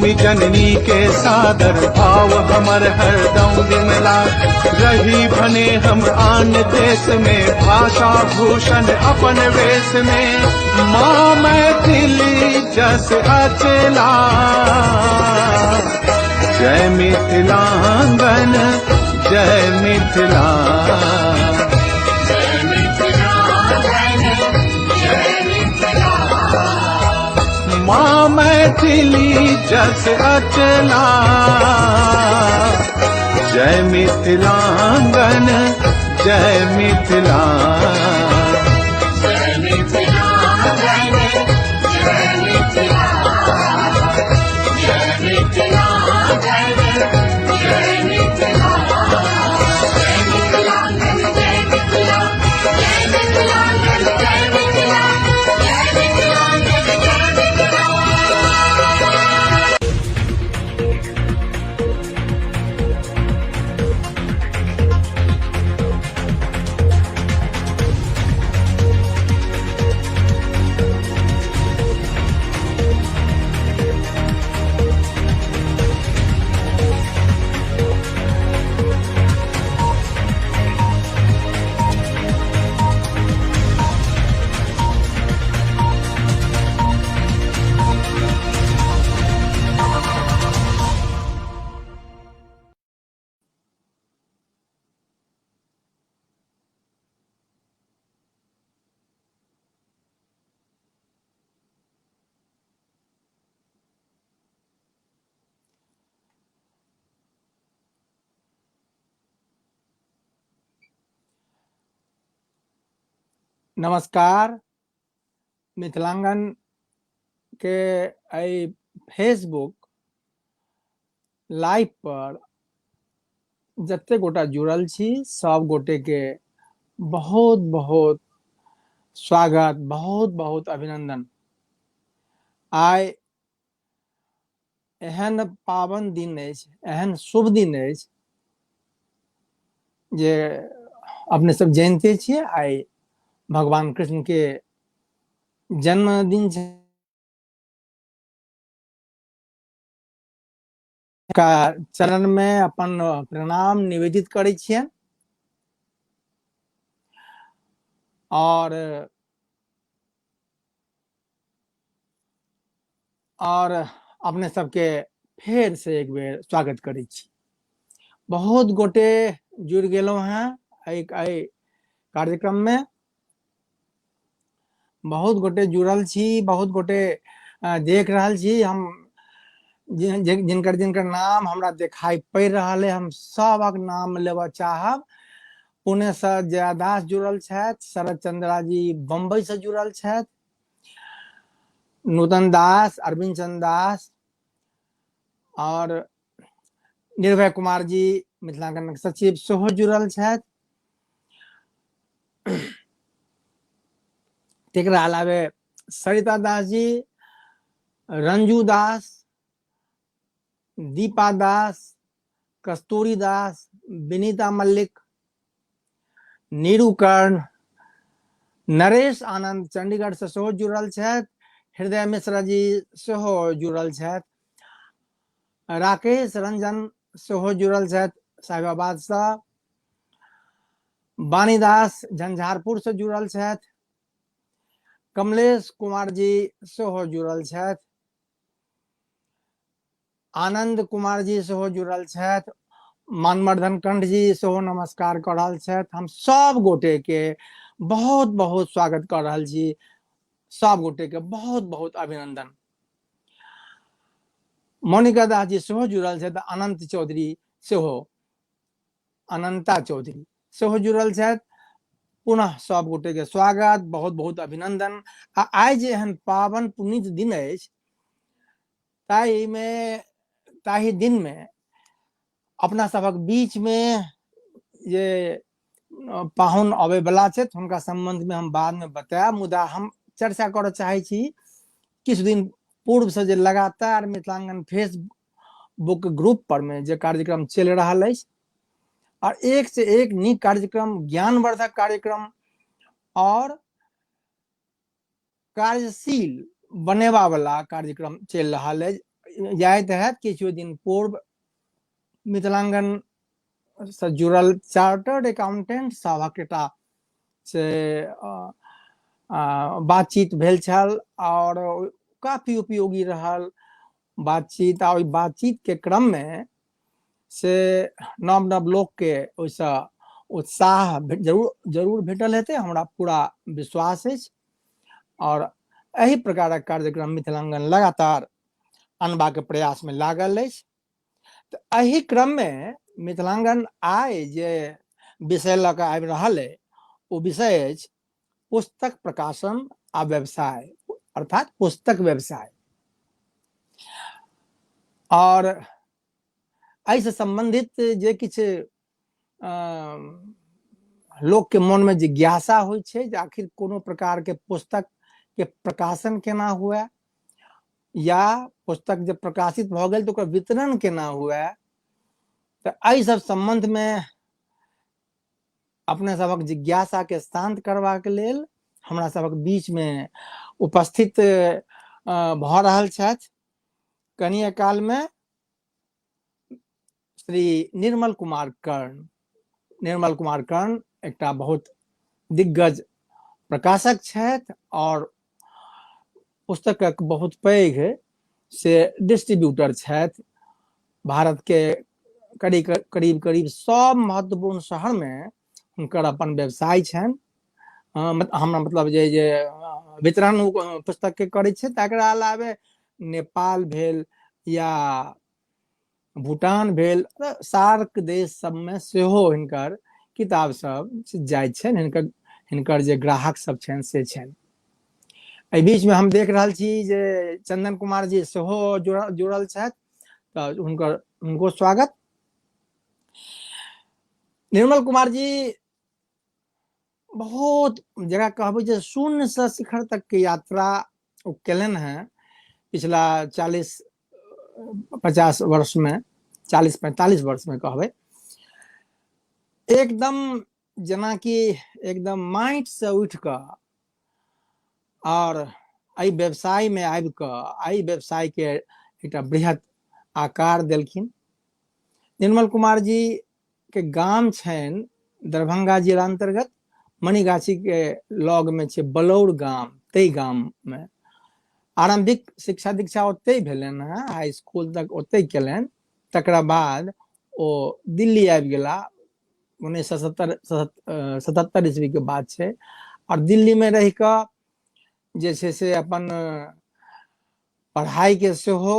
भूमि जननी के सादर भाव हमर हरदम विमला रही भने हम आन देश में भाषा भूषण अपन वेश में माँ मैथिली जस अचला जय मिथिलांगन जय मिथिला माँ मैथिली जस अचला जय मिथिलांगन जय मिथिला नमस्कार। मिथिलांगन के आई फेसबुक लाइव पर जते गोटा जुड़ल छी सब गोटे के बहुत बहुत स्वागत, बहुत बहुत अभिनंदन। आइ एहन पावन दिन अछि, एहन शुभ दिन अछि जे अपने सब जानते छियै आइ भगवान कृष्ण के जन्मदिन का चरण में अपन प्रणाम निवेदित करै छियनि और अपने सबके फेर से एक बेर स्वागत करै छी। बहुत गोटे जुड़ गेलहुं हैं एहि कार्यक्रम में, बहुत गोटे जुड़ल छी, बहुत गोटे देख रहल छी। हम जिनकर जिनकर नाम हमरा दिखाई पड़ रहा है हम सबक नाम लेवा चाहब। पुणे से जयादास जुड़ल छथि, शरद चंद्रा जी बम्बई से जुड़ल छथि, नूतन दास, अरविंद चंद्र दास और निर्भय कुमार जी मिथिलांगन सचिव सेहो जुड़ल छथि। तेकरा अलावे सरिता दास जी, रंजू दास, दीपा दास, कस्तूरी दास, विनीता मल्लिक, नीरू कर्ण, नरेश आनंद चंडीगढ़ से सेहो जुड़ल छथि, हृदय मिश्रा जी सेहो जुड़ल छथि, राकेश रंजन सेहो जुड़ल छथि साहिबाबाद से, वाणीदास झंझारपुर से जुड़ल छथि, कमलेश कुमार जी सेहो जुड़ल छथि, आनंद कुमार जी सेहो जुड़ल छथि, मानवर्धन कंठ जी सेहो नमस्कार कर रहल छथि। हम सब गोटे के बहुत बहुत स्वागत कर रहल छी, सब गोटे के बहुत बहुत अभिनंदन। मोनिका दास जी सेहो जुड़ल छथि, अनंत चौधरी सेहो, अनंता चौधरी सेहो जुड़ल छथि। पुनः सब गोटे के स्वागत, बहुत बहुत अभिनंदन। आइ जे एहन पावन पुनीत दिन अछि ताहि दिन में अपना सबक बीच में जे पाहुन आबे वाला छथि हुनका संबंध में हम बाद में बतायब, मुदा हम चर्चा करऽ चाहे छी। किछु दिन पूर्व से जे लगातार मिथिलांगन फेसबुक ग्रुप पर में जे कार्यक्रम चल रहा है और एक से एक नीक कार्यक्रम, ज्ञानवर्धक कार्यक्रम और कार्यशील बनेवा वाला कार्यक्रम चल रहा है। जाइत है किछु दिन पूर्व मिथिलांगन से जुड़ल चार्टर्ड अकाउंटेंट सभक एकटा से बातचीत भेल छल और काफी उपयोगी रहल बातचीत। आ बातचीत के क्रम में से नव नव लोक के ओइसँ उत्साह जरूर भेटल हेतै, हमरा पूरा विश्वास अछि। और एही प्रकारक कार्यक्रम मिथिलांगन लगातार अनबा के प्रयास में लागल अछि। तऽ एही क्रम में मिथिलांगन आइ जे विषय लऽ कऽ आबि रहल अइ ओ विषय अछि पुस्तक प्रकाशन आ व्यवसाय, अर्थात पुस्तक व्यवसाय। और एहिसँ संबंधित जे किछु लोक के मन में जिज्ञासा होइ छै जे आखिर कोनो प्रकार के पुस्तक के प्रकाशन केना हुए, या पुस्तक जब प्रकाशित भऽ गेल तऽ ओकर वितरण केना हुए। तऽ एहि सब संबंध में अपने सबक जिज्ञासा के शांत करबाक लेल हमरा सबक बीच में उपस्थित भऽ रहल छथि कनिए काल में श्री निर्मल कुमार कर्ण। निर्मल कुमार कर्ण एकटा बहुत दिग्गज प्रकाशक छथि और पुस्तकक बहुत पैघ से डिस्ट्रीब्यूटर छथि। भारत के करीब करीब सब महत्वपूर्ण शहर में हुनकर अपन व्यवसाय छनि। हमरा मतलब जे वितरण पुस्तक के करै छै, तकरा अलावे नेपाल भेल या भूटान भेल, सार्क देश सब में सेहो हिनकर किताब सब जाइ छनि, हिनकर जे ग्राहक सब छनि से छनि। एहि बीच में हम देख रहल छी जे चंदन कुमार जी सेहो जुड़ल छथि, तऽ हुनको स्वागत। निर्मल कुमार जी बहुत जगह कहबै जे शून्य से शिखर तक के यात्रा ओ केलनि हैं पिछला 40-50 वर्ष में, 40-45 वर्ष में कहबै। एकदम जेना कि एकदम माटि से उठि कऽ और एहि व्यवसाय में आबि कऽ एहि व्यवसाय के एकटा बृहत आकार देलखिन। निर्मल कुमार जी के गाम छनि दरभंगा जिला अंतर्गत मणिगाछी के लग में छै बलौर गाम। ताहि गाम में आरंभिक शिक्षा दीक्षा ओतै भेलनि हैं, हाई स्कूल तक ओतै केलनि। तकरा बाद ओ दिल्ली आबि गेला, 1977 ईस्वी के बात छै। और दिल्ली में रहि कऽ जे छै से अपन पढ़ाई के सेहो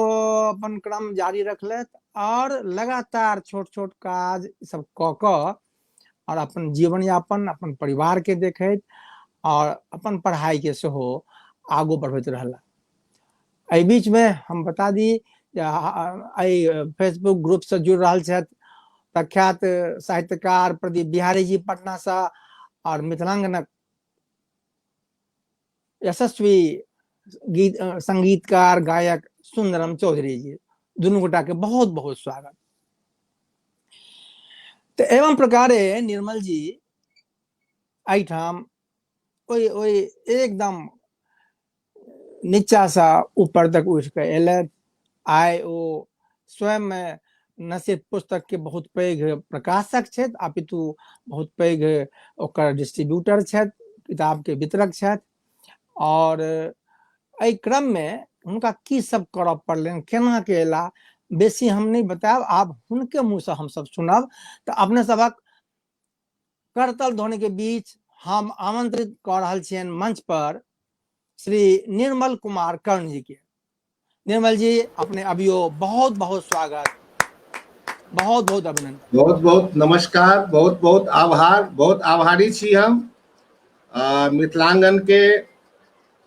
अपन क्रम जारी रखलथि और लगातार छोट छोट काज सब कऽ कऽ और अपन जीवन यापन अपन परिवार के देखैत और अपन पढ़ाई के सेहो आगू बढ़बैत रहला। एहि बीच में हम बता दी फेसबुक ग्रुप से जुड़ रहल छथि प्रख्यात साहित्यकार प्रदीप बिहारी जी पटना से, और मिथिलांगनक यशस्वी संगीतकार गायक सुंदरम चौधरी जी, दुनू गोटा के बहुत बहुत स्वागत। तो एवं प्रकारे निर्मल जी एहिठाम ओइ एकदम नीचा सा ऊपर तक उठ के एलथि। आइ ओ स्वयं में न सिर्फ पुस्तक के बहुत पैघ प्रकाशक छथि, अपितु बहुत पैघ ओकर डिस्ट्रीब्यूटर छथि, किताब के वितरक छथि। और एहि क्रम में हुनका की सब करऽ पड़लनि, केना के एला, बेसी हम नहीं बतायब, आब हुनके मुँह से हम सब सुनब। तो अपने सबक करतल ध्वनि के बीच हम आमंत्रित कऽ रहल छियनि मंच पर श्री निर्मल कुमार कर्ण जी के। निर्मल जी अपने अभियो बहुत बहुत स्वागत, बहुत बहुत अभिनंदन। बहुत बहुत नमस्कार, बहुत बहुत आभार, बहुत आभारी छी हम मिथिलांगन के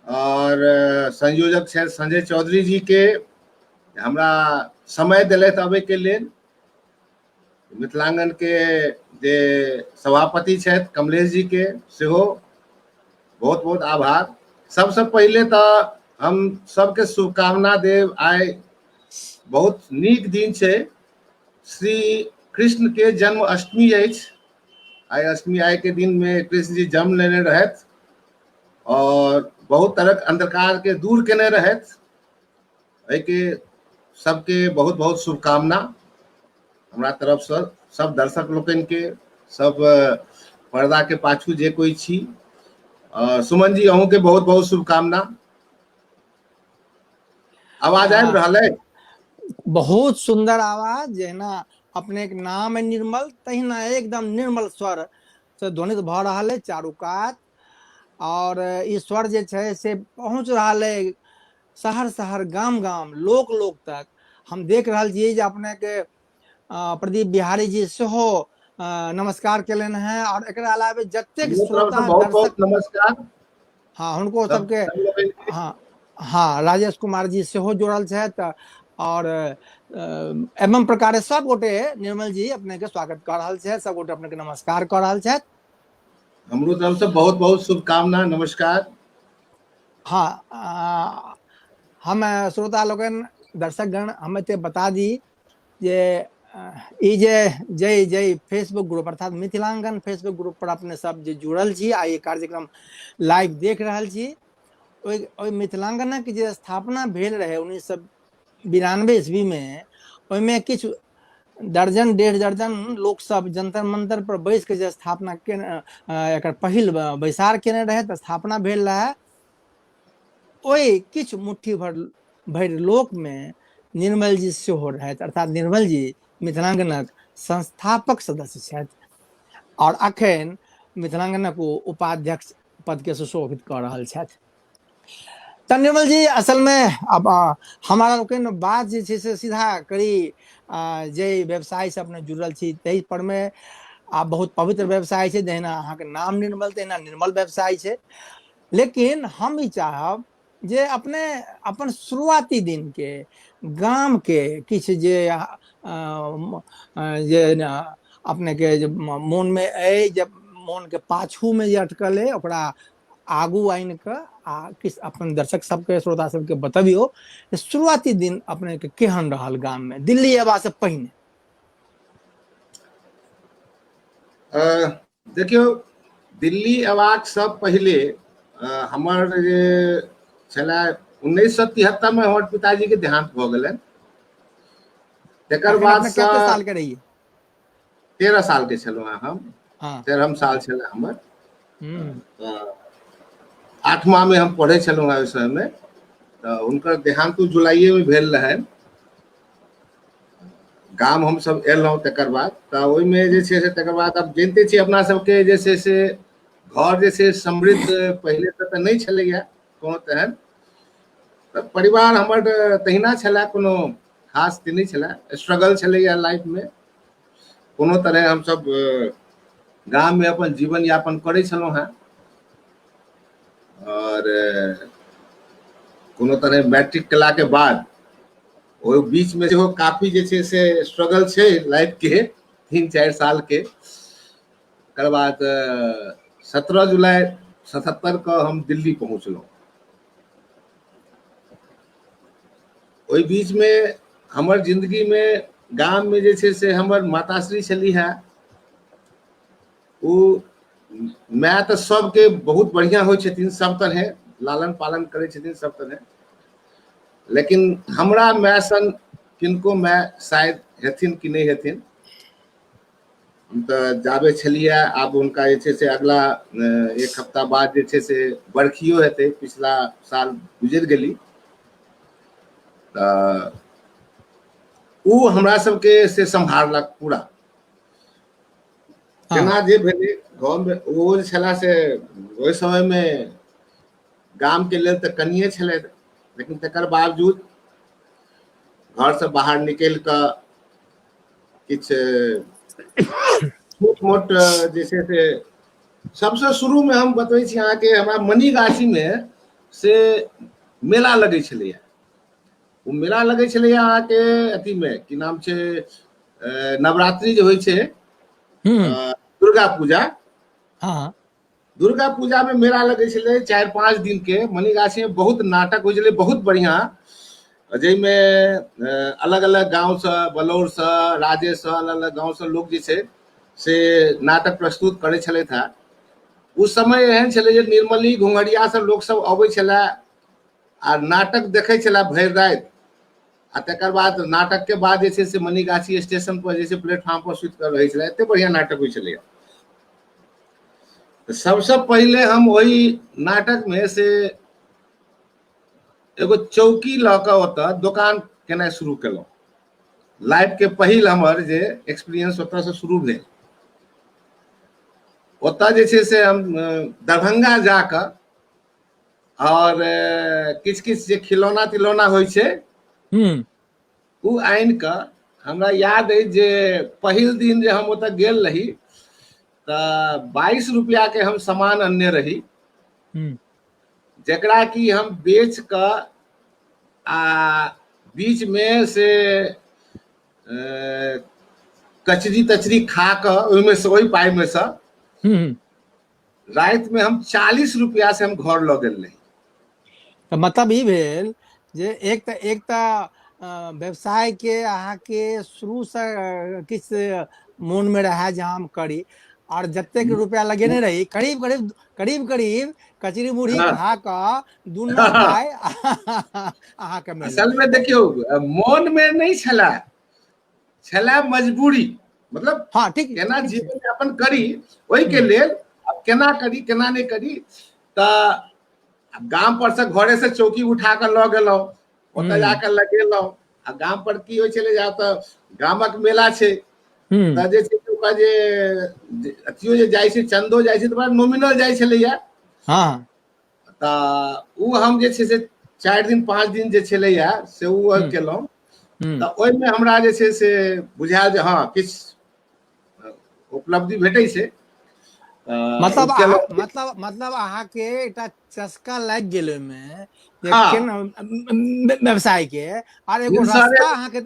और संयोजक छथि संजय चौधरी जी के, हमरा समय दिलथि आबे के लेल। मिथिलांगन के जे सभापति छथि कमलेश जी के सेहो बहुत बहुत आभार। सबसे पहले तो हम सबके शुभकामना देव। आइ बहुत नीक दिन छै, श्री कृष्ण के जन्म अष्टमी अछि। आइ अष्टमी आइ के दिन में कृष्ण जी जन्म लेने रहथि और बहुत तरह अंधकार के दूर केने रहथि। एहि के सबके बहुत बहुत शुभकामना हमरा तरफ से, सब दर्शक लोकन के, सब पर्दा के पाछू जे कोई छी। सुमन जी अहूँ के बहुत बहुत शुभकामना। आवाज आबि रहल है? बहुत सुंदर आवाज, जहिना अपने के नाम है निर्मल, तहिना एकदम निर्मल स्वर से ध्वनित भ रहा है चारू कात। और ई स्वर जे छै से पहुंच रहा है शहर शहर, गाम गाम, लोक लोक तक। हम देख रहा छियै जे अपने के प्रदीप बिहारी जी सेहो नमस्कार केलन हैं, और एकरा अलावे जतेक श्रोता बहुत बहुत दर्शक, नमस्कार। हाँ हुनको सबके, हाँ हाँ राजेश कुमार जी सेहो जुड़ल छथि। और एवं प्रकारे सब गोटे निर्मल जी अपने के स्वागत कर रहल छथि, सब गोटे अपने के नमस्कार कर रहल छथि। हमरो तरफ से बहुत बहुत शुभकामना, नमस्कार। हाँ, हम श्रोता लोगन, दर्शक गण, हम ते बता दी जे ई जे जय जय फेसबुक ग्रुप अर्थात मिथिलांगन फेसबुक ग्रुप पर अपने सब जे जुड़ल छी आ ये कार्यक्रम लाइव देख रहल छी। ओइ मिथिलांगनक जे स्थापना भेल रहे 1992 ईस्वी में, ओइमे किछु दर्जन डेढ़ दर्जन लोक सब जंतर मंतर पर बैस के जे स्थापना केने, एकर पहिल बैसार केने रहे तऽ स्थापना भेल रहे। ओइ किछु मुट्ठी भर लोक में निर्मल जी सेहो रहथि, अर्थात निर्मल जी मिथिलांगनक संस्थापक सदस्य छथि, और अखन मिथिलांगनक ओ उपाध्यक्ष पद के सुशोभित कर रहल छथि। तऽ निर्मल जी, असल में अब हमारा लोकन बात जे छै से सीधा करी जे व्यवसाय से अपने जुड़ल छी तहि पर में। आप बहुत पवित्र व्यवसाय छै, जहिना अहाँ के नाम निर्मल, तहिना निर्मल व्यवसाय छै। लेकिन हम ई चाहब जे अपने अपन शुरुआती दिन के गाम के किछु जे अपने के जे मोन में अइ, जब मोन के पाछू में जे अटकल है, ओकरा आगू आइन के आ किस अपन दर्शक सबके, श्रोता सबके बतबियो शुरुआती दिन अपने के केहन रहल गाम में दिल्ली अयबा से पहिने। देखियो, दिल्ली अयबाक सब पहले हमर जे छला 1973 में हमर पिताजी के देहांत भ गेलनि। तकर बाद से कते साल के रहिए? 13 साल के छलहुँ हम। हाँ, 13 साल छला हमर। 8वां में हम पढ़े छलहुँ ओहि समय में, तऽ हुनकर देहांत जुलाइए में भेल रहनि। गाम हम सब एलहुँ तकर बाद, तऽ ओहिमे जे छै से तकर बाद अब जानते छी अपना सबके जे छै से घर जे छै समृद्ध पहले तऽ नहि छलैया कोनो तेहन। तऽ परिवार हमर तहिना छला, कोनो खास नहि छला, स्ट्रगल छलैया लाइफ में। कोनो तरह हम सब गाम में अपन जीवन यापन करै छलहुँ हैं, और कोनो तरह मैट्रिक केला के बाद ओहि बीच में जो काफी जे छै से स्ट्रगल छै लाइफ के 3-4 साल के। तकर बाद 17 जुलाई 77 को हम दिल्ली पहुंचलहुँ। ओहि बीच में हमर जिंदगी में गाम में जे छै से हमर माताश्री छली है, ओ माय तऽ सबके बहुत बढ़िया होइ छथिन, सब तरह लालन पालन करै छथिन सब तरह। लेकिन हमरा माय सन किनको माय शायद हेथिन कि नहीं हेथिन। हम तऽ जाबे छलिए, आब हुनका जे छै से अगला 1 हफ्ता बाद जे छै से बरखियो हेतै, पिछला साल गुजरि गेली। तऽ ओ हमरा सबके से सम्हारलक पूरा, केना जे भेलै गाँव में। ओ जे छला से ओहि समय में गाम के लेल तऽ कनिये छलै, लेकिन तकर बावजूद घर से बाहर निकल कऽ किछु छोट मोट जे छै से, सबसे शुरू में हम बतबै छी अहाँके, हमरा मनीगाछी में से मेला लगै छलैया। ओ मेला लगै छलैया अहाँके अथी में, की नाम छै, नवरात्रि जे होइ छै, दुर्गा पूजा। हाँ, दुर्गा पूजा में मेला लगे छलै 4-5 दिन के। मनीगाछी में बहुत नाटक होइ छलै, बहुत बढ़िया, जाहिमे अलग अलग गांव से, बलौर से, राजे से, अलग अलग गांव से लोग जे छै से नाटक प्रस्तुत करै छलथि है। उस समय एहन छलै जे निर्मली घुंघरिया से लोग सब अबै छलै आ नाटक देखै छलै भरि राति। आ तकर बाद नाटक के बाद जे छै से मनीगाछी स्टेशन पर जे छै प्लेटफॉर्म पर सुति कर रहै छलै, एते बढ़िया नाटक होइ छलै। तो सबसे पहले हम वही नाटक में से एगो चौकी ल के ओतऽ दुकान केनाइ शुरू केलहुँ। लाइफ के पहिल हमर जे एक्सपीरियंस ओतऽ से शुरू भेल। ओतऽ जे छै से हम दरभंगा जाकऽ और किछ किछ जे खिलौना तिलौना होइ छै उ आनि कऽ, हमरा याद अइ जे पहिल दिन जे हम ओतऽ गेल रही तऽ 22 रुपया के हम सामान अनने रही, जेकरा कि हम बेच कऽ आ बीच में से कचरी तचरी खा कऽ ओहिमे से ओहि पाइ में से रात में हम 40 रुपया से हम घर लऽ गेल रही। तो मतलब ई भेल जे एक त व्यवसाय के अहाँ के शुरू से किछ मोन में रहे जे हम करी, और जतेक रुपया लगेने रही करीब करीब कचरी मुढ़ी हाँ। खा कऽ दुन्ना पाइ अहाँ के मिलल। असल में देखियो मोन में नहीं छला, छला मजबूरी। मतलब हाँ ठीक केना ठीक छै। जीवन यापन करी ओहि के लेल, अब केना करी केना नहीं करी, तऽ गाम पर से घरे से चौकी उठा कर लऽ गेलहुँ, ओतऽ जाकर लगेलहुँ। आ गाम पर की होइ छलै, जा तऽ गामक मेला छै तऽ जे छै ओकरा जे अथियो जे जाइ छै चंदो जाइ छै तऽ बड़ा नॉमिनल जाइ छलैया। हाँ तऽ उ हम जे छै से 4 दिन 5 दिन जे छलैया से उ केलहुँ। तऽ ओहिमे हमरा जे छै से बुझायल जे हाँ किछ उपलब्धि भेटै छै। मतलब अहाँ के एकटा चस्का लाग गेल ओहिमे जे हाँ। केना व्यवसाय के, और एगो भिनसरे रास्ता अहाँ के,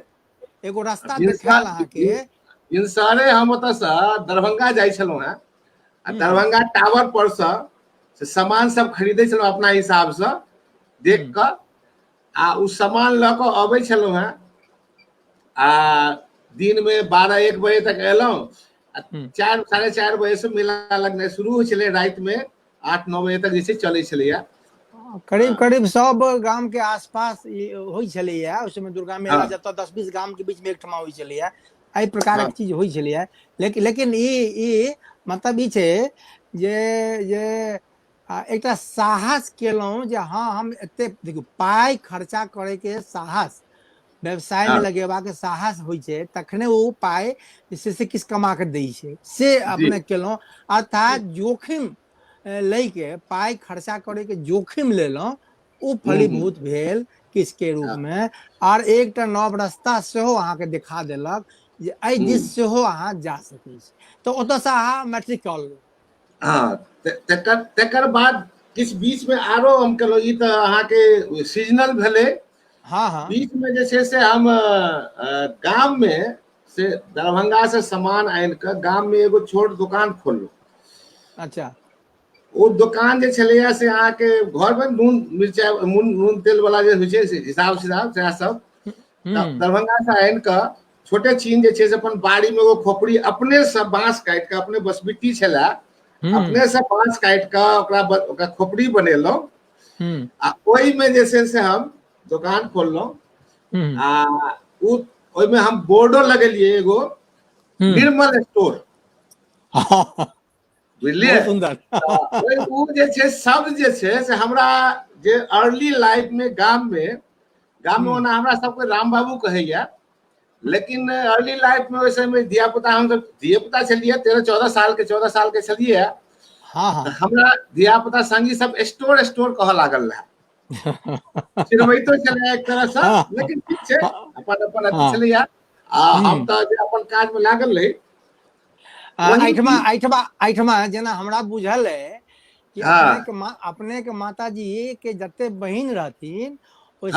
एगो रास्ता देखायल अहाँ के। भिनसरे हम ओतऽ से दरभंगा जाइ छलहुँ हैं, आ दरभंगा टावर पर से सामान सब खरीदै छलहुँ अपना हिसाब से देख कऽ, आ उ सामान लऽ कऽ अबै छलहुँ हैं। आ दिन में 12-1 बजे तक एलहुँ, 4 साढ़े 4 बजे से मेला लगनाइ शुरू होइ छलै, राति में 8-9 बजे तक जे छै चलै छलैया। करीब सब गाम के आसपास होइ छलैया उस समय दुर्गा मेला, हाँ। जतऽ 10-20 गाम के बीच में एकठमा होइ छलैया, एहि प्रकारक हाँ। चीज होइ छलैया। लेकिन ई मतलब ई छै जे एकटा साहस केलहुँ जे हाँ हम एते देखियौ पाइ खर्चा करे के साहस, व्यवसाय में हाँ। लगेबा के साहस होइ छै, तखने ओ पाइ जे छै से किछ कमा के दै छै, से जी। अपने केलहुँ। अर्थात जोखिम लै के, पाइ खर्चा करे के जोखिम लेलहुँ, ओ फलीभूत भेल किछ के रूप में। और एकटा नव रास्ता सेहो अहाँ के देखा देलक जे एहि दिस सेहो अहाँ जा सकै छी। तऽ ओतऽ से अहाँ मैट्रिक कऽ लेलहुँ। हाँ, तकर बाद किछ बीच में आरो हम केलहुँ, ई तऽ अहाँ के सीजनल भेलै। हाँ हाँ बीच में जे छै से हम गाम में से दरभंगा से सामान आनि कऽ गाम में एगो छोट दुकान खोललहुँ। अच्छा। ओ दुकान जे छलैया से अहाँ के घर में नून मिर्चाई नून तेल वाला जे होइ छै से हिसाब सएह सब दरभंगा से आनि कऽ छोटे छीन जे छै से अपन बाड़ी में एगो खोपड़ी अपने से बांस काटि कऽ, अपने बसबिट्टी छलै, अपने से बांस काटि कऽ ओकरा खोपड़ी बनेलहुँ। आ ओहि में जे छै से हम दुकान खोललहुँ। आ ओहिमे हम बोर्डो लगेलियै एगो, निर्मल स्टोर, बुझलियै। बहुत सुंदर। ओ जे छै शब्द जे छै से हमरा जे अर्ली लाइफ में गाम में ओना हमरा सबके राम बाबू कहैया, लेकिन अर्ली लाइफ में ओहि समय धिया पुता, हम सब धिया पुता छलियै, 13-14 साल के छलियै। हाँ हाँ हमरा धिया पुता संगी सब स्टोर कहऽ लागल रहे, चिन्हबैतो छलै एक तरह से, लेकिन ठीक छै अपन अथी छलैया। आ हम तऽ जे अपन काज में लागल रही। एहिठमा जेना हमरा बुझल है कि अपने के माताजी के जते बहिन रहथिन, ओहि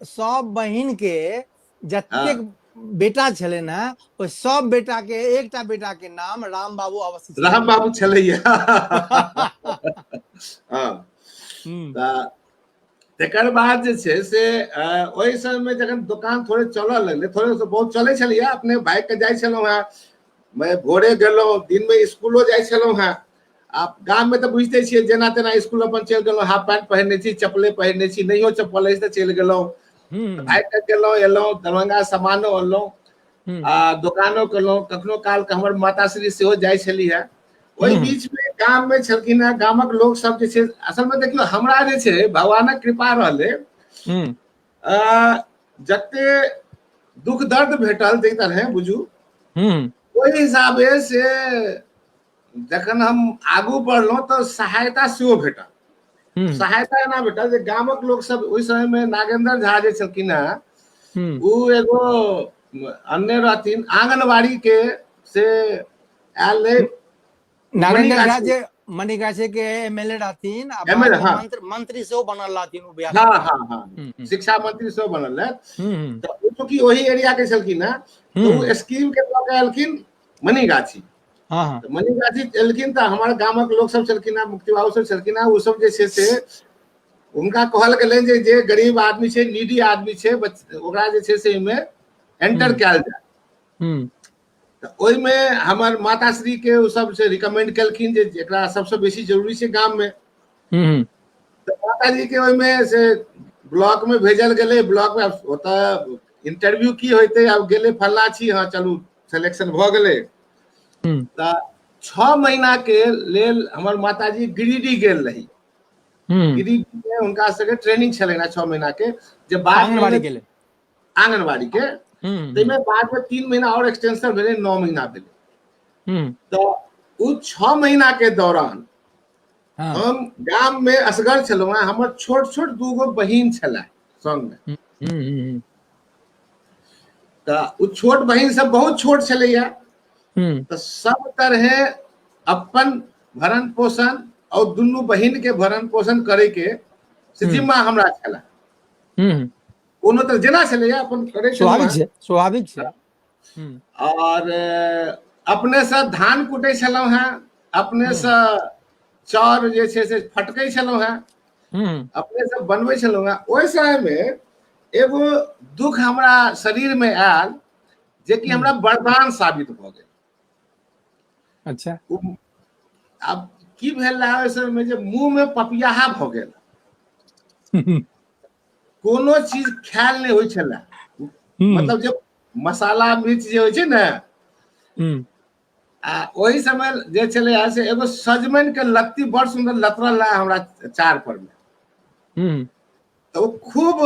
सब बहिन के जतेक बेटा छलै ने, ओहि सब बेटा के एकटा बेटा के नाम राम बाबू अवश्य छलै। राम बाबू छलैया। तकर बाद जे छै से ओहि समय में जखन दुकान थोड़े चलऽ लगलै, थोड़े से बहुत चलै छलैया, अपने भागि के जाइ छलहुँ हैं, मैं भोरे गेलहुँ, दिन में स्कूलो जाइ छलहुँ हैं। आप गाम में तऽ बुझिते छियै, जेना तेना स्कूल अपन चलि गेलहुँ, हाफ पैंट पहिरने छी, चप्पले पहिरने छी, नहियो चप्पल अछि तऽ चलि गेलहुँ। भाग के गेलहुँ एलहुँ दरभंगा सामानो अनलहुँ आ दुकानो केलहुँ कखनो काल के हमर माताश्री सेहो जाइ छली है ओहि बीच में गाम में छलखिन है गामक लोग सब जे छै असल में देखियौ हमरा जे छै भगवानक कृपा रहलै जते दुख दर्द भेटल ताहि तरहे बुझू ओहि हिसाबे से जखन हम आगू बढ़लहुँ तऽ सहायता सेहो भेटल सहायता एना भेटल जे गामक लोक सब ओहि समय में नागेंद्र झा जे छलखिन है उ एगो अन्य रहथिन आंगनबाड़ी के से आयल रहे नागेंद्र झा जे मणिगाछी के एमएलए रहथिन आ बाद में मंत्री सेहो बनल रहथिन उ बिहार हाँ शिक्षा मंत्री सेहो बनल है तो चूंकि वही एरिया के छलखिन है तो उ स्कीम के लऽ के एलखिन मणिगाछी मणिगाछी एलखिन तऽ हमर गामक लोक सब छलखिन है मुक्ति बाबू सब छलखिन है उ सब जे छै से उनका कहल गेलनि जे गरीब आदमी छै नीडी आदमी छै ओकरा जे छै से एहिमे एंटर कयल जाय तऽ ओहिमे हमर माताश्री के उ सब से रिकमेंड केलखिन जे एकरा सबसे बेसी जरूरी छै गाम में तऽ माताजी के ओहिमे से ब्लॉक में भेजल गेलै ब्लॉक में ओतऽ इंटरव्यू की होइते अब गेलै फल्ला छी हाँ चलू सिलेक्शन भऽ गेलै तऽ 6 महीना के लेल हमर माताजी गिरिडीह गेल रही गिरिडीह में उनका सबके ट्रेनिंग छलै 6 महीना के जे बाद आंगनबाड़ी के ताहिमे बाद में 3 महीना और एक्सटेंशन भेलै 9 महीना भेलै तऽ उ 6 महीना के दौरान हम गाम में असगर छलहुँ हमर छोट छोट दूगो बहिन छलै संग में तऽ उ छोट बहिन सब बहुत छोट छलैया तऽ सब तरहे अपन भरण पोषण और दुनू बहिन के भरण पोषण करे के से जिम्मा हमरा छला कोनो तऽ जेना छलैया अपन करे स्वाभाविक छै और अपने से धान कुटै छलहुँ हैं अपने से चाउर जे छै से फटकै छलहुँ हैं अपने से बनबै छलहुँ हैं ओहि समय में एगो दुख हमरा शरीर में आयल जे कि हमरा वरदान साबित भऽ गेल अच्छा अब की भेल रहा ओहि समय में जे मुंह में पपियाहा भऽ गेल कोनो चीज खायल नहीं होइ छलै मतलब जे मसाला मिर्च जे होइ छै ने आ ओहि समय जे छलै से एगो सजमनि के लत्ती बड़ सुंदर लतरल रहा हमरा चार पर में तो वो खूब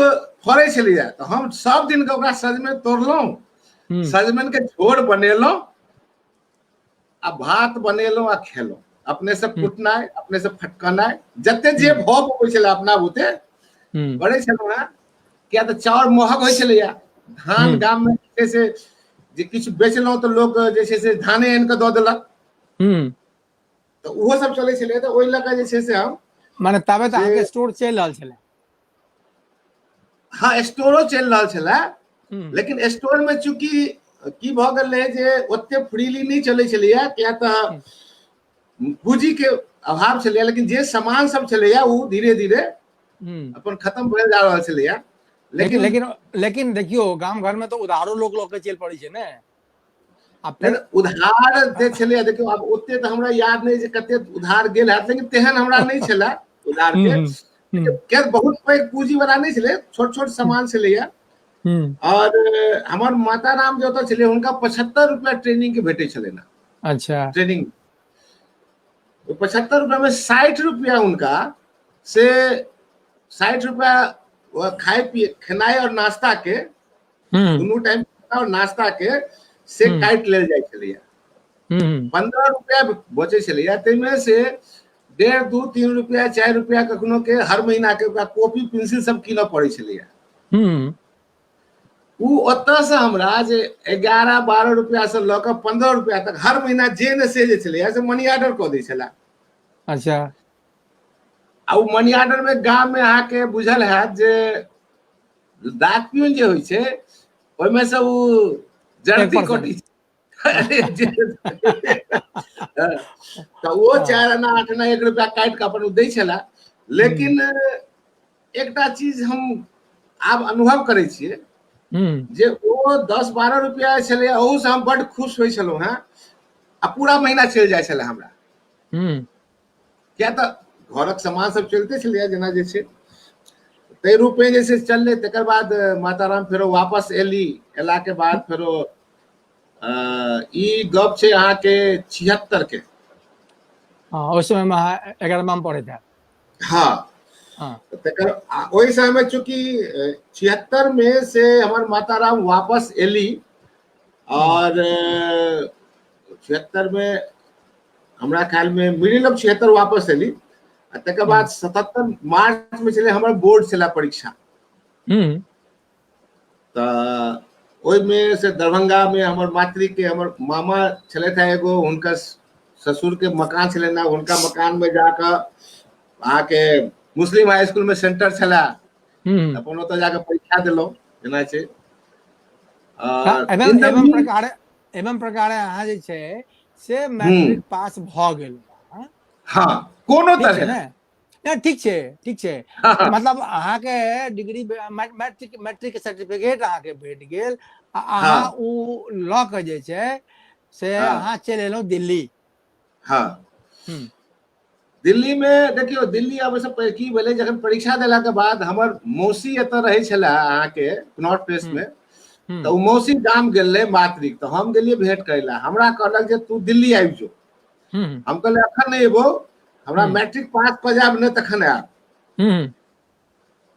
फड़े छलियै तऽ हम सब दिन के ओकरा सजमनि तोड़लहुँ सजमनि के झोर बनेलहुँ आ भात बनेलहुँ आ खेलहुँ अपने से कुटनाइ अपने से फटकनाइ जते जे भऽ पबै छलै अपना बुते करै छलहुँ हैं किया तऽ चाउर महग होइ छलैया धान गाम में जे से जे किछु बेचलहुँ तऽ लोक जे छै से धाने आनि कऽ दऽ देलक तऽ ओहो सब चलै छलै तऽ ओहि लऽ कऽ जे छै से हम माने ताबे तऽ अहाँके स्टोर चलि रहल छलै हाँ स्टोरो चलि रहल छलै लेकिन स्टोर में चूंकि की भऽ गेल रहै जे ओते फ्रीली नहीं चलै छलैया किया तऽ पूंजी के अभाव छलैया लेकिन जे सामान सब छलैया उ धीरे धीरे अपन खत्म भेल जा रहल छलैया लेकिन देखियो गाम घर में तो उधारो लोग के चल पड़ै छै ने उधार जे छलैया देखियो आब ओते तऽ हमरा याद नहीं जे कते उधार गेल हैत लेकिन तेहन हमरा नहीं छला उधार के बहुत पैघ पूंजी वाला नहीं छलै छोट छोट सामान छलैया और हमर माता राम जो छलै हुनका 75 रुपया ट्रेनिंग के भेटै छलै ना अच्छा ट्रेनिंग 75 रुपया में 60 रुपया उनका से 60 रुपया खाए पिए खेनाई और नाश्ता के दोनों टाइम और नाश्ता के से काटि लेल जाइ छलैया 15 रुपया बचे छलैया ताहिमे से 1.5, 2, 3 रुपया 4 रुपया कखनो के हर महीना के कॉपी पेंसिल सब कीनऽ पड़ै छलैया उ ओतऽ से हमरा जे 11, 12 रुपया से लऽ कऽ 15 रुपया तक हर महीना जे ने से जे छलैया से मनी ऑर्डर कऽ दै छला अच्छा आ उ मनी ऑर्डर में गाम में अहाँके बुझल हैत जे डाक पियून जे होइ छै ओहिमे से उ जर्ती कटै तऽ वो 4 आना 8 आना 1 रुपया काटि कऽ अपन दै छला लेकिन एकटा चीज हम आब अनुभव करै छियै जे ओ 10-12 रुपया छलै ओहू से हम बड खुश होइ छलहुँ हैं आ पूरा महीना चलि जाइ छलै हमरा किया तऽ घरक सामान सब चलते छलैया जेना जे छै तै रूप में जैसे चलले तकर बाद माताराम फेरो वापस एली, एला के बाद फेरो ई गप छै अहाँ के 76 के। हाँ उस समय में 11मा में पढ़े थे। हाँ हाँ तकर ओहि समय में चूंकि 76 में से हमार माताराम वापस एली और 76 में हमरा ख्याल में मिडिल ऑफ 76 वापस एली। तकर बाद 77 मार्च में चले हमारे बोर्ड छला परीक्षा। त ओहि में से दरभंगा में हमर मातृ के हमर मामा छले था एगो, हुनका ससुर के मकान छले ना, हुनका मकान में जाकर आके मुस्लिम हाई स्कूल में सेंटर छला, अपन ओतऽ जाके परीक्षा देलहुँ जेना छै। एवं प्रकार अहाँ जे छै से मैट्रिक पास भ गेल। हाँ कोनो ठीक छै तरह ने, ठीक छै ठीक छै। मतलब अहाँ के डिग्री मैट्रिक के सर्टिफिकेट अहाँ के भेट गेल, अहाँ उ ल के जे छै से अहाँ चलि एलहुँ दिल्ली। हाँ दिल्ली में देखियो, दिल्ली आबै से की भेलै, जखन परीक्षा देला के बाद हमर मौसी एतऽ रहै छला अहाँ के कनॉट प्लेस में, तो उ मौसी गाम गेल रहे मातृक, तो हम गेलिए भेंट करे ला। हमरा कहलक जे तू दिल्ली आबि जो। हम कहले अखन नहीं एबो, हमरा मैट्रिक पास क जाब ने तखन आब।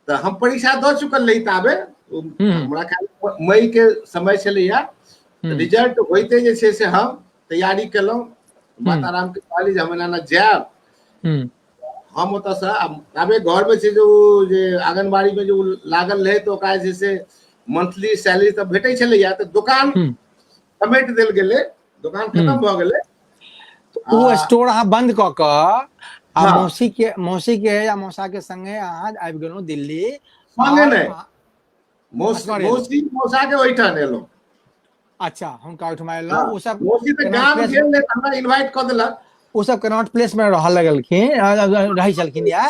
तो हम परीक्षा दऽ चुकल रही ताबे, हमरा ख्याल मई के समय छलैया। रिजल्ट होइते जे छै से हम तैयारी केलहुँ, माताराम के कहली जे हम एना जायब। हम ओतऽ से आबे घर में छै जे आंगनबाड़ी में जो लागल रहे, तो ओकरा जे से मंथली सैलरी तऽ भेटै छलैया, तो दुकान समेट देल गेलै, दुकान खत्म भऽ गेलै। वो स्टोर अहाँ बंद क के मौसी के या मौसा के संगे अहाँ आबि गेलहुँ दिल्ली। संगे नहीं, मौसी मौसा के ओहिठाम एलहुँ। अच्छा हुनका ओहिठाम एलहुँ। ओ सब मौसी तऽ गाम गेल रहे, हमरा इनवाइट कऽ देलक। ओ सब कनॉट प्लेस में रह लगलखिन, रही छलखिन या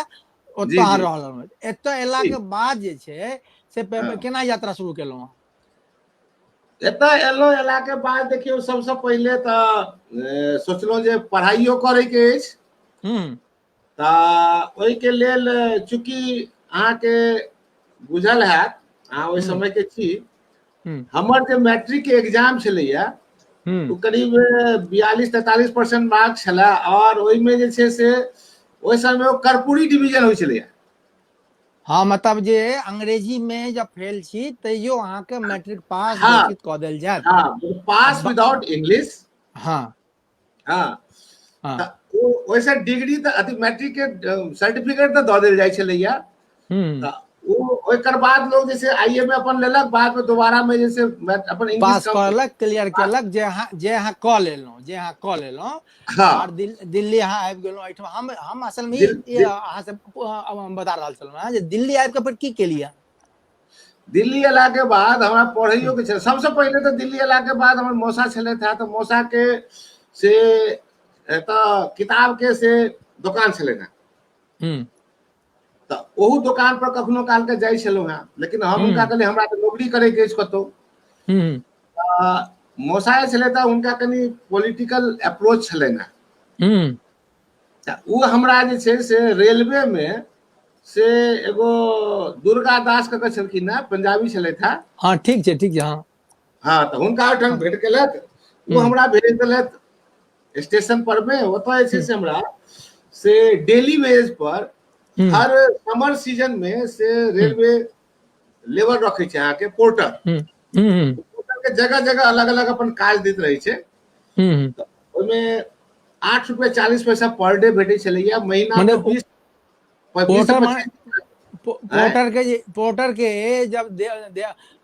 ओतऽ अहाँ रहलहुँ। एतऽ एला के बाद जे छै से केना यात्रा शुरू केलहुँ? एतऽ एलहुँ, एला के बाद देखियौ सबसे पहिले तऽ सोचलहुँ जे पढ़ाइयो करे के अछि। तऽ ओहि के लेल चूंकि अहाँ के बुझल हैत, अहाँ ओहि समय के छी, हमर जे मैट्रिक के एग्जाम छलैया ओ करीब 42-43% मार्क छला। और ओहि में जे छै से ओहि समय कर्पूरी डिवीजन होइ छलैया। हाँ मतलब जे अंग्रेजी में जब फेल छी तैयो अहाँ के मैट्रिक पास घोषित कऽ देल जायत। हाँ पास विदाउट इंग्लिश। हाँ हाँ वैसे डिग्री तो अथी मैट्रिक के सर्टिफिकेट तो दऽ देल जाइ छलैया। ओकर बाद लोग जैसे आईए में अपन लेलक, बाद में दोबारा में जैसे अपन इंग्लिश पास करलक, क्लियर केलक, जे अहाँ कऽ लेलहुँ। और दिल्ली अहाँ आबि गेलहुँ। एहिठाम हम असल में अहाँ से बता रहल छलहुँ जे दिल्ली आबि कऽ फिर की केलियै? दिल्ली एला के बाद हमरा पढ़ैयो के छल। सबसे पहले तो दिल्ली एला के बाद हमर मौसा छले था, तो मौसा के से एतऽ किताब के से दुकान छले ना, तऽ ओहू दुकान पर कखनो काल के जाइ छलहुँ हैं। लेकिन हम हुनका कहलिए हमरा तऽ नौकरी करे के अछि कतौ। मौसा छले था, हुनका कनी पॉलिटिकल अप्रोच छले ना, वो हमरा जे छै से रेलवे में से एगो दुर्गा दास कऽ छलखिन ना, पंजाबी छले था। हाँ ठीक छै ठीक छै। हाँ हाँ तो हुनका ओहिठाम भेट केलक, वो हमरा भेज देलक स्टेशन पर में। ओतऽ जे छै से हमरा से डेली वेज पर हर समर सीजन में से रेलवे लेबर रखे छै अहाँ के पोर्टर। पोर्टर के जगह जगह अलग अलग अपन काज दैत रहे छै। ओहिमे 8 रुपया 40 पैसा पर डे भेटे छलैया। महीना में 20 पोर्टर के जब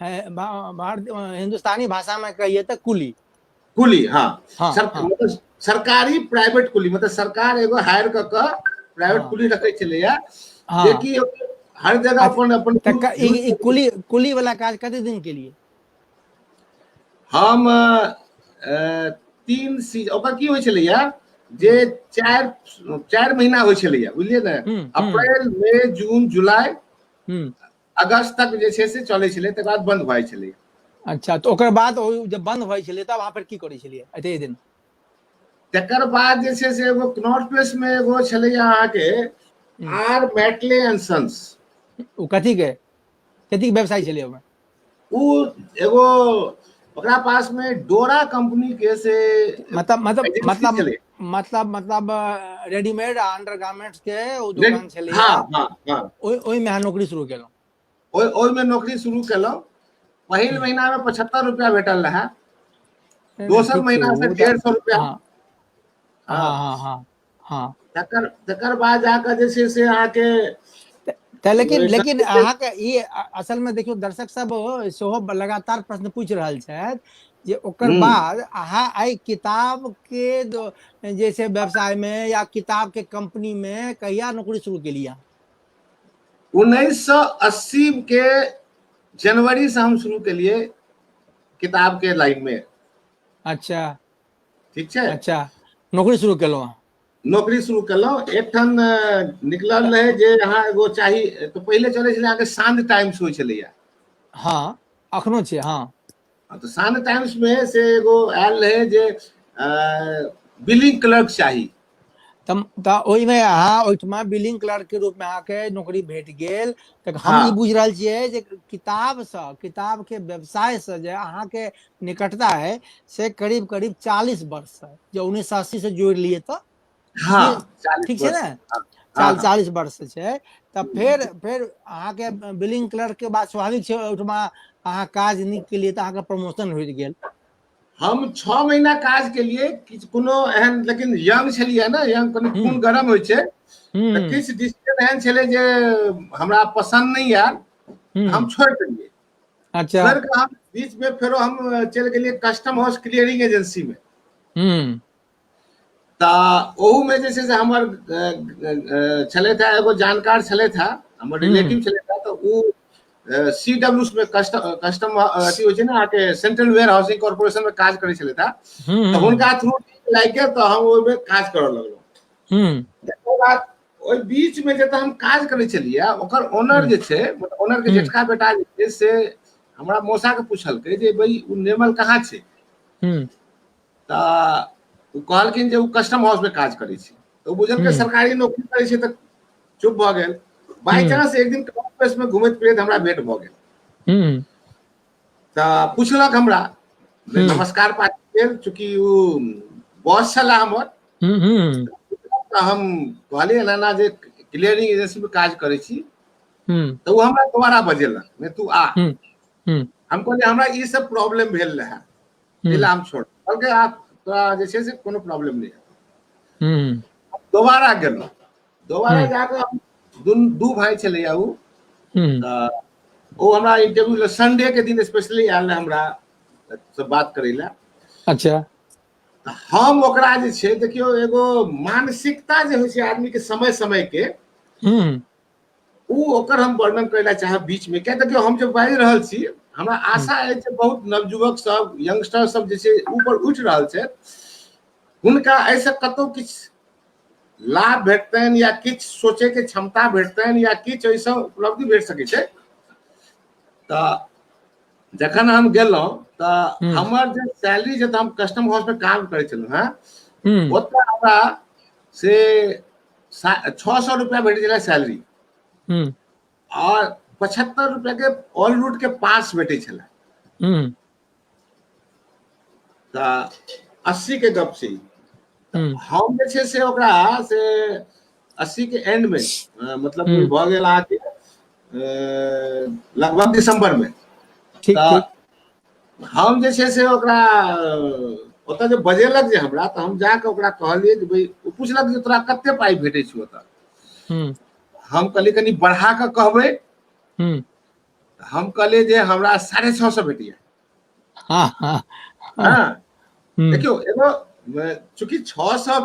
हिंदुस्तानी भाषा में कहिए तो कुली। हाँ मतलब सरकारी प्राइवेट कुली, मतलब सरकार एगो हायर क प्राइवेट कुली रखे छलैया, जेकि हर जगह अपन कुली वाला काज कते दिन के लिए? हम 3 सीजन ओकर की होइ छलैया जे 4 महीना होइ छलैया, बुझलिए ने। अप्रैल मई जून जुलाई अगस्त तक जे छै से चले छलै, तकर बाद बंद भऽ जाइ छलै। अच्छा तो ओकर बाद जब बंद भऽ छलै तब वहां पर की करै छलियै एते दिन? तकर बाद जे छै से एगो कनॉट प्लेस में एगो छलैया अहाँ के आर मैटले एंड सन्स। वो कथी के व्यवसाय चले ओमे? उ एगो ओकरा पास में डोरा कंपनी के से एजेंसी चले। मतलब रेडीमेड अंडरगारमेंट्स के वो दुकान छले। हाँ ओई में नौकरी शुरू केलो। ओई में नौकरी शुरू केलो। पहिल महीना में 75 रुपया भेटल रहा, दोसर महीना से 150 रुपया। हाँ तकर बाद जाकर जे छै से आके लेकिन अहाँ के ये असल में देखियो दर्शक सब सेहो लगातार प्रश्न पूछ रहल छथि जे ओकर बाद अहाँ आई किताब के जैसे व्यवसाय में या किताब के कंपनी में कहिया नौकरी शुरू केलिए? 1980 के जनवरी से हम शुरू केलिए किताब के लाइन में। अच्छा ठीक है। अच्छा, नौकरी शुरू केलो? नौकरी शुरू केलो। एक ठन निकलल रहे जे यहाँ एगो चाही, तो पहले चले छले आगे सांझ टाइम्स होइ छले। हाँ अखनो छै। हाँ तो सांझ टाइम्स में से एगो आयल रहे जे बिलिंग क्लर्क चाहिए। ओहि में अहाँ ओहिठमा बिलिंग क्लर्क के रूप में अहाँ के नौकरी भेट गेल। तक हम ई बुझ रहल छियै जे किताब के व्यवसाय से जे अहाँ के निकटता है से करीब 40 वर्ष है। जो 1980 से जोड़ लिए तो हाँ ठीक है ना? 40 वर्ष है। तब फिर अहाँ के बिलिंग क्लर्क के बाद स्वाभाविक छै ओहिठमा अहाँ काज नीक के लिए तो अहाँ के प्रमोशन हो गेल। हम 6 महीना काज के लिए कोनो एहन, लेकिन यंग छलिए ना, यंग कनी खून गरम होइ छै, त किछ डिसीजन एहन छले जे हमरा पसंद नहीं आयल, हम छोड़ दिए। अच्छा, छोड़ के हम बीच में फेरो हम चल गेलिए कस्टम हाउस क्लियरिंग एजेंसी में। ता ओहू में जैसे से हमर चले था, एगो जानकार चले था, हमर रिलेटिव चले था। तो वो सीडब्ल्यूस में कस्टम अथी हो छै ना, आके सेंट्रल वेयर हाउसिंग कॉर्पोरेशन में काज करे चले था। तो हुनका थ्रू लाग के तो हम ओइ में काज करऽ लगलो। तकर बाद ओइ बीच में जब हम काज करे चलिए, ओकर ओनर जे छै, मतलब ओनर के जेठका बेटा जे छै से हमरा मौसा के पूछलकै जे भाई उ निर्मल कहाँ छै? ता उ कहलखिन जे उ कस्टम हाउस में काज करे छै। तो बुझल के सरकारी नौकरी करे छै, त चुप भ गेल। बाय चांस एक दिन ऑफिस में घुमैत फिरैत हमरा भेंट भ गेल। त पूछलक हमरा, नमस्कार पाती भेल, चूंकि उ बॉस छला हमर। त हम कहलिए ना जे क्लियरिंग एजेंसी में काज करे छी। तो उ हमरा दोबारा बजेलक, ने तू आ। हम कहलिए हमरा ई सब प्रॉब्लम भेल रहा, इला हम छोड़। कहलकै आप तोरा जे छै से कोनो प्रॉब्लम नहीं है। दोबारा गेलो, दोबारा जाके हम दू भाई चले उ। ओ हमरा इंटरव्यू संडे के दिन स्पेशली आयल हमरा से बात करे ला। अच्छा, हम ओकरा जे छै, देखियो एगो मानसिकता जे होइ छै आदमी के समय समय के, उ ओकर हम वर्णन करे ला चाहब बीच में। क्या देखियो हम जब बाजि रहल छी, हमरा आशा है जे बहुत नवयुवक सब, यंगस्टर सब जे छै ऊपर उठ रहल छै, हुनका ऐसे कतौ किछ लाभ भेटतनि या किछ सोचे के क्षमता भेटतनि या किछ ऐसा उपलब्धि भेट सकै छै। त जखन हम गेलहुं त हमर जे सैलरी जब हम कस्टम हाउस में काम करे छलहुं हैं, ओतऽ हमरा से 600 रुपया भेट गेल सैलरी, और 75 रुपया के ऑल रूट के पास भेटे छला। त 80 के गप छै। हम जे छै से ओकरा से 80 के एंड में, मतलब भ गेल अहाँ के लगभग दिसंबर में। ठीक ठीक। हम जे छै से ओकरा ओतऽ जे बजेलक जे हमरा, तो हम जाके ओकरा कहलिए कि भाई, ओ पूछलक जे तोरा कते पाई भेटै छै ओतऽ। हम कहलिए कनी बढ़ा के कहबै। हम कहलिए जे हमरा 650 भेटिया। हाँ, देखियो एगो चूंकि 600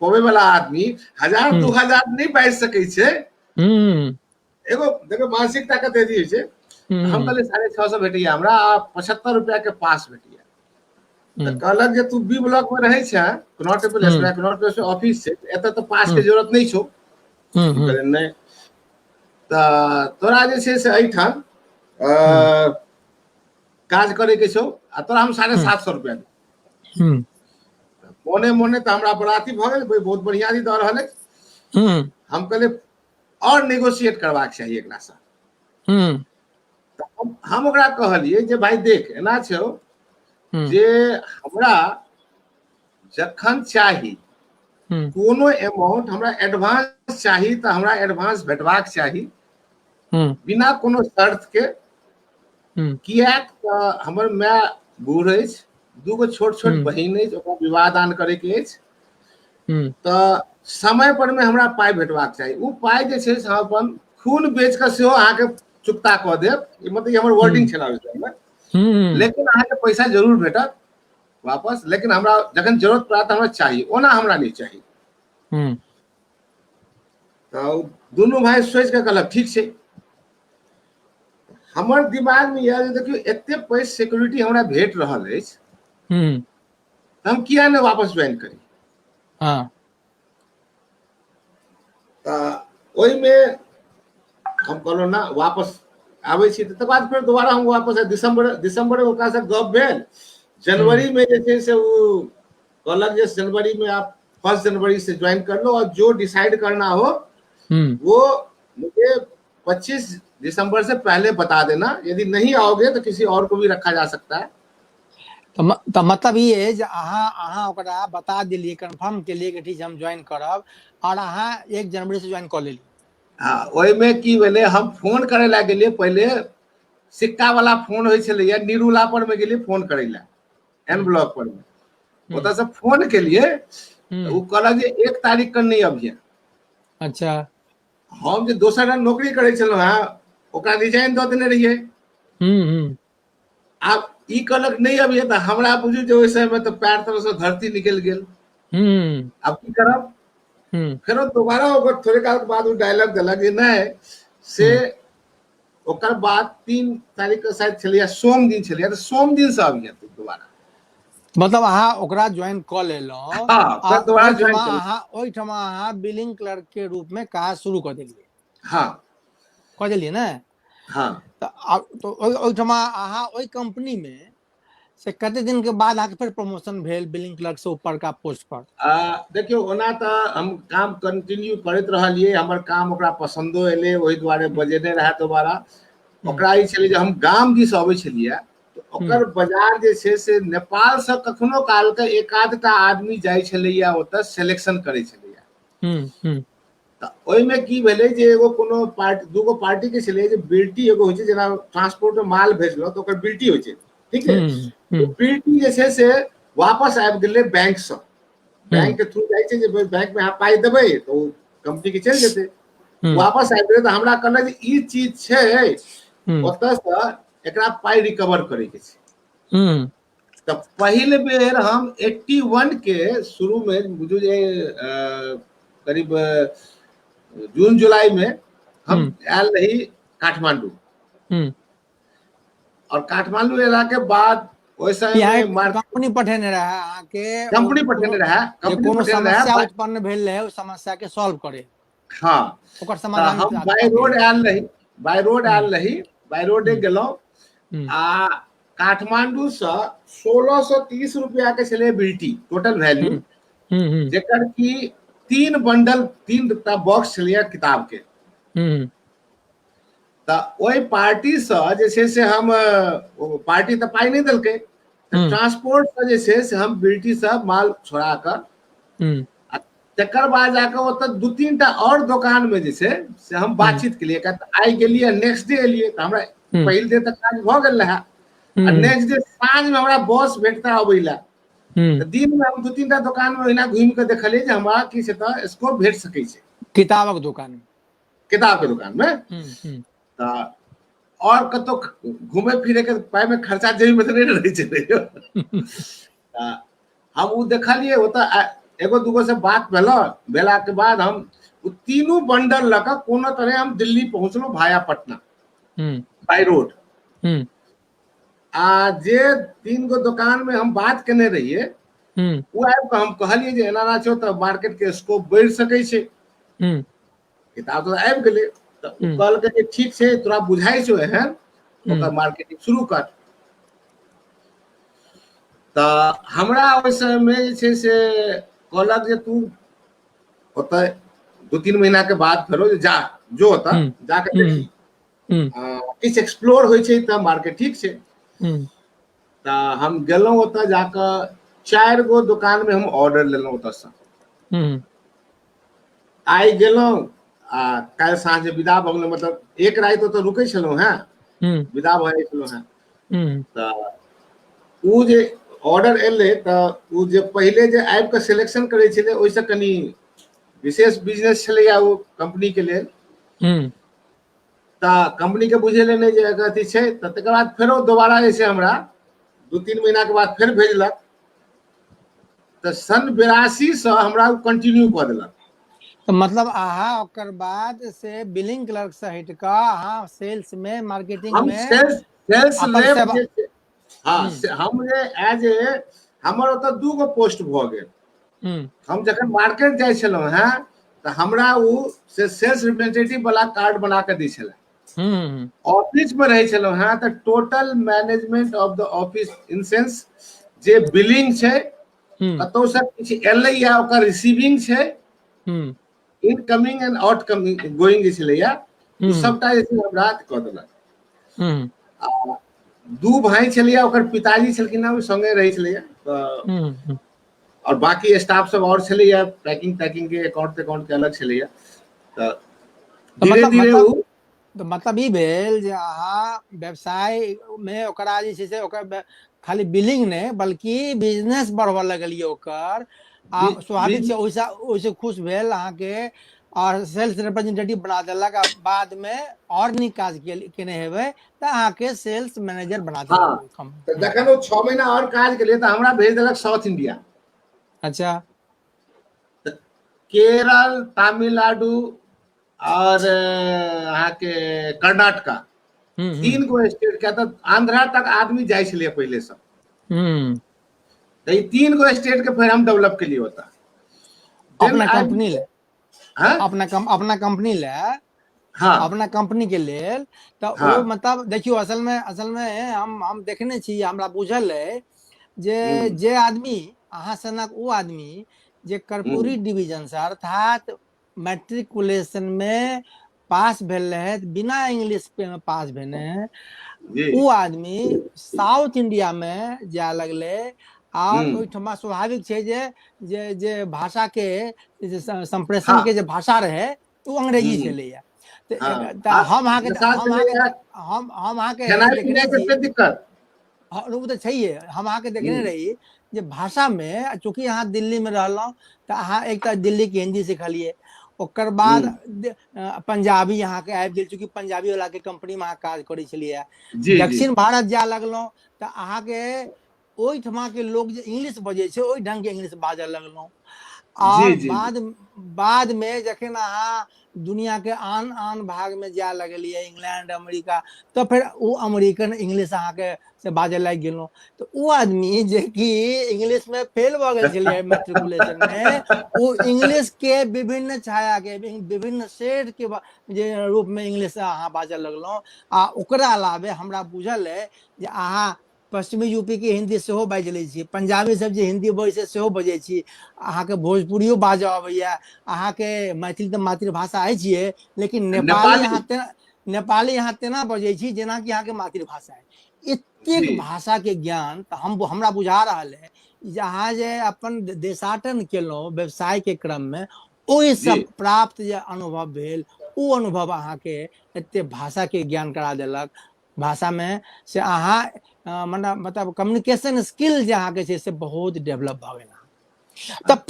पवे वाला आदमी 1000-2000 नहीं बाज सकै छै। एगो देखो मानसिकता कते दी छै। हम कहलिए 650 भेटिया हमरा, 75 रुपया के पास भेटिया। त कहलक जे तू बी ब्लॉक में रहै छै, कनॉट प्लेस में, कनॉट प्लेस में ऑफिस छै, एतऽ तो पास के जरूरत नहीं छौ। कहलिए नहीं। त तोरा जे छै से एठाम काज करे के छौ, आ तोरा हम 750 रुपया देब। मोने मोने तो हमरा बराती भ गेल, बहुत बढ़िया दी द रहल है। हम कहले और नेगोशिएट करबाक चाहिए एकरा से। हम ओकरा कहलिए जे भाई देख एना छौ जे हमरा जखन चाही कोनो अमाउंट हमरा एडवांस चाही त हमरा एडवांस भेटबाक चाही बिना कोनो शर्त के। कियाक त हमर माय बूढ़ अछि, दूगो छोट छोट बहिन अछि, ओकरा विवाह दान करे के अछि, त समय पर में हमरा पाई भेटबाक चाही। उ पाई जे छै से हम अपन खून बेच के सेहो अहाँ के चुकता क देब, मतलब हमर वर्डिंग छला ओइ समय में, लेकिन अहाँ के पैसा जरूर भेटत वापस, लेकिन हमरा जखन जरूरत पड़त हमरा चाहिए, ओना हमरा नहीं चाहिए। तो दोनों भाई सोच के कहलक ठीक छै। हमर दिमाग में यह देखियो एते पैसा सिक्योरिटी हमरा भेट रहल अछि, हम किया ने वापस ज्वाइन करी। ओइ में हम कहलो ना वापस आबै छी। तकर बाद फिर दोबारा हम वापस दिसंबर में ओकरा से गप भेल। जनवरी में जे छै से वो कहलक जे जनवरी में आप 1 जनवरी से ज्वाइन कर लो और जो डिसाइड करना हो वो मुझे 25 दिसंबर से पहले बता देना, यदि नहीं आओगे तो किसी और को भी रखा जा सकता है। तो मतलब ये जे अहाँ ओकरा बता दिलिए, कंफर्म के लिए कि ठीक हम ज्वाइन करब, और अहाँ 1 जनवरी से ज्वाइन कर लेली। हाँ, ओइ में की भेले हम फोन करे ला गेलिए, पहले सिक्का वाला फोन होइ छलैया, निरूला पर में गेलिए फोन करे ला, एन ब्लॉक पर में ओता से फोन के लिए वो कहलक जे 1 तारीख के नहीं अबिए। अच्छा, हम जे दोसर रंग नौकरी करे छलो हां ओकरा रिजाइन द देने रहिए। आब ई कहलक नहीं अबिए त हमरा बुझू जे ओइ समय में तो पैर तरह से धरती निकल गेल। अब की करब? फिर दोबारा ओकर थोड़े काल के बाद वो डायलॉग देलक जे नहीं से ओकर बाद 3 तारीख के शायद छलिया, सोम दिन छलिया, तो सोम दिन से अबिए दोबारा। मतलब अहाँ ओकरा ज्वाइन क लेलो। हाँ, फिर दोबारा ज्वाइन कर। ओइठमा अहाँ बिलिंग क्लर्क के रूप में काज शुरू कर देलिए। हाँ, कर देलिए ना? हाँ, तो ओइठमा अहाँ ओइ कंपनी में से कते दिन के बाद आके फिर प्रमोशन भेल बिलिंग क्लर्क से ऊपर का पोस्ट पर? देखियो ओना त हम काम कंटिन्यू करत रहलिए, हमर काम ओकरा पसंदो एले, ओहि द्वारे बजेने रहा दोबारा। ओकरा ई छले जे हम गाम दिस अबै छलिए, तो ओकर बाजार जे छै से नेपाल से कखनो काल के एक आधटा आदमी जाय छलैया, ओतऽ सिलेक्शन करे छलैया। त ओइ में की भेले जे एगो कोनो पार्टी, दूगो पार्टी के छले जे बिल्टी एगो होय छै, जेना ट्रांसपोर्ट में माल भेजलो तो ओकर बिल्टी होय छै, ठीक है। तो बिल्टी जे छै से वापस आबि गेलै बैंक से, बैंक के थ्रू जाय छै जे बैंक में अहाँ पाई देबै तो कंपनी के चल जेतै। वापस आबि गेलै त हमरा कहलक जे ई चीज छै ओतऽ से एकरा पाई रिकवर करे के छै। त पहिल बेर हम 81 के शुरू में बुझू जे करीब जून जुलाई में हम आयल रही काठमांडू। और काठमांडू एला के बाद ओइ समय में कंपनी पठेने रहा अहाँ के, कंपनी पठेने रहा, कंपनी कोनो पठेने समस्या रहा, उत्पन्न भेल रहे, उस समस्या के सॉल्व करे। हाँ, ओकर समाधान हम बाय रोड आयल रही, बाय रोड गेलो आ काठमांडू से 1630 रुपया के छले बिल्टी टोटल वैल्यू, जेकर की 3 बंडल 3टा बॉक्स छलिए किताब के। त ओइ पार्टी से जे छै से हम पार्टी त पाई नहीं देलकै, ट्रांसपोर्ट से जे छै से हम बिल्टी से माल छोड़ा कर तकर बाद जाकर ओतऽ 2-3टा और दुकान में जे छै से हम बातचीत के लिए आई गेलिए, नेक्स्ट डे एलिए त हमरा पहिल दिन तक काज भ गेल रहा। आ नेक्स्ट डे साँझ में हमरा बॉस भेटता अबैला, त दिन में हम 2-3टा दुकान में ओहिना घूम के देखलिए जे हमरा की छै त स्कोप भेट सकै छै किताबक दुकान में, किताब के दुकान में। त और कतो घूमे फिरे के पाई में खर्चा जेबी में नहीं रहे छै। हम उ देखलिए ओतऽ एगो दूगो से बात भेला के बाद हम तीनों बंडल लक कोनो तरह हम दिल्ली पहुंचलो भाया पटना बाय रोड। आ जे 3 गो दुकान में हम बात केने रहिए वो आबि के हम कहलिए जे एना ना छो त मार्केट के स्कोप बढ़ सकै छै। किताब तो आबि गेलै त कहल के ठीक छै तोरा बुझाई छौ एहन, ओकर मार्केटिंग शुरू कर। त हमरा ओइ समय में जे छै से कहलक जे तू ओतऽ 2-3 महीना के बाद फेरो जा जो होता जाके देखी किछ एक्सप्लोर होय छै त मार्केट ठीक छै। त हम गेलहुं ओतऽ जाकर 4 गो दुकान में हम ऑर्डर लेलहुं ओतऽ से। आइ गेलहुं आ काल्हि साँझ विदा भ गेलहुं, मतलब एक राति ओतऽ रुकै छलहुं हैं, विदा भ जाइ छलहुं हैं। त उ जे ऑर्डर एले त उ जे पहिले जे आबि के सिलेक्शन करे छले ओइसे कनी विशेष बिजनेस छलैया ओ कंपनी के लेल। त कंपनी के बुझेले नहीं जे अथी छै, त तकर बाद फेरो दोबारा जे छै हमरा 2-3 महीना के बाद फिर भेजलक। त सन 82 से हमरा कंटिन्यू क देलक। तो मतलब अहाँ ओकर बाद से बिलिंग क्लर्क से हट के अहाँ सेल्स में मार्केटिंग हम में सेल्स अपन लेब सेवा जे छै, हाँ हम जे एज ए हमर ओतऽ 2 गो पोस्ट भ गेल। हम जखन मार्केट जाइ छलहुं हैं त हमरा उ से सेल्स रिप्रेजेंटेटिव वाला कार्ड बना के दै छले। ऑफिस में रहे छलहुं हैं त total management of the office in sense J billing छै, कतौ से किछ एलै या ओकर रिसीविंग छै, इनकमिंग एंड आउटकमिंग गोइंग जे छलैया उ सबटा जे छै हमरा क देलक। आ 2 भाई छलैया, ओकर पिताजी छलखिन, उ संगे रहै छलैया त और बाकी स्टाफ सब और छलैया, पैकिंग के अकाउंट के अलग छलैया। त धीरे धीरे उ तो मतलब ई भेल जे अहाँ व्यवसाय में ओकरा जे छै से ओकर खाली बिलिंग नहीं बल्कि बिजनेस बढ़बऽ लगलिए ओकर, आ स्वाभाविक छै ओइसे खुश भेल अहाँ के और सेल्स रिप्रेजेंटेटिव बना देलक। आ बाद में और नीक काज केने हेबै त अहाँ के सेल्स मैनेजर बना देलक। हाँ, जखन वो 6 महीना और काज के लिए तो हमरा भेज देलक साउथ इंडिया। अच्छा। केरल, तमिलनाडु और अहाँ के कर्नाटका, 3 गो स्टेट के, तो आंध्रा तक आदमी जाय छले पहले से। तो ये 3 गो स्टेट के फिर हम डेवलप के लिए होता अपना कंपनी ले, हाँ? अपना कंपनी ले, हाँ अपना कंपनी के लेल। तो हाँ। वो मतलब देखियो असल में हम देखने छी, हमरा बुझल है जे आदमी अहाँ सनक वो आदमी जे कर्पूरी डिवीजन से अर्थात मैट्रिकुलेशन में पास भेल रहे बिना इंग्लिश में पास भेने, वो आदमी साउथ इंडिया में जाए लगले। और ओइठमा स्वाभाविक छै जे भाषा के संप्रेषण के जे भाषा रहे वो अंग्रेजी छलैया। हम अहाँ के देखने छी, दिक्कत वो तो छैहे, हम अहाँ के देखने रही जे भाषा में, चूंकि अहाँ दिल्ली में रहलहुँ तो अहाँ एक तो दिल्ली के हिंदी सिखलिए, ओकर बाद पंजाबी अहाँ के आबि गेल, चूंकि पंजाबी वाला के कंपनी में अहाँ काज करै छलिए। दक्षिण भारत जाए लगलहुँ तो अहाँ के ओइठमा के लोग जे इंग्लिश बजे छै ओइ ढंग के इंग्लिश बाजऽ लगलहुँ। और बाद में जखन अहाँ दुनिया के आन भाग में जाए लगलिए, इंग्लैंड अमेरिका, तो फिर वो अमेरिकन इंग्लिश अहाँ के से बाजे लग गेलहुँ। तो वो आदमी जे कि इंग्लिश में फेल भ गेल छलिए मैट्रिकुलेशन में, वो इंग्लिश के विभिन्न छाया के विभिन्न शेड के जे रूप में इंग्लिश अहाँ बाजे लगलहुँ। आ ओकरा अलावे हमरा बुझल है जे अहाँ पश्चिमी यूपी के हिंदी सेहो बाजि लै छी, पंजाबी सब जे हिंदी बजै छै सेहो बजै छी, अहाँ के भोजपुरियो बाजऽ अबैया, अहाँ के मैथिली तऽ मातृभाषा है छियै, लेकिन नेपाली अहाँ तेना बजै छी जेना कि अहाँ के मातृभाषा है। एतेक भाषा के ज्ञान हमरा बुझा रहल है जे अहाँ जे अपन देशाटन केलहुँ व्यवसाय के क्रम में, ओहि सब प्राप्त जे अनुभव भेल, ओ अनुभव अहाँ के एते भाषा के ज्ञान करा देलक। भाषा में से अहाँ मतलब कम्युनिकेशन स्किल जे अहाँ के छै से बहुत डेवलप भ गेल। तब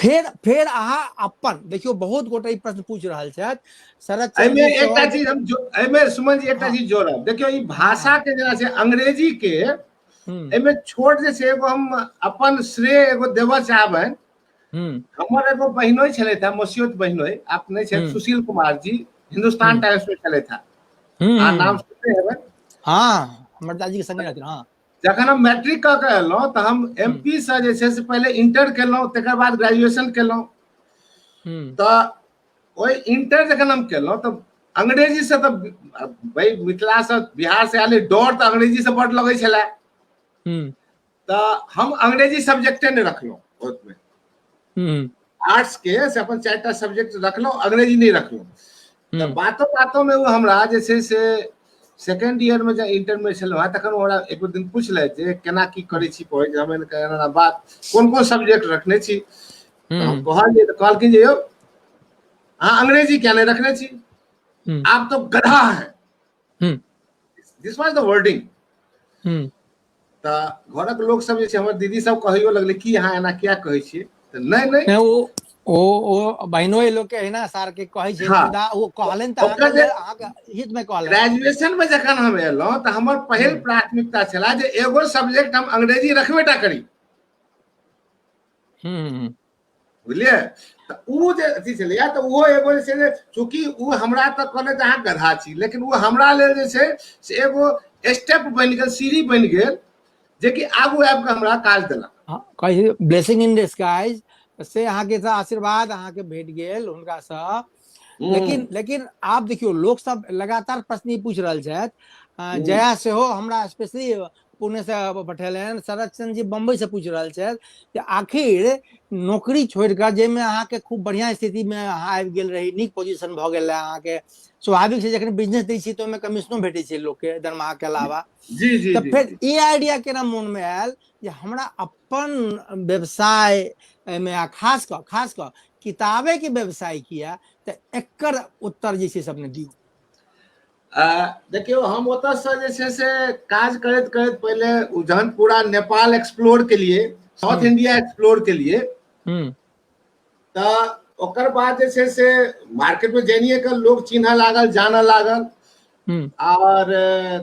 फिर अहाँ अपन देखियो, बहुत गोटे ई प्रश्न पूछ रहल छथि शरद चंद्र जी, एकटा चीज हम एमे सुमन जी एकटा चीज जोड़ब। देखियो ई भाषा के जेना छै अंग्रेजी के, एमे छोट जे छै एगो हम अपन श्रेय एगो देबऽ चाहबनि। हमर एगो बहिनोई छलै था, मसियोत बहिनोई, आप नहीं छे, सुशील कुमार जी, हिंदुस्तान टाइम्स में चले था, आ नाम सुनते हेबै? हाँ, हमर दादी के संगे रहथिन। हाँ, जखन हम मैट्रिक कऽ के एलहुँ तऽ हम एमपी से जे छै से पहले इंटर केलहुँ, तकर बाद ग्रेजुएशन केलहुँ। तऽ ओहि इंटर जखन हम केलहुँ तऽ अंग्रेजी से तऽ भाई मिथिला से बिहार से आयल डर तऽ अंग्रेजी से बड लगै छलै। तऽ हम अंग्रेजी सब्जेक्टे नहि रखलहुँ ओतमे। आर्ट्स के से अपन 4टा सब्जेक्ट रखलो, अंग्रेजी नहीं रखलो। तो बातों बातों में वो हमरा जैसे से सेकेंड ईयर में जब इंटर में छलो तखन ओरा एक दिन पूछले जे केना की करै छी पढ़ै छी, हमें कहना बात कोन कोन सब्जेक्ट रखने छी। तो हम कहलिए, तो कहलखिन जे यौ हाँ अंग्रेजी क्या नहीं रखने छी, आप तो गधा है। This was the wording. तो घरक लोग सब जे छै, हमर दीदी सब कहियो लगले कि अहाँ एना किया कहै छियै, तो नहीं नहीं ओ बहनो लोग के है ना सार के कहै छै, हाँ। मुदा वो कहलन त ओकर जे अहाँके हित में कहलन। ग्रेजुएशन में जखन हम एलहुं तो हमर पहिल प्राथमिकता छला जे एगो सब्जेक्ट हम अंग्रेजी रखबेटा करी। बुझलिए। तो वो जे अथी छलैया, तो वो एगो जे छै, चूंकि वो हमरा तक कहले जे अहाँ गधा छी, लेकिन वो हमरा लेल जे छै से एगो स्टेप बनि गेल, सीढ़ी बनि गेल, जे कि आगू आबि के हमरा काज देलक। कहि ब्लेसिंग इन डिस्गाइज से अहाँ के आशीर्वाद अहाँ के भेट गेल हुनका सँ। लेकिन आप देखियो लोग सब लगातार प्रश्न पूछ रहल छथि। जया सेहो हमरा स्पेशली पुणे से पठेलन, शरद चंद्र जी बम्बई से पूछ रहल छथि कि आखिर नौकरी छोड़ कर जेमे अहाँ के खूब बढ़िया स्थिति में अहाँ आबि गेल रही, नीक पोजीशन भ गेल अहाँ के, स्वाभाविक छै जखन बिजनेस दै छी तो ओहिमे कमीशनो भेटै छै लोग के दरमाहा के अलावा। जी जी तो जी, फिर ये आइडिया केना मन में आयल जे हमरा अपन व्यवसाय में खास कर किताबे के व्यवसाय किया, तो एकर उत्तर जे छै से अपने दियौ। देखियो हम ओतऽ से जे छै से काज करैत करैत पहले जहन पूरा नेपाल एक्सप्लोर के लिए, साउथ इंडिया एक्सप्लोर के लिए, तो ओकर बाद जे छै से मार्केट में जानिए के लोग चिन्ह लागल, जानऽ लागल, और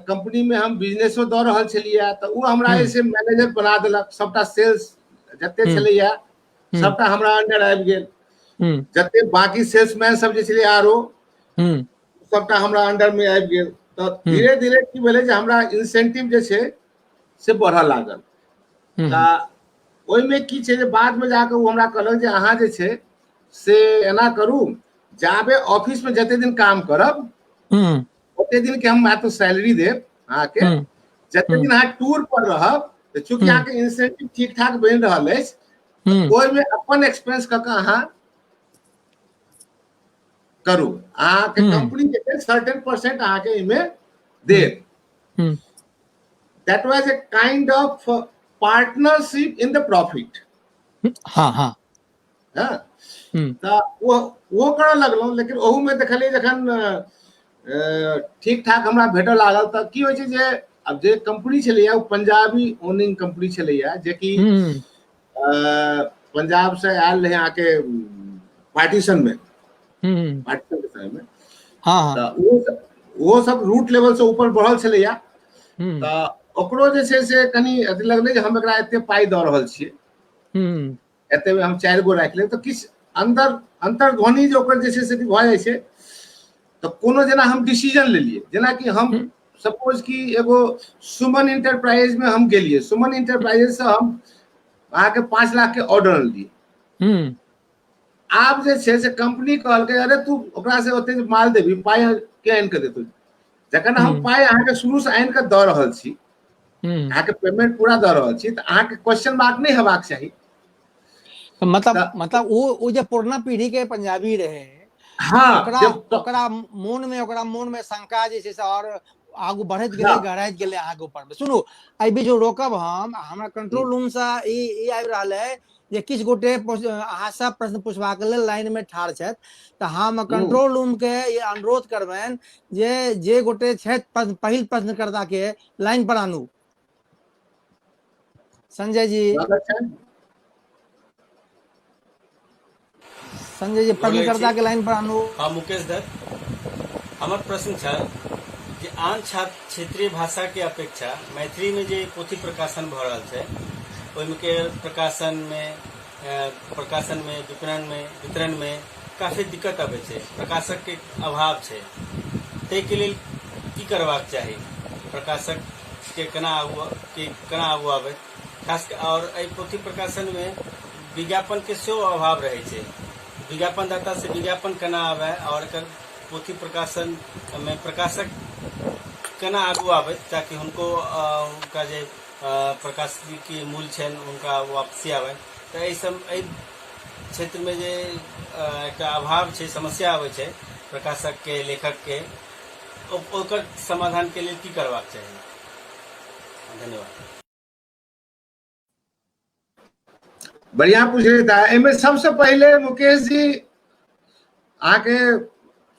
कंपनी में हम बिजनेसो दऽ रहल छलियै। तो वो हमरा ऐसे मैनेजर बना देलक, सबटा सेल्स जते छलैया सबटा हमरा अंडर आबि गेल, जते बाकी सेल्समैन सब जे छलै आरो सबटा हमरा अंडर में आबि गेल। तो धीरे धीरे की भेलै जे हमरा इंसेंटिव जे छै से बढ़ऽ लागल। तो ओहिमे की छै जे बाद में जाके वो हमरा कहलक जे अहाँ जे छै से एना करू, जाबे ऑफिस में जते दिन काम करब ओते दिन के हम तो सैलरी देब अहाँ के, जते दिन अहाँ टूर पर रहब, तो चूंकि अहाँ के इंसेंटिव ठीक ठाक बनि रहल अछि, ओहिमे अपन एक्सपेंस क के अहाँ करू, अहाँ के कंपनी के सर्टेन परसेंट अहाँ के इमे देत। That was a kind of partnership in the profit. हाँ तो वो करऽ लगलहुँ, लेकिन ओहू में देखलिए जखन ठीक ठाक हमरा भेटऽ लागल, तो की होइ छै जे अब जे कंपनी छलैया वो पंजाबी ओनिंग कंपनी छलैया, जे कि पंजाब से आयल रहे आके पार्टीशन में, पार्टीशन के समय में। तो वो सब रूट लेवल से ऊपर बढ़ल छलैया। तो ओकरो जे छै से कनी अथी लगलै जे हम एकरा एते पाई दऽ रहल छियै, एते में हम 4 गो राखि लेब, तो किछ अंतर्ध्वनि जे ओकर जे छै से भऽ जाइ छै। तो कोनो जेना हम डिसीजन लेलिए, जेना कि हम सपोज कि एगो सुमन इंटरप्राइज में हम गेलिए, सुमन इंटरप्राइजेस से हम अहाँ के 5 लाख के ऑर्डर लिए। आब जे छै से कंपनी कहलकै अरे तू ओकरा से ओते माल देबी, पाई के आनि के देतौ। जखन हम पाई अहाँ के शुरू से आनि के दऽ रहल छी, अहाँ के पेमेंट पूरा दऽ रहल छी, तो अहाँ के क्वेश्चन मार्क नहीं हेबाक चाही। मतलब वो जो पुराना पीढ़ी के पंजाबी रहे, हाँ, ओकरा मोन में शंका जे छै से और आगू बढ़त गेलै, गहराइत गेलै अहाँ के ऊपर में। सुनू एहि बीच रोकब हम, हमरा कंट्रोल रूम से ई आबि रहल है जे किछ गोटे अहाँ सब प्रश्न पूछबाक लेल लाइन में ठाढ़ छथि। तो हम कंट्रोल रूम के ये अनुरोध करबनि जे गोटे छथि पहिल प्रश्नकर्ता के लाइन पर आनू। संजय जी प्रश्नकर्ता के लाइन पर आनू। हाँ मुकेश दत्त, हमर प्रश्न छल जे आन क्षेत्रीय भाषा के अपेक्षा मैथिली में जे पोथी प्रकाशन भ रहल छै, ओहिमे के प्रकाशन में वितरण में काफी दिक्कत आबै छै, प्रकाशक के अभाव छै। ताहि के लेल की करबाक चाही, प्रकाशक के केना आगू आबै, खास और एहि पोथी प्रकाशन में विज्ञापन के सेहो अभाव रहे छै। विज्ञापनदाता से विज्ञापन केना आवे और पोथी प्रकाशन में प्रकाशक केना आगू आवे, ताकि उनको उनका जो प्रकाश के मूल छन उनका वापसी आवे। तो क्षेत्र में जे एकटा अभाव छै, समस्या आबै छै प्रकाशक के, लेखक के, ओकर समाधान के लिए की करबाक चाही? धन्यवाद। बढ़िया पूछ रहे था। एमे सबसे पहले मुकेश जी आके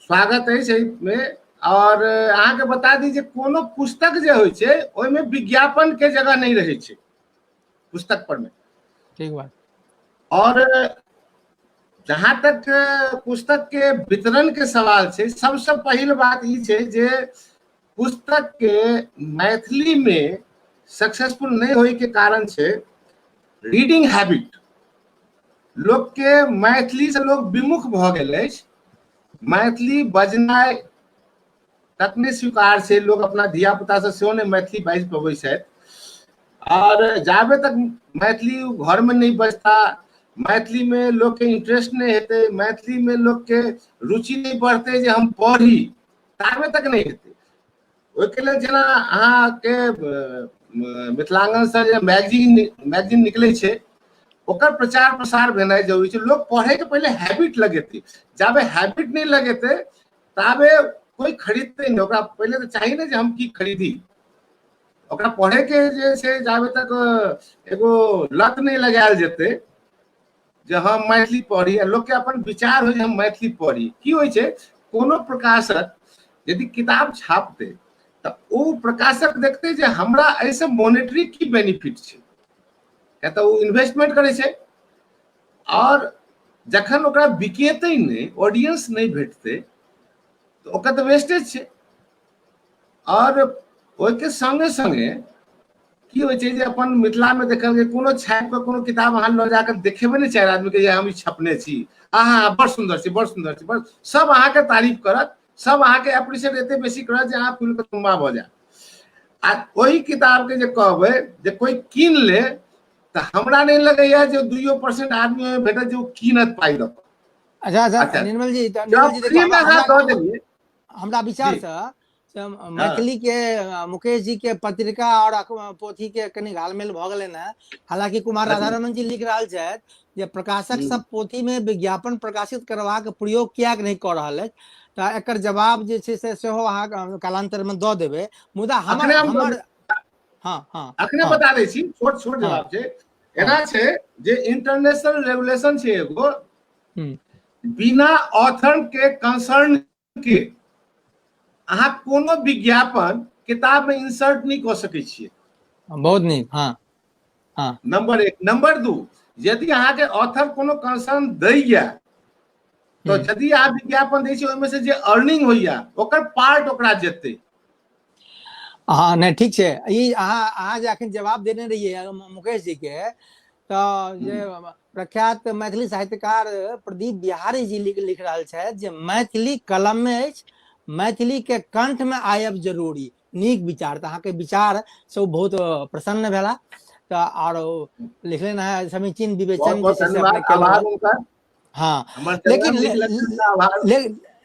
स्वागत है में, और आके बता दी जे कोनो पुस्तक जे होय छै ओहिमे विज्ञापन के जगह नहीं रहे छै पुस्तक पर में। ठीक बात। और जहां तक पुस्तक के वितरण के सवाल छै, सबसे पहले बात ई छै जे पुस्तक के मैथिली में सक्सेसफुल नहीं होय के कारण छै रीडिंग हैबिट। लोग के मैथिली से लोग विमुख भ गेल अछि, मैथिली बजनाइ तक नहीं स्वीकार छै, लोग अपना धिया पुता से सेहो नहीं मैथिली बाजि पबै छथि। और जाबे तक मैथिली घर में नहीं बजता, मैथिली में लोग के इंटरेस्ट नहीं हेते, मैथिली में लोग के रुचि नहीं बढ़ते जे हम पढ़ी, ताबे तक नहीं हेते। ओके लेल जेना अहाँ के मिथिलांगन से जे मैगजीन निकले छै, ओकर प्रचार प्रसार भेनाइ जरूरी छै। लोग पढ़े के पहले हैबिट लगेते, जाबे हैबिट नहीं लगेते ताबे कोई खरीदते नहीं। ओकरा पहले तो चाहिए ना जे हम की खरीदी, ओकरा पढ़े के जे छै जाबे तक एगो लत नहीं लगायल जेते जे हम मैथिली पढ़ी, लोग के अपन विचार हो जे हम मैथिली पढ़ी। की होय छै, कोनो प्रकाशक यदि किताब छापते त ओ प्रकाशक देखते जे हमरा ऐसे मॉनेटरी की बेनिफिट छै, या तो वो इन्वेस्टमेंट करे छै, और जखन ओकरा बिकेते नहीं, ऑडियंस नहीं भेटते तो ओकर तो वेस्टेज छै। और ओके संगे संगे की होय छै जे अपन मिथिला में देखल गेल कोनो छापि के कोनो किताब अहाँ ल जाकर देखेबे नहीं चारि आदमी के जे हम ई छपने छी, आहा बड़ सुंदर छै, बड़ सुंदर छै, बड़ सब अहाँ के तारीफ करत, सब अहाँ के एप्रिशिएट एते बेसी करत जे अहाँ फूल के तुम्बा भ जाय। आ ओही किताब के जे कहबै जे कोई कीन ले तो हमरा नहीं लगैया जो 2% आदमी में भेटत जो कीनत पाई दो। अच्छा निर्मल जी, हमरा विचार से मैथिली के मुकेश जी के पत्रिका और पोथी के कनी घालमेल भ गेलै न। हालांकि कुमार राधारमण जी लिख रहल छथि जे प्रकाशक सब पोथी में विज्ञापन प्रकाशित करबाक प्रयोग किया नहीं कर रहल अछि, तो एकर जवाब जे छै से सेहो अहाँ कालांतर में द देबै। मुदा हमर अखने बता दै छी, छोट छोट जवाब छै। एना छै जे इंटरनेशनल रेगुलेशन छै एगो, बिना ऑथर के कंसर्न के अहाँ कोनो विज्ञापन किताब में इंसर्ट नहीं कर सकै छियै। बहुत नीक। नंबर 1। नंबर 2, यदि अहाँ के ऑथर कोनो कंसर्न दैया तो यदि अहाँ विज्ञापन दै छियै ओहिमे से जे अर्निंग होइया ओकर पार्ट ओकरा जेतै। हाँ नहीं ठीक है। ये अहाँ जे अखन जवाब देने रहिए मुकेश जी के, तो जे प्रख्यात मैथिली साहित्यकार प्रदीप बिहारी जी लिख रहल छथि जे मैथिली कलम में अछि, मैथिली के कंठ में आयब जरूरी। नीक विचार, तो अहाँ के विचार से बहुत प्रसन्न भेला। तो और लिखले है समीचीन विवेचन हाँ।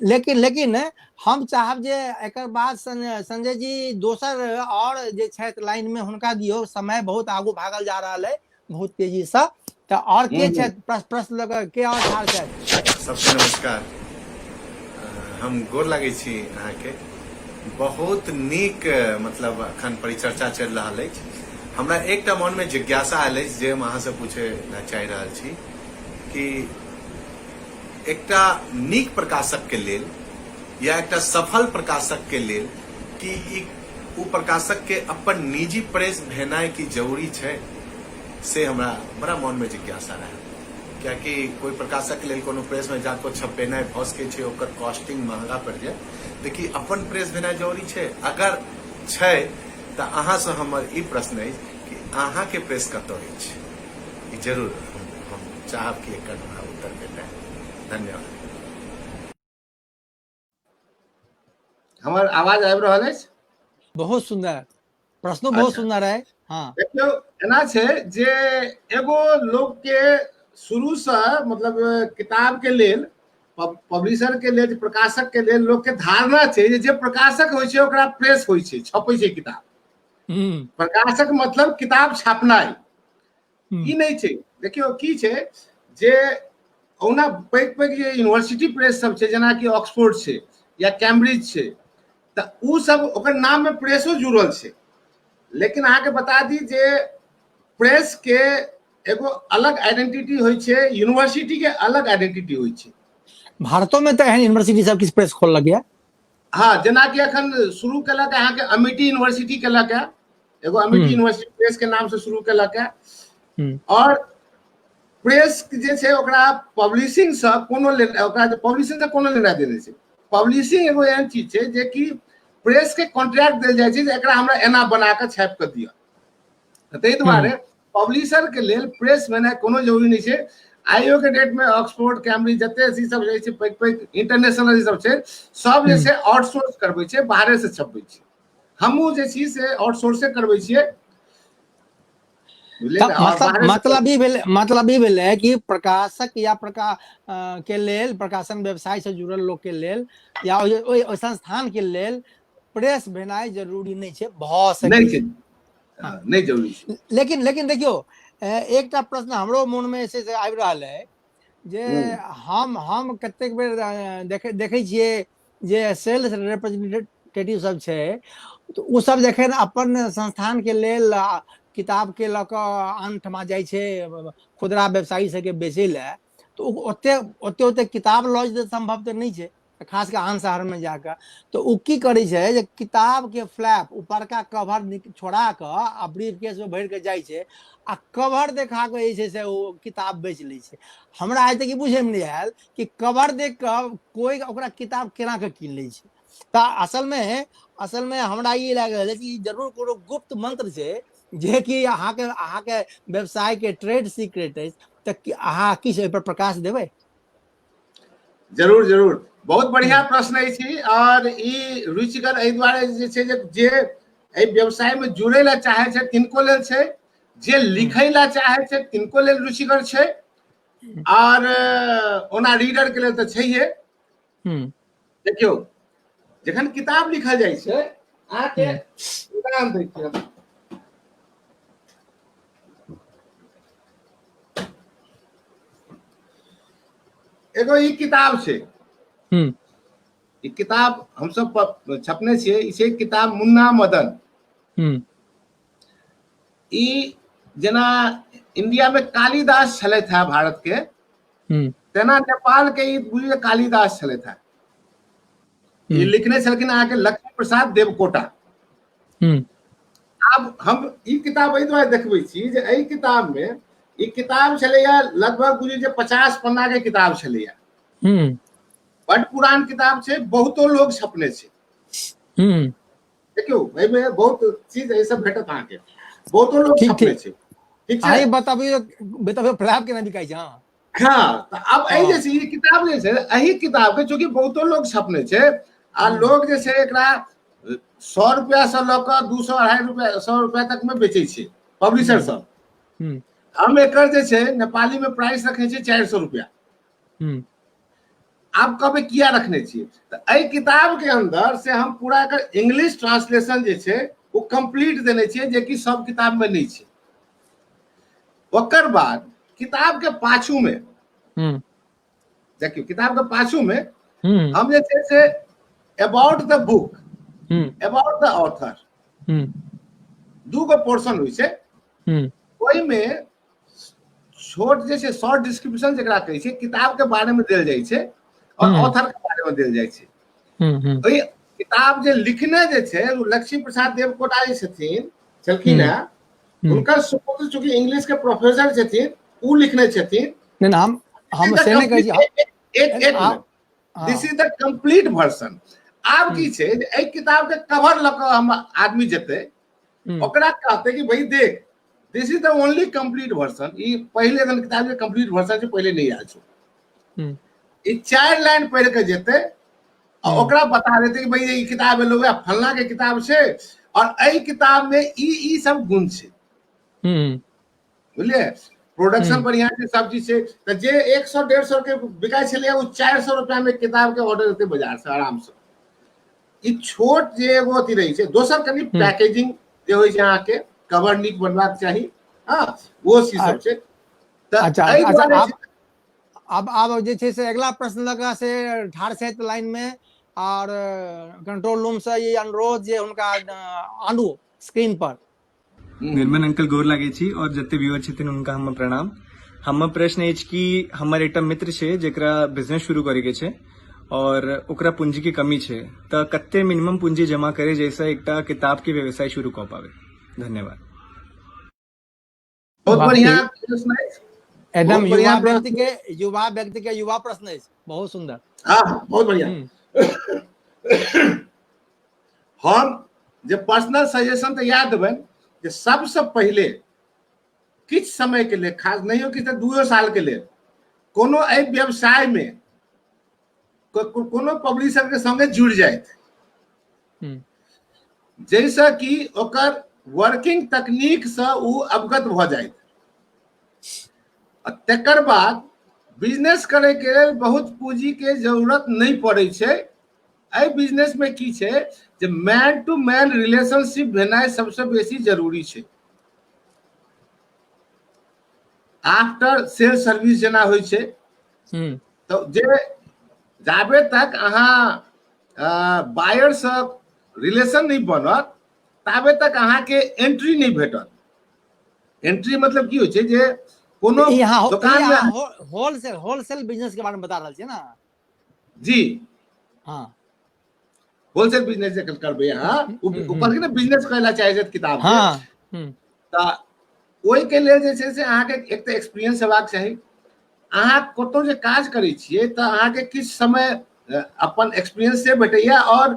लेकिन हम चाहब जे एकर बाद संजय जी दोसर और जे छथि लाइन में हुनका दियो, समय बहुत आगू भागल जा रहा है बहुत तेजी से। तो और के छथि प्रश्न लगा के और ठार छथि? सबके नमस्कार, हम गोर लागै छी अहाँ के। बहुत नीक मतलब अखन परिचर्चा चल रहा है। हमरा एकटा मन में जिज्ञासा आयल अछि जे हम अहाँ से पूछे चाहि रहल छी कि एकटा नीक प्रकाशक के लेल या एकटा सफल प्रकाशक के लेल कि उ प्रकाशक के अपन निजी प्रेस भेनाइ की जरूरी छै, से हमरा बड़ा मन में जिज्ञासा रहे। क्या कि कोई प्रकाशक के लेल कोनो प्रेस में जाको छपेनाइ भ सकै छै, ओकर कॉस्टिंग महंगा पड़ जाए, लेकिन अपन प्रेस भेनाइ जरूरी छै। अगर छै तो अहाँ से हमर ई प्रश्न है कि अहाँ के प्रेस कतौ अछि, जरूर हम चाहब कि एकर उत्तर भेटै। धन्यवाद। हमार आवाज आबि रहल अछि? बहुत सुंदर प्रश्न, बहुत सुंदर है। हाँ देखियो एना छै जे एगो लोग के शुरू से मतलब किताब के लेल, पब्लिशर के लेल, प्रकाशक के लेल लोग के धारणा छै जे प्रकाशक होय छै ओकरा प्रेस होय छै, छपै छै किताब। प्रकाशक मतलब किताब छापनाइ, ई नहीं छै। देखियो की छै जे ओना पैघ पैघ जे यूनिवर्सिटी प्रेस सब छै जेना कि ऑक्सफोर्ड छै या कैम्ब्रिज छै तऽ उ सब ओकर नाम में प्रेसो जुड़ल छै। लेकिन अहाँके बता दी जे प्रेस के एगो अलग आइडेंटिटी होइ छै, यूनिवर्सिटी के अलग आइडेंटिटी होइ छै। भारतो में तो एहन यूनिवर्सिटी सब किछु प्रेस खोल लगे। हाँ, जेना कि अखन शुरू केलक है अहाँके अमिटी यूनिवर्सिटी केलक है, एगो अमिटी यूनिवर्सिटी प्रेस के नाम से शुरू केलक है। और प्रेस जे छै ओकरा पब्लिशिंग से कोनो ओकरा पब्लिशिंग से कोनो लेना देने छै। पब्लिशिंग एगो एहन चीज छै जे कि प्रेस के कॉन्ट्रैक्ट देल जाइ छै जे एकरा हमरा एना बना के छापि के दिअ। ताहि दुआरे पब्लिशर के लेल प्रेस भेनाइ कोनो जरूरी नहीं छै। आइयो के डेट में ऑक्सफोर्ड कैम्ब्रिज जते अथी सब जे छै पैघ पैघ इंटरनेशनल सब छै सब जे छै आउटसोर्स करबै छै, बाहरे से छपबै छै। हमहू जे छी से आउटसोर्से करबै छियै। मतलब ई भेलै कि प्रकाशक या के लेल, प्रकाशन व्यवसाय से जुड़ल लोग के लेल या ओइ संस्थान के लेल प्रेस भेनाइ जरूरी नहीं छै, भऽ सकै छै, नहीं जरूरी छै। लेकिन देखियो एकटा प्रश्न हमरो मन में से आबि रहल है जे हम कतेक बेर देखै छियै जे सेल्स रिप्रेजेंटेटिव सब छै तो उ सब जखन अपन संस्थान के लेल किताब के लऽ कऽ आन ठमा जाइ छै खुदरा व्यवसायी सबके बेचै लए तो ओते किताब लऽ जेतै संभव तऽ नहीं छै, खास के आन शहर में जाकर। तो उ की करे छै जे किताब के फ्लैप ऊपरका कवर छोड़ा कऽ आ ब्रीफ केस में भरि के जाइ छै आ कवर देखा के जे छै से ओ किताब बेच लै छै। हमरा आइ तक ई बुझे में नहीं आयल कि कवर देख कऽ कोई ओकरा किताब केना के कीन लै छै। तऽ असल में हमरा ई लागल कि जरूर कोनो गुप्त मंत्र छै जे कि अहाँके व्यवसाय के ट्रेड सीक्रेट है, तऽ अहाँ किछ एहि पर प्रकाश देबै? जरूर जरूर, बहुत बढ़िया प्रश्न अछि। और ई रुचिकर एहि दुआरे जे छै जे एहि व्यवसाय में जुड़े ला चाहे छै तिनको लेल छै, जे लिखै ला चाहे छै तिनको लेल रुचिकर छै, और ओना रीडर के लेल तऽ छैहे। देखियो जखन किताब लिखल जाइ छै अहाँके उदाहरण दै छियै, एगो ई किताब छै, ई किताब हम सब छपने छियै, ई छै किताब मुन्ना मदन। ई जेना इंडिया में कालिदास छलथि है भारत के, तेना नेपाल के ई बुझिए कालिदास छलथि है। ई लिखने छलखिन अहाँके लक्ष्मी प्रसाद देवकोटा। आब हम ई किताब एहि दुआरे देखबै छी जे एहि किताब में ई किताब छलैया लगभग बुझिए जे 50 पन्ना के किताब छलैया, बड़ पुरान किताब छै, बहुतो लोग छपने छै। देखियो एहिमे बहुत चीज ऐसा भेटत अहाँके, बहुतो लोग छपने छै। ठीक छै, बताबियो फ्लैप केना बिकाई छै। हाँ, तऽ अब एहि जे छै ई किताब जे छै एही किताब के चूंकि बहुतो लोग छपने छै आ लोग जे छै एकरा 100 रुपया से लऽ कऽ 200 250 रुपया 100 रुपया तक में बेचै छै पब्लिशर सब। हम एकर जे छै नेपाली में प्राइस रखने छी 400 रुपया। आप कहबै किया रखने छियै, तऽ एहि किताब के अंदर से हम पूरा एकर इंग्लिश ट्रांसलेशन जे छै वो कंप्लीट देने छियै, जे कि सब किताब में नहीं छै। ओकर बाद किताब के पाछू में देखियो, किताब के पाछू में हम जे छै say about the book, about the author, दूगो पोर्शन होइ छै। ओहि में छोट जे छै शॉर्ट डिस्क्रिप्शन जेकरा कहै छै, किताब के बारे में देल जाइ छै और ऑथर के बारे में देल जाइ छै। ओहि किताब जे लिखने जे छै लक्ष्मी प्रसाद देवकोटा जी छलखिन है, उनकर सुपुत्र चूंकि इंग्लिश के प्रोफेसर छथिन, उ लिखने छथिन। This is the complete version. आब की छै एहि किताब के कवर लऽ कऽ हम आदमी जेतै, ओकरा कहते कि भाई देख this is the only complete version, ई पहले जन किताब के कंप्लीट वर्जन छै, पहले नहीं आयल छै। ई 4 लाइन पढ़ के जेतै और ओकरा बता देते कि भाई ये किताब एलो है फलना के किताब छै और एहि किताब में ई सब गुण छै। बुझलिए, प्रोडक्शन बढ़िया छै, सब चीज छै। तो जे 100 150 के बिकाय छले वो 400 रुपया में किताब के ऑर्डर देते बाजार से आराम से। ई छोट जे एगो अथी रही छै, दोसर कनी पैकेजिंग जे होय छै अहाँ के कवर नीक बनबाक चाही, हाँ वो चीज सब छै। अब जे छै से अगला प्रश्न लगा से ठाढ़ छै लाइन में और कंट्रोल रूम से ये अनुरोध जे हुनका आनू स्क्रीन पर। निर्मल अंकल गोर लागे छी और जते व्यूअर छथिन उनका हम प्रणाम। हमर प्रश्न अछि कि हमर एकटा मित्र छै जेकरा बिजनेस शुरू करे के छै और ओकरा पूंजी की कमी छै, त कते मिनिमम पूंजी जमा करे जैसे एकटा किताब के व्यवसाय शुरू क पावे। धन्यवाद। बहुत वाह, बढ़िया ये- प्रश्न है। एकदम बहुत बढ़िया युवा व्यक्ति के युवा प्रश्न है, बहुत सुंदर। हाँ, बहुत बढ़िया। हम जे पर्सनल सजेशन तो याद देबन जे सबसे पहले किछ समय के लिए, खास नहीं हो कि 2 साल के लिए कोनो एहि व्यवसाय में कोनो पब्लिशर के संगे जुड़ जाए, जैसा कि ओकर वर्किंग तकनीक से उ अवगत भ जाए। तकर बाद बिजनेस करे के लेल बहुत पूंजी के जरूरत नहीं पड़े छै। एहि बिजनेस में की छै जे मैन टू मैन रिलेशनशिप भेनाइ सबसे बेसी जरूरी छै। आफ्टर सेल सर्विस जेना होइ छै, तो जे जाबे तक अहाँ बायर से रिलेशन नहीं बनत ताबे तक अहाँ के एंट्री नहीं भेटत। एंट्री मतलब की होइ छै जे कोनो दुकान में होलसेल बिजनेस के बारे में बता रहा छे ना जी, हाँ, होलसेल बिजनेस जे करबे अहाँ ऊपर के ना बिजनेस कहला चाहे छै किताब के, हाँ, त ओहि के लेल जे छै से अहाँ के एक तो एक्सपीरियंस हेबाक चाही। अहाँ कतौ जे काज करै छियै त अहाँ के किछ समय अपन एक्सपीरियंस से भेटैया और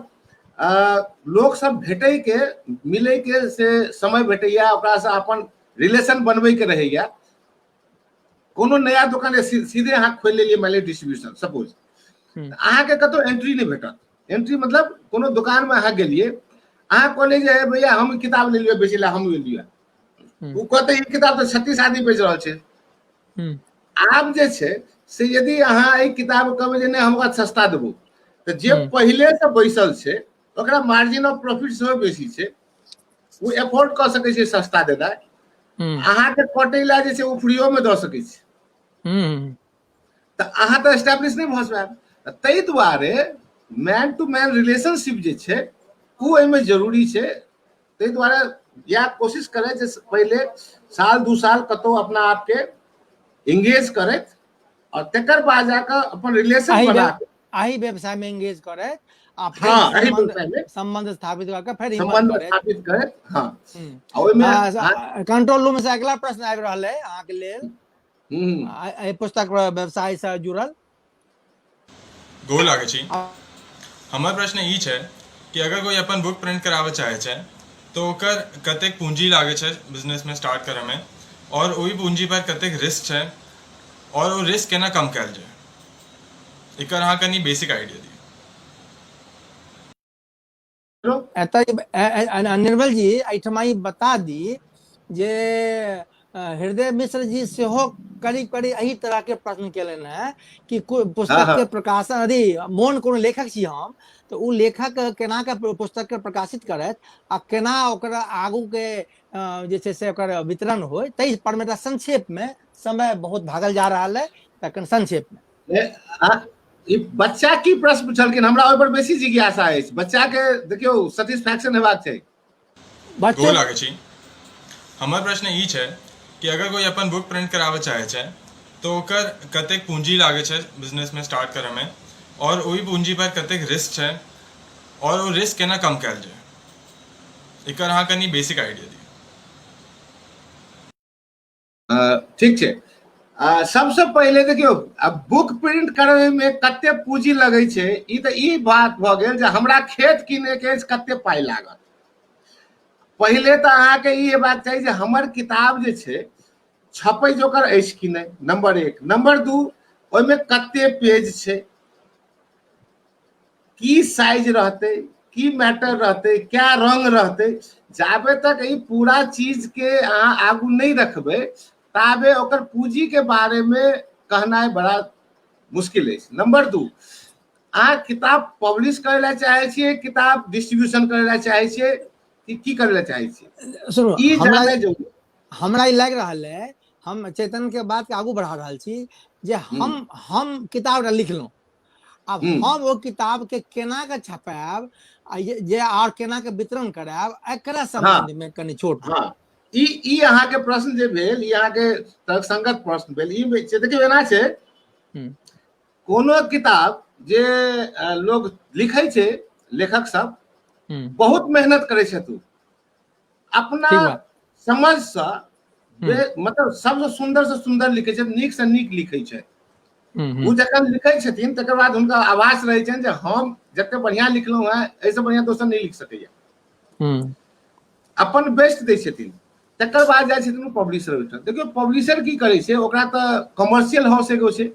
लोग सब भेटै के मिलै के से समय भेटैया, ओकरा से अपन रिलेशन बनबै के रहैया। कोनो नया दुकान सीधे अहाँ खोल लेलिए, मान लीजिए डिस्ट्रीब्यूशन सपोज, अहाँ के कतौ एंट्री नहीं भेटत। एंट्री मतलब कोनो दुकान में अहाँ गेलिए, अहाँ कहलिए जे भैया हम किताब ले लियो बेचे ला, हम ले लियो, वो कहते ये किताब तो 36 आदमी बेच रहा छे। आब जे छे से यदि अहाँ एहि किताब कहबै जे नहीं हम ओकरा सस्ता देबो, तो जे पहले से बैसल छे ओकरा मार्जिन ऑफ प्रॉफिट सेहो बेसी छे, वो एफोर्ड कर सकै छे सस्ता देना। अहाँ के कटे ला जे छे वो फ्रीओ में द सकै छे, तो अहाँ तो एस्टैब्लिश नहीं भ सकब। तै दुआरे मैन टू मैन रिलेशनशिप जे छे वो एमे जरूरी छे। तै दुआरे या कोशिश करे जे पहले साल 2 साल कतौ अपना आप के एंगेज करे और तकर बाद जाकर अपन रिलेशन बना के आही व्यवसाय में एंगेज करे, हाँ, एही व्यवसाय में संबंध स्थापित करके फिर संबंध स्थापित करे। हाँ, ओइ में कंट्रोल रूम से अगला प्रश्न आबि रहल है अहाँ के लेल, एहि पुस्तक व्यवसाय से जुड़ल। गोल लागे छी। हमर प्रश्न ई छै कि अगर कोई अपन बुक प्रिंट करावे चाहे छै तो ओकर कतेक पूंजी लागे छै बिजनेस में स्टार्ट करे में, और ओही पूंजी पर कतेक रिस्क छै और वो रिस्क केना कम कैल जाए, एकर अहाँ कनी बेसिक आइडिया दियौ। निर्मल जी एहिठमा ई बता दी जे हृदय मिश्र जी सेहो करीब करीब एही तरह के प्रश्न केलन है कि पुस्तक के प्रकाशन यदि मोन कोनो लेखक छी हम तो उ लेखक केना के पुस्तक के प्रकाशित करत आ केना ओकरा आगू के जे छै से ओकर वितरण होय, तै पर में संक्षेप में, समय बहुत भागल जा रहा है, तखन संक्षेप में बच्चा की प्रश्न पूछलखिन, हमरा ओइ पर बेसी जिज्ञासा है। बच्चा के देखियो सैटिस्फैक्शन हेबाक छै। गोल लागे छी। हमर प्रश्न ई छै कि अगर कोई अपन बुक प्रिंट करावे चाहे छै तो ओकर कतेक पूंजी लागे छै बिजनेस में स्टार्ट करे में, और ओही पूंजी पर कतेक रिस्क छै और वो रिस्क केना कम कैल जाए, एकर अहाँ कनी बेसिक आइडिया दियौ। ठीक छै। सबसे पहले देखियो अब बुक प्रिंट करे में कते पूंजी लगे छै, ई बात भ गेल जे हमरा खेत किने के कते पाई लागत। पहले तो अहाँ के ई बात चाहिए जे हमर किताब जे छै छपै जोकर अछि कि नहीं, नंबर 1। नंबर 2 ओइ में कते पेज छै, की साइज रहते, की मैटर रहते, क्या रंग रहते। जाबे तक ई पूरा चीज के अहाँ आगू नहीं रखबे ताबे ओकर पूंजी के बारे में कहना बड़ा मुश्किल है। नंबर 2 अहाँ किताब पब्लिश करे ला चाहे छियै, किताब डिस्ट्रीब्यूशन करे ला चाहे छियै, की करे ला चाहे छियै। सुनो, ई जानना जरूरी। हमरा ई लग रहा है हम चेतन के बात के आगू बढ़ा रहा छी जे हम किताब लिखलहुँ अब हम वो किताब के केना के छपायब आ जे आर केना के वितरण करायब एकरा संबंध में कनि छोट हाँ ई अहाँ के प्रश्न जे भेल ई अहाँ के तर्कसंगत प्रश्न भेल ई देखियौ एना छै कोनो किताब जे लोग लिखै छै लेखक सब बहुत मेहनत करे छथि अपना समझ से मतलब सबसे सुंदर लिखे छै नीक से नीक लिखे छै वो जखन लिखै छथिन तकर बाद हुनका आभास रहै छनि जे हम जते बढ़िया लिखलहुँ हैं ऐसे बढ़िया दोसर नहीं लिख सकैया अपन बेस्ट दै छथिन तकर बाद जाइ छथिन पब्लिशर ओहिठाम देखियौ पब्लिशर की करै छै ओकरा तऽ कमर्शियल हाउस एगो छै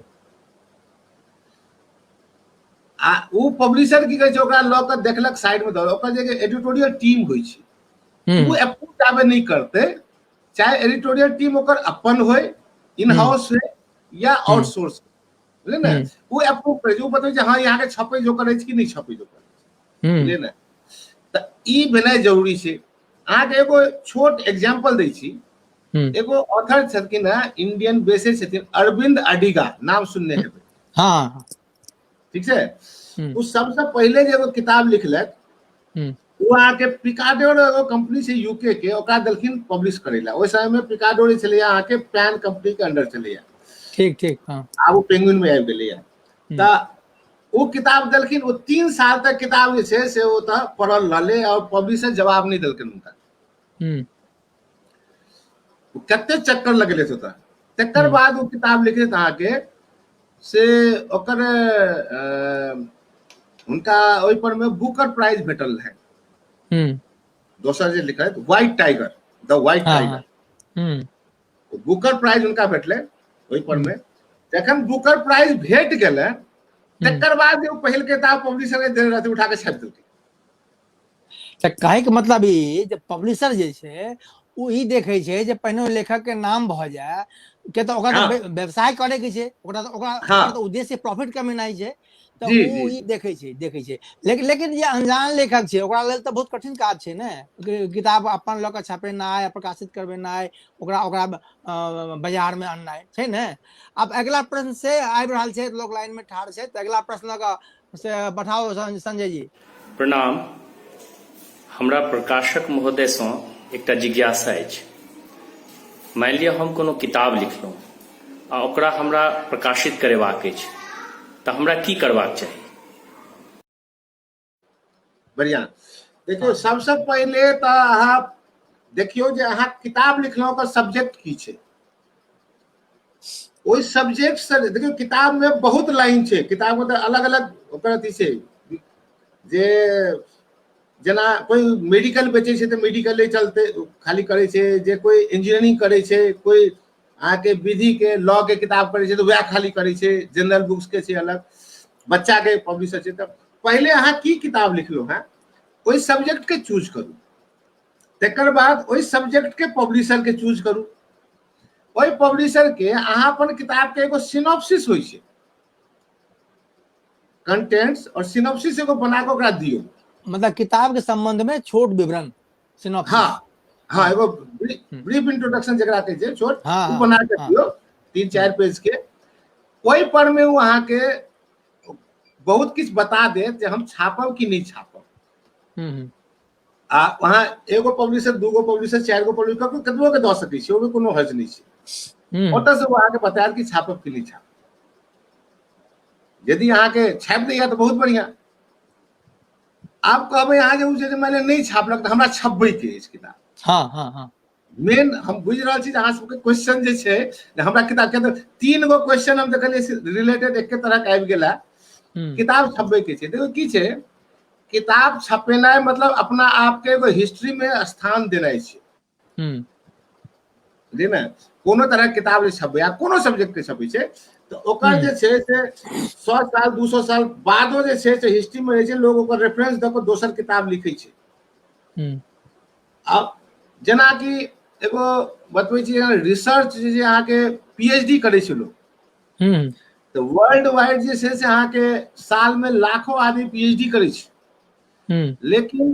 आ वो पब्लिशर की करै छै ओकरा लऽ कऽ देखलक साइड में दौड़ ओकर जे एडिटोरियल टीम होइ छै वो अप्रूव जाबे नहीं करते चाहे एडिटोरियल टीम ओकर अपन होय इन हाउस होय या आउटसोर्स बुझलिए ने वो अप्रूव करे छै वो बतबै छै हाँ यहाँ के छपै जो करै छै कि नहीं छपै जो करै छै बुझलिए ने तऽ ई भेनाइ जरूरी छै अहाँके एगो छोट एग्जाम्पल दै छी एगो ऑथर छथिन इंडियन बेसे छथिन अरविंद अडिगा नाम सुनने हेबै हाँ ठीक छै वो सबसे पहले जे एगो किताब लिखलक वो अहाँके पिकाडोर एगो कंपनी छै यूके के ओकरा देलखिन पब्लिश करै ला ओहि समय में पिकाडोर छलै अहाँके पैन कंपनी के अंडर छलैया ठीक हाँ आब वो पेंगुइन में आबि गेलैया तऽ वो किताब देलखिन वो 3 साल तक किताब जे छै से वो तऽ पढ़ल रहलै और पब्लिशर जवाब नहीं देलखिन हुनका कते चक्कर लगले ओतऽ तकर बाद वो किताब लिखे अहाँके से ओकर हुनका ओहि पर में बुकर प्राइज भेटल है दोसर जे लिखत white tiger the white tiger Booker prize उनका भेटले ओहि पर में जखन बुकर प्राइज भेट गेलै तकर बाद जो पहिल किताब पब्लिशर के देने रहते उठा के छापि देलकै तऽ कहे के मतलब ई जे पब्लिशर जे छै ओ ई देखे छै जे पहिने लेखक के नाम भ जाए के तऽ ओकरा व्यवसाय करे के छै ओकरा तऽ उद्देश्य प्रॉफिट कमेनाइ छै तऽ ओ ई देखे छै लेकिन जे अनजान लेखक छै ओकरा लेल तऽ बहुत कठिन काज छै ने किताब अपन लऽ कऽ छापेनाइ प्रकाशित करबेनाइ ओकरा बाजार में अननाइ छै ने अब अगला प्रश्न से आबि रहल छै लोग लाइन में ठाढ़ छै तऽ अगला प्रश्न से बढ़ाओ संजय जी प्रणाम हमरा प्रकाशक महोदय सँ एकटा जिज्ञासा अछि मान लिअ हम कोनो किताब लिखलहुँ आ ओकरा हमरा प्रकाशित करेबाक अछि तऽ हमरा की करबाक चाही बढ़िया देखियो सबसे पहले तऽ अहाँ देखियो जे अहाँ किताब लिखलहुँ ओकर सब्जेक्ट की छै ओहि सब्जेक्ट से देखियो किताब में बहुत लाइन छै किताब में अलग अलग ओकर अथी छै जे जेना कोई मेडिकल बेचे छै तऽ मेडिकल चलते खाली करे छै जे कोई इंजीनियरिंग करे छै कोई अहाँके विधि के लॉ के किताब करे छै तऽ वएह खाली करे छै जनरल बुक्स के छै अलग बच्चा के पब्लिशर छै तऽ पहले अहाँ की किताब लिखलहुँ हैं ओहि सब्जेक्ट के चूज करू तकर बाद ओहि सब्जेक्ट के पब्लिशर के चूज करू ओहि पब्लिशर के अहाँ अपन किताब के एगो सिनॉप्सिस होइ छै कंटेंट्स और सिनॉप्सिस एगो बना के ओकरा दियौ मतलब किताब के संबंध में छोट विवरण हाँ हाँ एगो ब्रीफ इंट्रोडक्शन जकरा कहै छै छोट उ बना के दियौ 3-4 पेज के ओहि पर में वो अहाँ के बहुत किछ बता देत जे हम छापब कि नहीं छापब आ वहाँ एगो पब्लिशर दूगो पब्लिशर 4गो पब्लिशर कतबो के दऽ सकै छै ओहिमे कोनो हर्ज नहीं छै ओतऽ से वो अहाँके बतायत कि छापब कि नहीं छापब यदि अहाँ के छापि दैया तऽ बहुत बढ़िया आप कहबै अहाँ जे मैंने नहीं छापलक तऽ हमरा छपबै के अछि किताब हाँ मेन हम बुझि रहल छी अहाँ सबके क्वेश्चन जे छै हमरा किताब के 3 गो क्वेश्चन हम देखलिए रिलेटेड एके तरह के आबि गेला किताब छपबै के छै देखो की छै किताब छपेनाइ मतलब अपना आप के एगो हिस्ट्री में स्थान देनाइ छै बुझलिए ने कोनो तरह किताब जे छपबै या कोनो सब्जेक्ट के छपै छै तो ओकर जे छै से 100 साल 200 साल बादो जे छै से हिस्ट्री में रहै छै लोग ओकर रेफरेंस दऽ कऽ दोसर किताब लिखै छै अब जेना कि एगो बतबै छी रिसर्च जे अहाँके पीएचडी करै छै लोग तो वर्ल्ड वाइड जे छै से अहाँके साल में लाखों आदमी पीएचडी करै छै लेकिन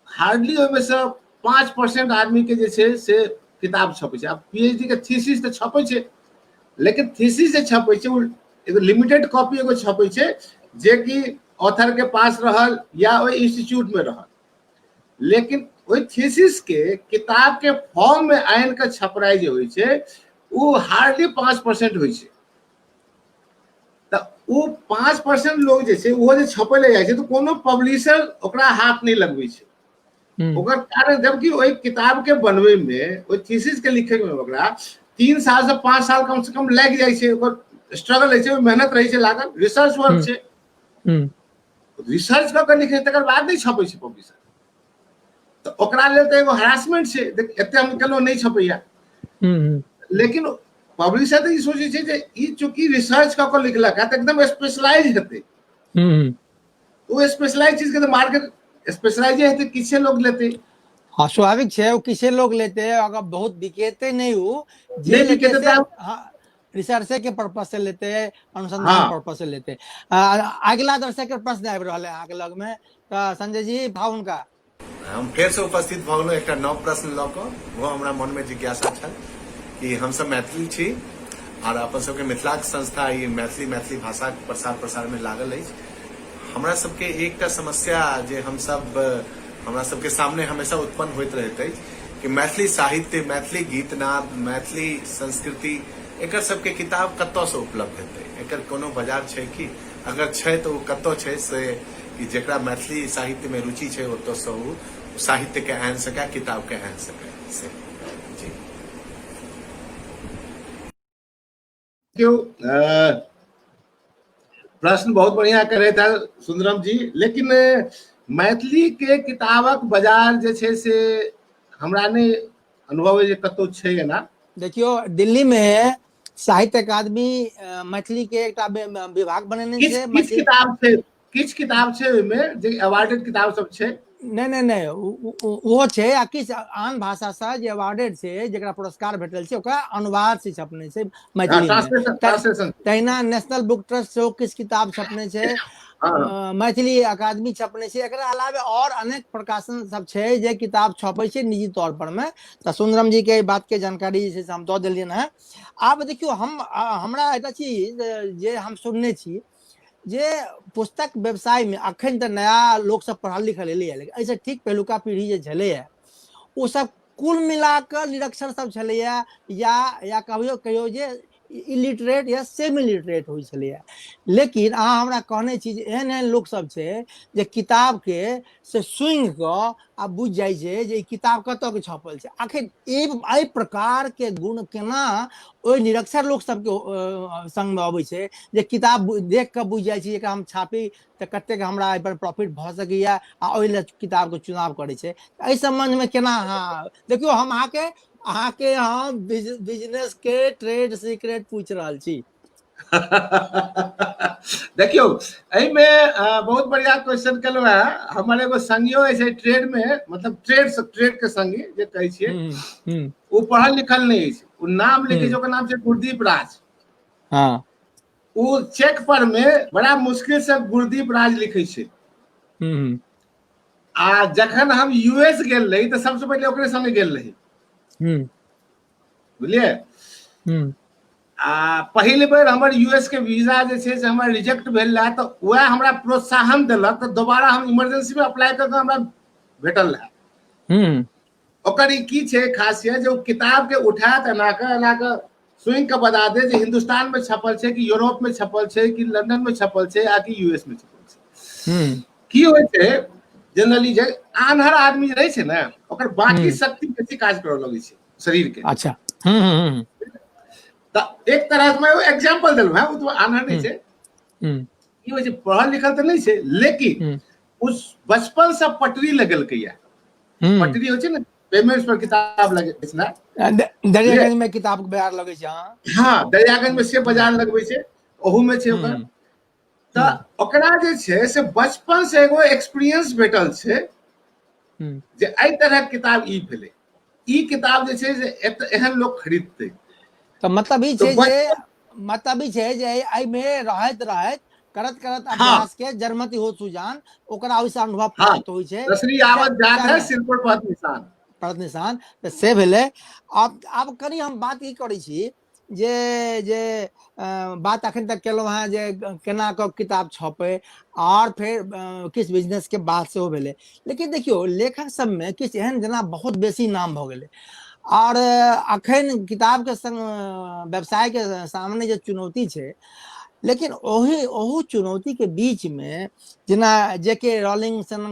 हार्डली ओहिमे से 5% आदमी के जे छै से किताब छपै छै अब पीएचडी के थीसिस तऽ छपै छै लेकिन थीसिस जे छपै छै ओ एगो लिमिटेड कॉपी एगो छपै छै जे कि ऑथर के पास रहल या ओहि इंस्टीट्यूट में रहल, लेकिन ओहि थीसिस के किताब के फॉर्म में आनि के छपराई जे होइ छै वो हार्डली 5% होइ छै। तऽ वो 5% लोग जे छै वो जे छपै ले जाइ छै तो कोनो पब्लिशर ओकरा हाथ नहीं लगबै छै। ओकर कारण जबकि ओहि किताब के बनवे में ओहि थीसिस के लिखे में ओकरा 3 साल से 5 साल कम से कम लग जाइ छै, ओकर स्ट्रगल है छै, मेहनत रही छै लागल, रिसर्च वर्क छै, रिसर्च कऽ के लिखे तकर बाद नहीं छपै छै पब्लिशर। तो ओकरा लेल तो एगो हरासमेंट छै, एते हम केलो नहीं छपैया, लेकिन पब्लिशर तो ई सोचे छै जे ई चूंकि रिसर्च कऽ के लिखलक है तो एकदम स्पेशलाइज हेतै, वो स्पेशलाइज चीज के तो मार्केट स्पेशलाइज हेतै, किछे लोग लेते। हाँ स्वाभाविक है, वो किसे लोग लेते हैं, अगर बहुत बिकेते नहीं हो जे नहीं लेते बिकेते से तो हाँ रिसर्च के पर्पज से लेते हैं, अनुसंधान पर्पज से लेते हैं। अगला दर्शक के प्रश्न आबि रहल है अहाँके लग में, तो संजय जी भाव उनका हम फेर से उपस्थित भऽ गेलहुँ एकटा नव प्रश्न लऽ कऽ। वो हमरा मन में जिज्ञासा छल कि हमसब मैथिली छी और अपन सबके मिथिलाक संस्था ई मैथिली भाषा प्रसार प्रसार में लागल अछि। हमरा सबके एकटा समस्या जे हमरा सबके सामने हमेशा उत्पन्न होइत रहैत अछि कि मैथिली साहित्य, मैथिली गीत नाद, मैथिली संस्कृति एकर सबके किताब कतऽ से उपलब्ध हेतै, एकर कोनो बाजार छै कि? अगर छै तो कतऽ छै से कि जेकरा मैथिली साहित्य में रुचि छै ओतऽ से ओ साहित्य के आनि सकै, किताब के आनि सकै से जी। क्यों प्रश्न बहुत बढ़िया करे था सुंदरम जी, लेकिन मैथिली के किताबक बाजार जे छै से हमरा नहीं अनुभव है जे कतौ छै एना। देखियो दिल्ली में साहित्य अकादमी मैथिली के एक विभाग बनेने छै। किछ किताब छै ओहिमे जे अवार्डेड किताब सब छै? नहीं वो छै आ किछ आन भाषा से जे अवार्डेड छै, जेकरा पुरस्कार भेटल छै, ओकरा अनुवाद से छपने छै मैथिली में। तहिना नेशनल बुक ट्रस्ट से किछ किताब छपने छै, मैथिली अकादमी छपने छै। एकरा अलावे और अनेक प्रकाशन सब छै जे किताब छपै छै निजी तौर पर में। तो सुंदरम जी के बात के जानकारी जे हम दऽ देलियन है। आब देखियो हमरा एकटा चीज जे हम सुनने छी जे पुस्तक व्यवसाय में अखन तो नया लोग सब पढ़ल लिखल एलिए, लेकिन ऐसे ठीक पहलुका पीढ़ी जे छलैया ओ सब कुल मिलाकर निरक्षर सब छलैया या कहियो जे इलिटरेट या सेमी लिटरेट होइ छलैया। लेकिन अहाँ हमरा कहने छी जे एहन एहन लोग सब छै जे किताब के से सुंघ कऽ आ बुझ जाइ छै जे किताब कतऽ के छपल छै। आखिर एहि प्रकार के गुण केना ओहि निरक्षर लोग सबके संग में अबै छै जे किताब देख कऽ बुझ जाइ छै एकरा हम छापी तऽ कतेक हमरा एहि पर प्रॉफिट भऽ सकैया आ ओहि लेल किताब के चुनाव करै छै। एहि संबंध में केना अहाँ देखियो, हम अहाँके हम बिजनेस के ट्रेड सीक्रेट पूछ रहल छी। देखियो में बहुत बढ़िया क्वेश्चन केलो है। हमारे एगो संगियो है ट्रेड में, मतलब ट्रेड के संगी जे कहै छियै, वो पढ़ल लिखल नहीं है, वो नाम लिखे जो का नाम छै गुरदीप राज। हाँ वो चेक पर में बड़ा मुश्किल से गुरदीप राज लिखे छै। आ जखन हम यूएस गेल रही तो सबसे पहले ओकरे संगे गेल रही, बुझलिए। आ पहिल बेर हमर यूएस के वीजा जे छै से हमर रिजेक्ट भेल रहा, तो वह हमरा प्रोत्साहन देलक तो दोबारा हम इमरजेंसी में अप्लाई करके हमरा भेटल रहा। ओकर की छै खासियत जो किताब के उठात एना के सुन के बता दे जे हिंदुस्तान में छपल छै कि यूरोप में छपल छै कि लंदन में छपल छै आ कि यूएस में छपल छै। की होय छै जनरली जे आन्हर आदमी रहे छै ना, ओकर बाकी शक्ति बेसी काज करऽ लगे छै शरीर के। अच्छा तो एक तरह से मैं एग्जांपल देलू है, वो तो आन्हर नहीं छै, की होय छै पढ़ल लिखल तो नहीं छै, लेकिन उस बचपन से पटरी लगल के या पटरी होय छै ना, पेमेंट्स पर किताब लगे छै ना, दरियागंज में किताब के बाजार लगे छै। हाँ दरियागंज में से बाजार लगबै छै, ओहू में छै ओकर। तो ओकरा जे छै से बचपन से एगो एक्सपीरियंस भेटल छै जे एहि तरह किताब ई भेलै, ई किताब जे छै से एहन लोग खरीदते। तो मतलब ई छै जे एहि में रहैत करत अभ्यास के जर्मती हो सुजान ओकरा ओइसे अनुभव प्राप्त होइ छै। रसरी आवत जात है सिर पर पड़त निशान से भेलै। आब कनी हम बात ई करै छी जे जे बात अखन तक केलहुँ हैं जे केना कऽ किताब छपे और फिर किस बिजनेस के बात सेहो भेलै, लेकिन देखियो लेखक सबमे किछु एहन जेना बहुत बेसी नाम भऽ गेलै और अखन किताब के संग व्यवसाय के सामने जे चुनौती छै, लेकिन ओहू चुनौती के बीच में जेना जेके रॉलिंग सन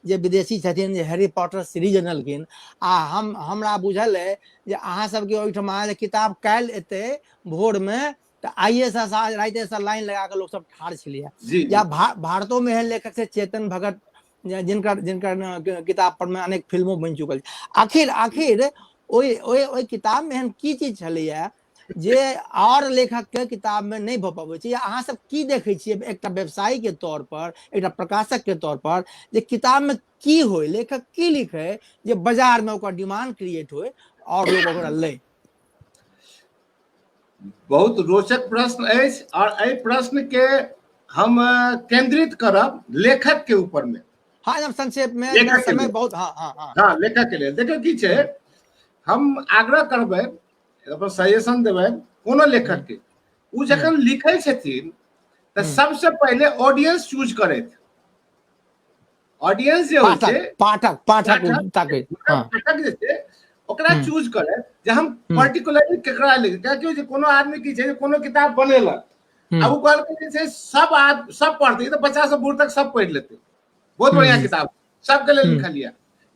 जे विदेशी छथिन जे हैरी पॉटर सीरीज अनलखिन आ हमरा बुझल है जे अहाँ सबके ओहिठमा जे किताब काल्हि एतै भोर में तऽ आइए से राइते से लाइन लगा के लोग सब ठाढ़ छलियै। जी या जी भारतों में एहन लेखक से चेतन भगत जिनकर किताब पर में अनेक फिल्मो बनि चुकल छै। आखिर ओहि किताब में एहन की चीज छलैया जे और लेखक के किताब में नहीं भऽ पाबै छै, या अहाँ सब की देखै छियै एकटा व्यवसायी के तौर पर, एकटा प्रकाशक के तौर पर, जे किताब में की होय, लेखक की लिखे जे बाजार में ओकर डिमांड क्रिएट होय और लोग ओकरा लै? बहुत रोचक प्रश्न अछि और एहि प्रश्न के हम केंद्रित करब लेखक के ऊपर में। हाँ एकदम संक्षेप में, लेखक के समय लिए बहुत, हाँ हाँ हाँ हाँ लेखक के लिए देखियो की छै, हम आग्रह करबै अपन सजेशन देबै कोनो लेखक के, उ जखन लिखै छथिन तऽ सबसे पहले ऑडियंस चूज करैत, ऑडियंस जे होइ छै पाठक ताके, हाँ पाठक जे छै ओकरा चूज करे जे हम पर्टिकुलरली केकरा लिखे, कियाकि जे कोनो आदमी की छै कोनो किताब बनेलक आ उ कहलकै जे छै सब पढ़तै तऽ बच्चा से बूढ़ तक सब पढ़ि लेतै, बहुत बढ़िया किताब सबके लेल लिखलिया,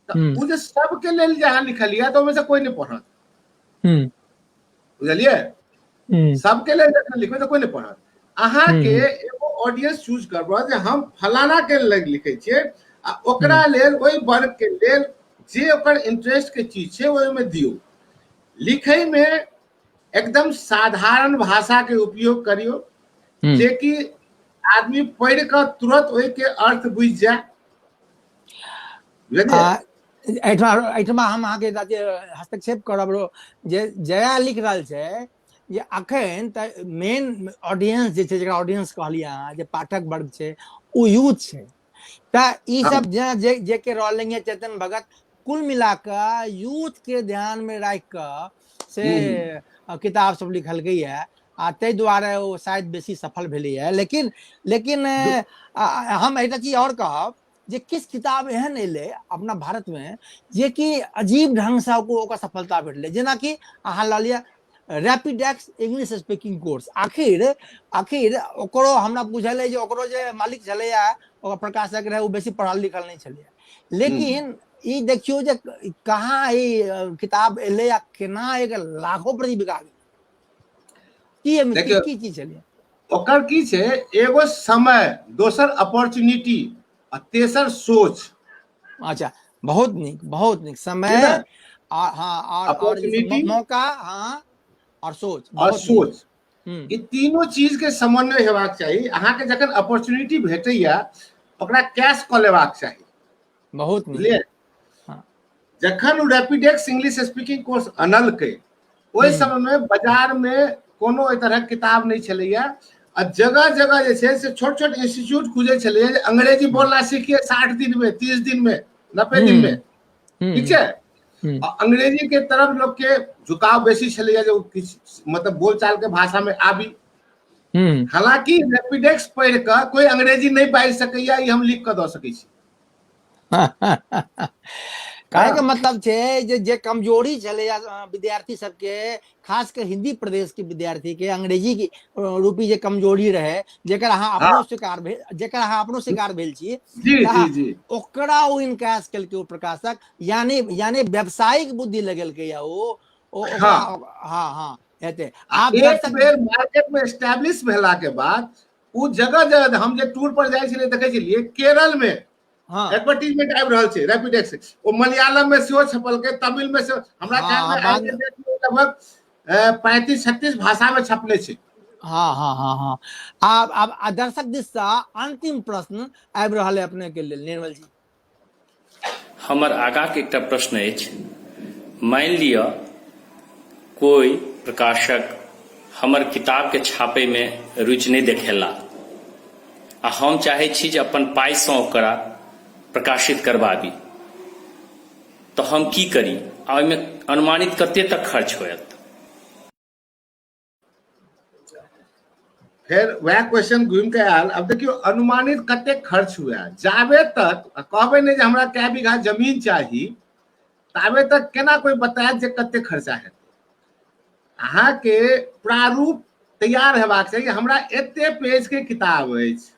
तऽ उ जे सबके लेल जे अहाँ लिखलिया तऽ ओहिमे से कोई नहीं पढ़त, बुझलिए, सबके लेल जखन लिखबै तऽ कोई नहीं पढ़त। अहाँ के एगो ऑडियंस चूज करबो जे हम फलाना के लेल लिखै छियै आ ओकरा लेल ओहि वर्ग के लेल जे ओकर इंटरेस्ट के चीज छै ओहि में दियो। लिखै में एकदम साधारण भाषा के उपयोग करियो जे कि आदमी पढ़ के तुरंत ओहि के अर्थ बुझ जाए। एहिठमा हम अहाँके हस्तक्षेप करब जे जया लिख रहल छै जे अखन तऽ मेन ऑडियंस जे छै, जेकरा ऑडियंस कहलियै अहाँ, जे पाठक वर्ग छै ओ यूथ छै, तऽ ई सब जे के रॉलिंग, चेतन भगत, कुल मिलाकर यूथ के ध्यान में राखि कऽ से किताब सब लिखलकै है आ ताहि दुआरे ओ शायद बेसी सफल भेलैया। लेकिन हम एकटा चीज और कहब जे किस किताब एहन एलै अपना भारत में जे कि अजीब ढंग से ओकर सफलता भेटलै, जेना कि अहाँ लऽ लिअ रैपिडेक्स इंग्लिश स्पीकिंग कोर्स। आखिर ओकरो हमरा बुझल है जे ओकरो जे मालिक छलैया, ओकर प्रकाशक रहे, वो बेसी पढ़ल लिखल नहीं छलैया, लेकिन ई देखियो जे कहाँ ई किताब एलै आ केना एक लाखों प्रति बिका गेलै, की चीज छलै ओकर की छै, एगो समय, दोसर अपॉर्चुनिटी आ तेसर सोच। अच्छा, बहुत नीक समय और मौका, हाँ और सोच, ई तीनों चीज के समन्वय हेबाक चाही। अहाँ के जखन अपॉर्चुनिटी भेटैया ओकरा कैश कऽ लेबाक चाही, बहुत बुझलिए। जखन रैपिडेक्स इंग्लिश स्पीकिंग कोर्स अनलकै ओहि समय में बाजार में कोनो एहि तरह किताब नहीं छलैया आ जगह जगह जे छै से छोट छोट इंस्टीट्यूट खुजे छलैया जे अंग्रेजी बोलना सीखिए 60 दिन में, 30 दिन में, 90 दिन में, ठीक है। अंग्रेजी के तरफ लोग के झुकाव बेसी छलैया जो मतलब बोलचाल के भाषा में आबी। हालांकि रैपिडेक्स पढ़ के कोई अंग्रेजी नहीं बाजि सकैया, ई हम लिख के दऽ सकै छी। कहे के मतलब छै जे कमजोरी छलैया विद्यार्थी सबके, खास कर हिंदी प्रदेश के विद्यार्थी के अंग्रेजी की रूपी जे कमजोरी रहे, जेकर अहाँ अपनो शिकार भेल छी, ओकरा ओ इनकास केलकै ओ प्रकाशक, यानी व्यावसायिक बुद्धि लगेलकै या हाँ हेतै। आप एक बेर मार्केट में एस्टैब्लिश भेला के बाद उ जगह जगह हम जे टूर पर जाइ छलियै देखै छलियै केरल में एडवर्टाइजमेंट आबि रहल छै रैपिडेक्स, ओ मलयालम में सेहो छपलकै, तमिल में सेहो, हमरा ख्याल में लगभग 35-36 भाषा में छपले छै। हाँ। आब दर्शक दिस से अंतिम प्रश्न आबि रहल है अपने के लेल, निर्मल जी। हमर आगा के एकटा प्रश्न अछि, मान लिअ कोई प्रकाशक हमर किताब के छापे में रुचि नहीं देखेला आ हम चाहे छी जे अपन पाई से ओकरा प्रकाशित करबाबी, तो हम की करी आ ओहिमे अनुमानित कते तक खर्च होयत? फिर वह क्वेश्चन घूम के आयल। अब देखियो अनुमानित कते खर्च हुआ, जाबे तक कहबे नहीं जे हमरा कै बीघा जमीन चाहिए, ताबे तक केना कोई बतायत जे कते खर्चा है। अहाँ के प्रारूप तैयार हेबाक चाहिए। हमरा एते पेज के किताब अछि,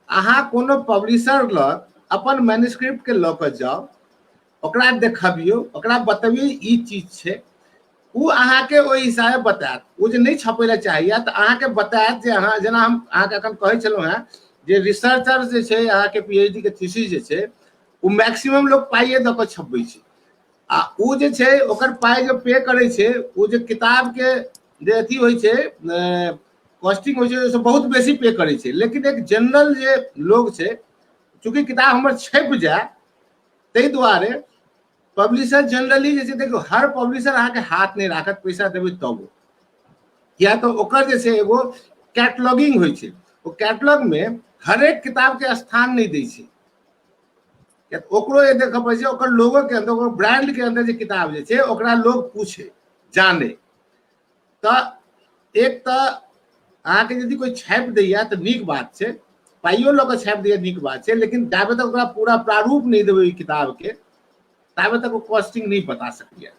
अहाँ कोनो पब्लिशर लग अपन मैन्युस्क्रिप्ट के लऽ कऽ जाउ, ओकरा देखबियौ, ओकरा बतबियौ ई चीज छै, उ अहाँ के ओहि हिसाबे बतायत। उ जे नहीं छपै ला चाहिए तऽ अहाँ के बतायत जे अहाँ, जेना हम अहाँ के अखन कहै छलहुँ हैं जे रिसर्चर जे छै अहाँ के पीएचडी के थीसिस जे छै, उ मैक्सिमम लोग पाइए दऽ कऽ छपबै छै, आ उ जे छै ओकर पाइ जो पे करै छै, उ जे किताब के जे अथी होइ छै कॉस्टिंग होइ छै, से बहुत बेसी पे करै छै। लेकिन एक जनरल जे लोग छै, चूंकि किताब हमर छप जाए ताहि दुआरे पब्लिशर जनरली जे छै, देखियो हर पब्लिशर अहाँ के हाथ नहीं राखत, पैसा देबै तब, या तो ओकर जे छै एगो कैटलॉगिंग होइ छै, ओ कैटलॉग में हरेक किताब के स्थान नहीं दै छै, ओकरो ये देखऽ पड़ै छै ओकर लोगो के अंदर, ओकर ब्रांड के अंदर जे किताब जे छै ओकरा लोग पूछे जाने। तऽ एक तऽ अहाँ के यदि कोई छापि दैया तऽ नीक बात छै, पाइयो लऽ कऽ छापि दैया नीक बात छै, लेकिन जाबे तक ओकरा पूरा प्रारूप नहीं देबै किताब के, ताबे तक वो कॉस्टिंग नहीं बता सकैया।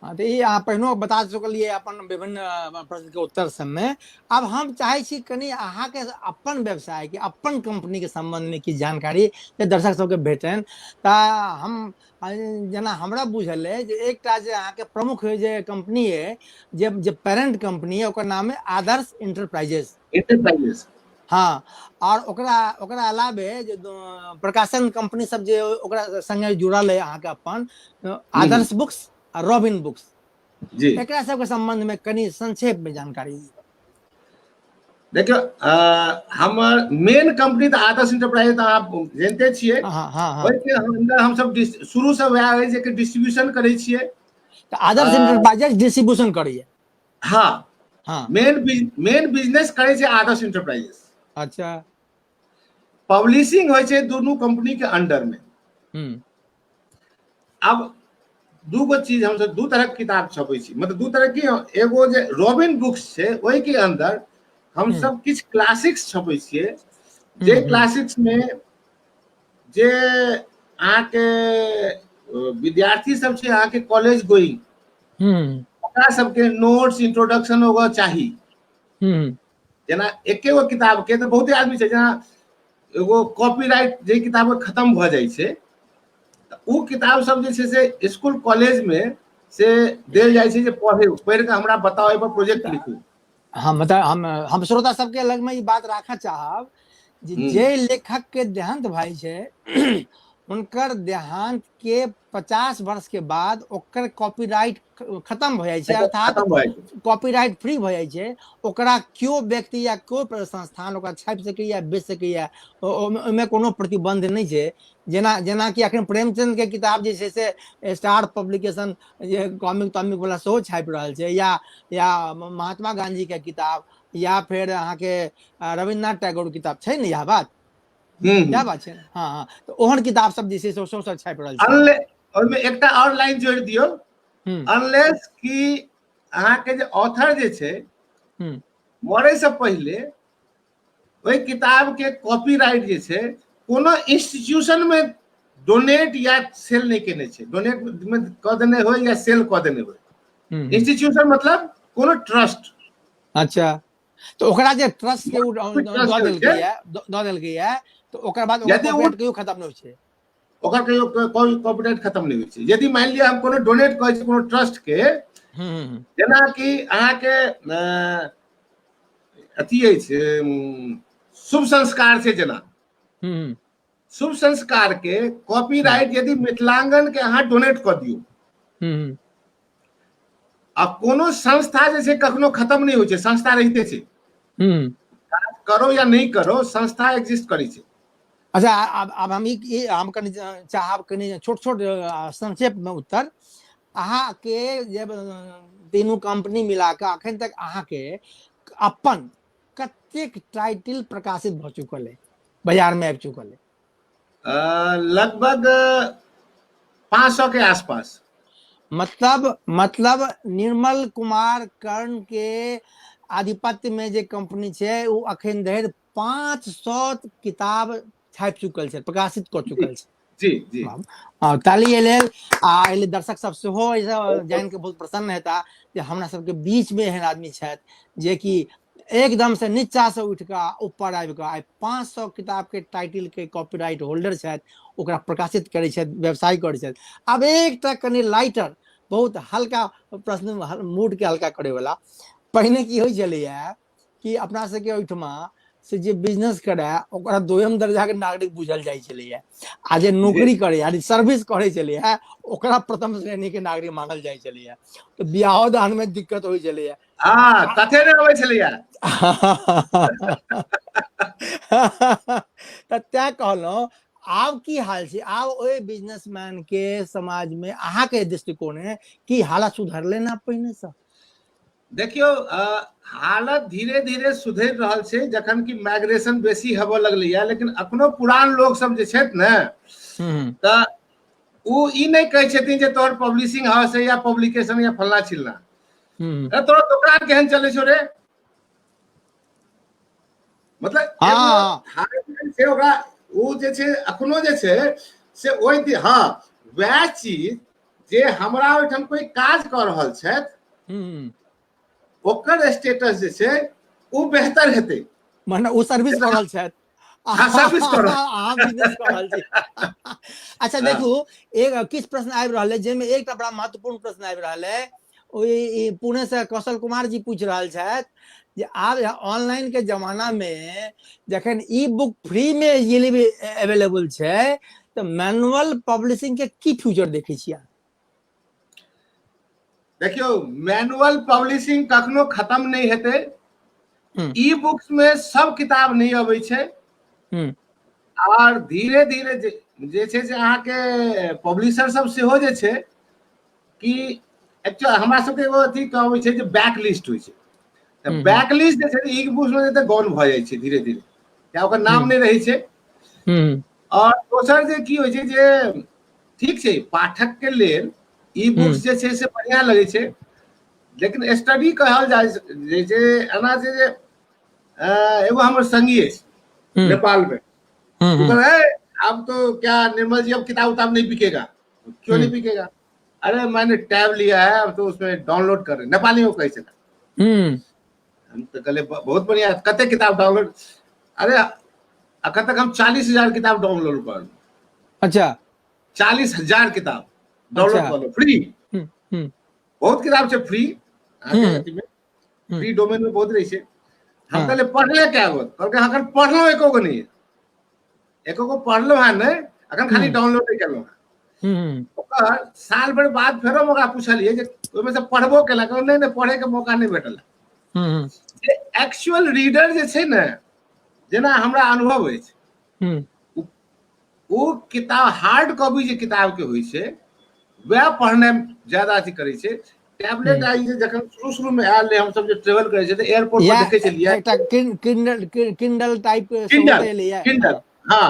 हाँ, तो ये अहाँ पहिनो बता चुकलिए अपन विभिन्न प्रश्न के उत्तर सब में। अब हम चाहे छी कनी अहाँ के अपन व्यवसाय के, अपन कंपनी के संबंध में की जानकारी जे दर्शक सबके भेटन। तऽ हम जेना हमरा बुझल है जे एकटा जे अहाँ के प्रमुख जे कंपनी है, जे पेरेंट कंपनी है, ओकर नाम है आदर्श इंटरप्राइजेस। इंटरप्राइजेस, हाँ, और ओकरा ओकरा अलावे जे प्रकाशन कंपनी सब जे ओकरा संगे जुड़ल है अहाँ के अपन आदर्श बुक्स आ रॉबिन बुक्स, जी एकरा सबके संबंध में कनी संक्षेप में जानकारी दी। देखियो हमर मेन कंपनी तऽ आदर्श इंटरप्राइज तऽ आप जानते छियै। हाँ हाँ हाँ, ओहि के अंदर हम सब शुरू से वएह है जे कि डिस्ट्रीब्यूशन करै छियै। तो आदर्श इंटरप्राइजेस डिस्ट्रीब्यूशन करिए। हाँ, हाँ, मेन बिजनेस करे छै आदर्श इंटरप्राइजेस। अच्छा, पब्लिशिंग होइ छै दोनों कंपनी के अंडर में। अब दूगो चीज हम सब दू तरह के किताब छपै छी, मतलब दू तरह की, एगो जे रॉबिन बुक्स छै ओहि के अंदर हम सब किछ क्लासिक्स छपै छियै, जे क्लासिक्स में जे अहाँ के विद्यार्थी सब छै, अहाँ के कॉलेज गोइंग, ओकरा सबके नोट्स इंट्रोडक्शन होगा चाही। जेना एके गो किताब के तऽ बहुते आदमी छै, जेना एगो कॉपीराइट जे किताब खत्म भऽ जाइ छै, उ किताब सब जे छै से स्कूल कॉलेज में से देल जाइ छै जे पढ़ के हमरा बताओ, एहि पर प्रोजेक्ट लिखू। हाँ, मतलब हम श्रोता सबके लग में ई बात राखऽ चाहब जे लेखक के देहांत भाई छै उनकर देहांत के 50 वर्ष के बाद ओकर कॉपीराइट खत्म हो जाइ छै, अर्थात कॉपीराइट फ्री हो जाइ छै। ओकरा क्यों व्यक्ति या क्यों संस्थान ओकरा छापि सकैया, बेच सकैया, ओहिमे कोनो प्रतिबंध नहीं छै। जेना कि अखन प्रेमचंद के किताब जे छै से स्टार पब्लिकेशन जे कॉमिक तॉमिक वाला सेहो छापि रहल छै, या महात्मा गांधी के किताब, या फिर अहाँ के रविन्द्रनाथ टैगोर के किताब छै ने, यह बात क्या बात छै। हाँ हाँ, तो ओहन किताब सब जे छै से सब छापि रहल छै। ओहिमे एकटा और लाइन जोड़ि दियौ, अनलेस कि अहाँ के जे ऑथर जे छै मरे से पहले ओहि किताब के कॉपीराइट जे छै कोनो इंस्टीट्यूशन में डोनेट या सेल नहीं केने छै। डोनेट में कऽ देने हो या सेल कऽ देने हो, इंस्टीट्यूशन मतलब कोनो ट्रस्ट। अच्छा, तो ओकरा जे ट्रस्ट के दऽ देलकै है, तो ओकर बाद ओकर कॉपीराइट कहियो खत्म नहीं होइ छै, ओकर कहियो कॉपीराइट खत्म नहीं होइ छै। यदि मान लिअ हम कोनो डोनेट करै छी कोनो ट्रस्ट के, जेना कि अहाँ के अथी अछि शुभ संस्कार छै, जेना शुभ संस्कार के कॉपीराइट यदि मिथिलांगन के अहाँ डोनेट कऽ दियौ, आ कोनो संस्था जे छै कखनो खत्म नहीं होइ छै, संस्था रहिते छै, करो या नहीं करो संस्था एग्जिस्ट करै छै। अच्छा, अब हम कनी चाहब कनी छोट छोट संक्षेप में उत्तर। अहाँ के जब तीनों कंपनी मिला के अखन तक अहाँ के अपन कतेक टाइटल प्रकाशित भ चुकल है, बाजार में आबि चुकल है? लगभग 500 के आसपास। मतलब निर्मल कुमार कर्ण के आधिपत्य में जे कंपनी छै वो अखन धरि 500 किताब छापि चुकल छै, प्रकाशित कर चुकल छै। जी जी ताली लेल आ एले दर्शक सब सेहो जान के बहुत प्रसन्न हेता जे हमरा सबके बीच में एहन आदमी छथि जे कि एकदम से नीचा से उठ के ऊपर आबि के आइ 500 किताब के टाइटल के कॉपीराइट होल्डर छथि, ओकरा प्रकाशित करै छथि, व्यवसाय करै छथि। अब एकटा कनि लाइटर बहुत हल्का प्रश्न, मूड के हल्का करे वाला, पहिने की होइ छलैया कि अपना सबके ओहिठमा से जे बिजनेस करे ओकरा दोयम दर्जा के नागरिक बुझल जाइ छलैया, आ जे नौकरी करे यानी सर्विस करे छलैया ओकरा प्रथम श्रेणी के नागरिक मानल जाइ छलैया। तो बियाह दान में दिक्कत होइ छलैया। हाँ, कथे नहीं अबै छलैया। तो त्या कहलहुँ आब की हाल छै, आब ओहि बिजनेसमैन के समाज में अहाँ के दृष्टिकोण है की हालत सुधरले ना पहिने से? देखियो हालत धीरे धीरे सुधरि रहल छै, जखन कि माइग्रेशन बेसी हेबऽ लगलैया, लेकिन अखनो पुरान लोग सब जे छथि ने तऽ ओ ई नहीं कहै छथिन जे तोहर पब्लिशिंग हाउस है या पब्लिकेशन या फलना चिलना, तोहर दुकान केहन चलै छौ रे, मतलब छै ओकरा ओ जे छै अखनो जे छै से ओहि हाँ वएह चीज जे हमरा ओहिठाम कोई काज कऽ रहल छथि ओकर स्टेटस जे छै ओ बेहतर हेतै, माने ओ सर्विस कऽ रहल छथि, सर्विस कर अहाँ बिजनेस कऽ रहल छी। अच्छा देखू एक किछु प्रश्न आबि रहल है जाहिमे एकटा बड़ा महत्वपूर्ण प्रश्न आबि रहल है, ओहि पुणे से कौशल कुमार जी पूछ रहल छथि जे आब ऑनलाइन के जमाना में जखन ई बुक फ्री में इजीली अवेलेबल छै तो मैनुअल पब्लिशिंग के की फ्यूचर देखै छियै? देखियो मैनुअल पब्लिशिंग कखनो खत्म नहीं हेतै, ई बुक्स में सब किताब नहीं अबै छै, और धीरे धीरे जे छै से अहाँ के पब्लिशर सब सेहो जे छै कि एक्चुअली हमरा सबके एगो अथी कहबै छै जे बैक लिस्ट होइ छै, तऽ बैक लिस्ट जे छै ई बुक्स में जे गौन भऽ जाइ छै धीरे धीरे, या ओकर नाम नहीं रहै छै। और दोसर जे की होइ छै जे ठीक छै पाठक के लेल ई बुक्स जे छै से बढ़िया लगे छै, लेकिन स्टडी कहल जाय जे एना छै जे एगो हमर संगी है नेपाल में, वो कह रहा है अब तो क्या निर्मल जी अब किताब उताब नहीं बिकेगा, क्यों नहीं बिकेगा, अरे मैंने टैब लिया है अब तो उसमें डाउनलोड कर रहे, नेपाली में कैसे था, हम तो कहले बहुत बढ़िया, कते किताब डाउनलोड, अरे अखन तक हम 40,000 किताब डाउनलोड कर, अच्छा 40,000 किताब डाउनलोड कर लो फ्री, बहुत किताब छै फ्री, फ्री डोमेन में बहुत रही छै। हम कहले पढ़ले क्या गो, कहलके अखन पढ़लो एको गो नहीं, एको गो पढ़लो है नहीं, अखन खाली डाउनलोड नहीं करलो है। ओकर साल भर बाद फेरो ओकरा पूछलिए जे ओइ में से पढ़बो केला, कहल नहीं पढ़े के मौका नहीं भेटल। एक्चुअल रीडर जे छै ने, जेना हमरा अनुभव अछि, वो किताब हार्ड कॉपी जे किताब के होइ छै वह पढ़ने ज्यादा अथी करे छै। टैबलेट आई जे जखन शुरू में आयल रहे, हम सब जे ट्रेवल करे छै त एयरपोर्ट पर देखे छलिए एकटा किंडल टाइप किंडल, हाँ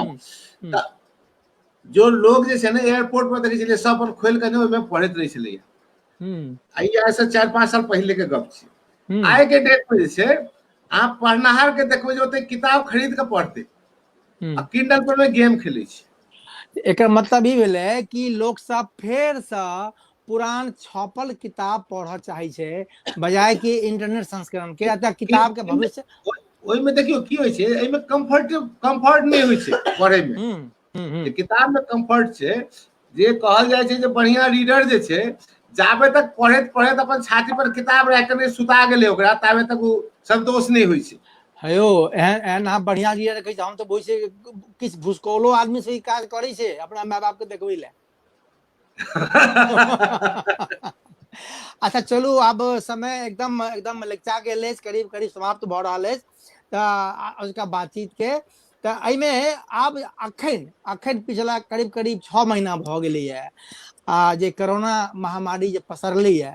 जो लोग जे छै ने एयरपोर्ट पर देखे छलिए सब अपन खोल के ओइ में पढ़ैत रहे छलिए, आई ऐसे 4-5 साल पहले के गप छै। आइ के डेट में जे छै आप पढ़नाहार के देखबै जे ओते किताब खरीद के पढ़ते, आ किंडल पर में गेम खेले छै। एकर मतलब ई भेलै कि लोग सब फेर से पुरान छपल किताब पढ़ऽ चाहे छै बजाय कि इंटरनेट संस्करण के, अतः किताब के भविष्य ओइ में देखियो की होइ छै, एइ में कंफर्ट नहीं होइ छै पढ़े में, किताब में कंफर्ट छै, जे कहल जाय छै जे बढ़िया रीडर जे छै जाबे तक पढ़ैत पढ़ैत अपन छाती पर किताब राख के सुता गेलै ओकरा, ताबे तक वो संतोष नहीं होइ छै। हेयो एहन अहाँ बढ़िया रीडर रखै छै, हम तो बोझ छै किछ भूसकोलो आदमी से ही काज करै छै अपना माय बाप के देखबै ले। अच्छा चलू अब समय एकदम लचका गेल अछि, करीब करीब समाप्त भऽ रहल अछि तऽ उसका बातचीत के, तऽ एहिमे आब अखन पिछला करीब करीब 6 महीना भऽ गेलैए आ जे कोरोना महामारी जे पसरलैए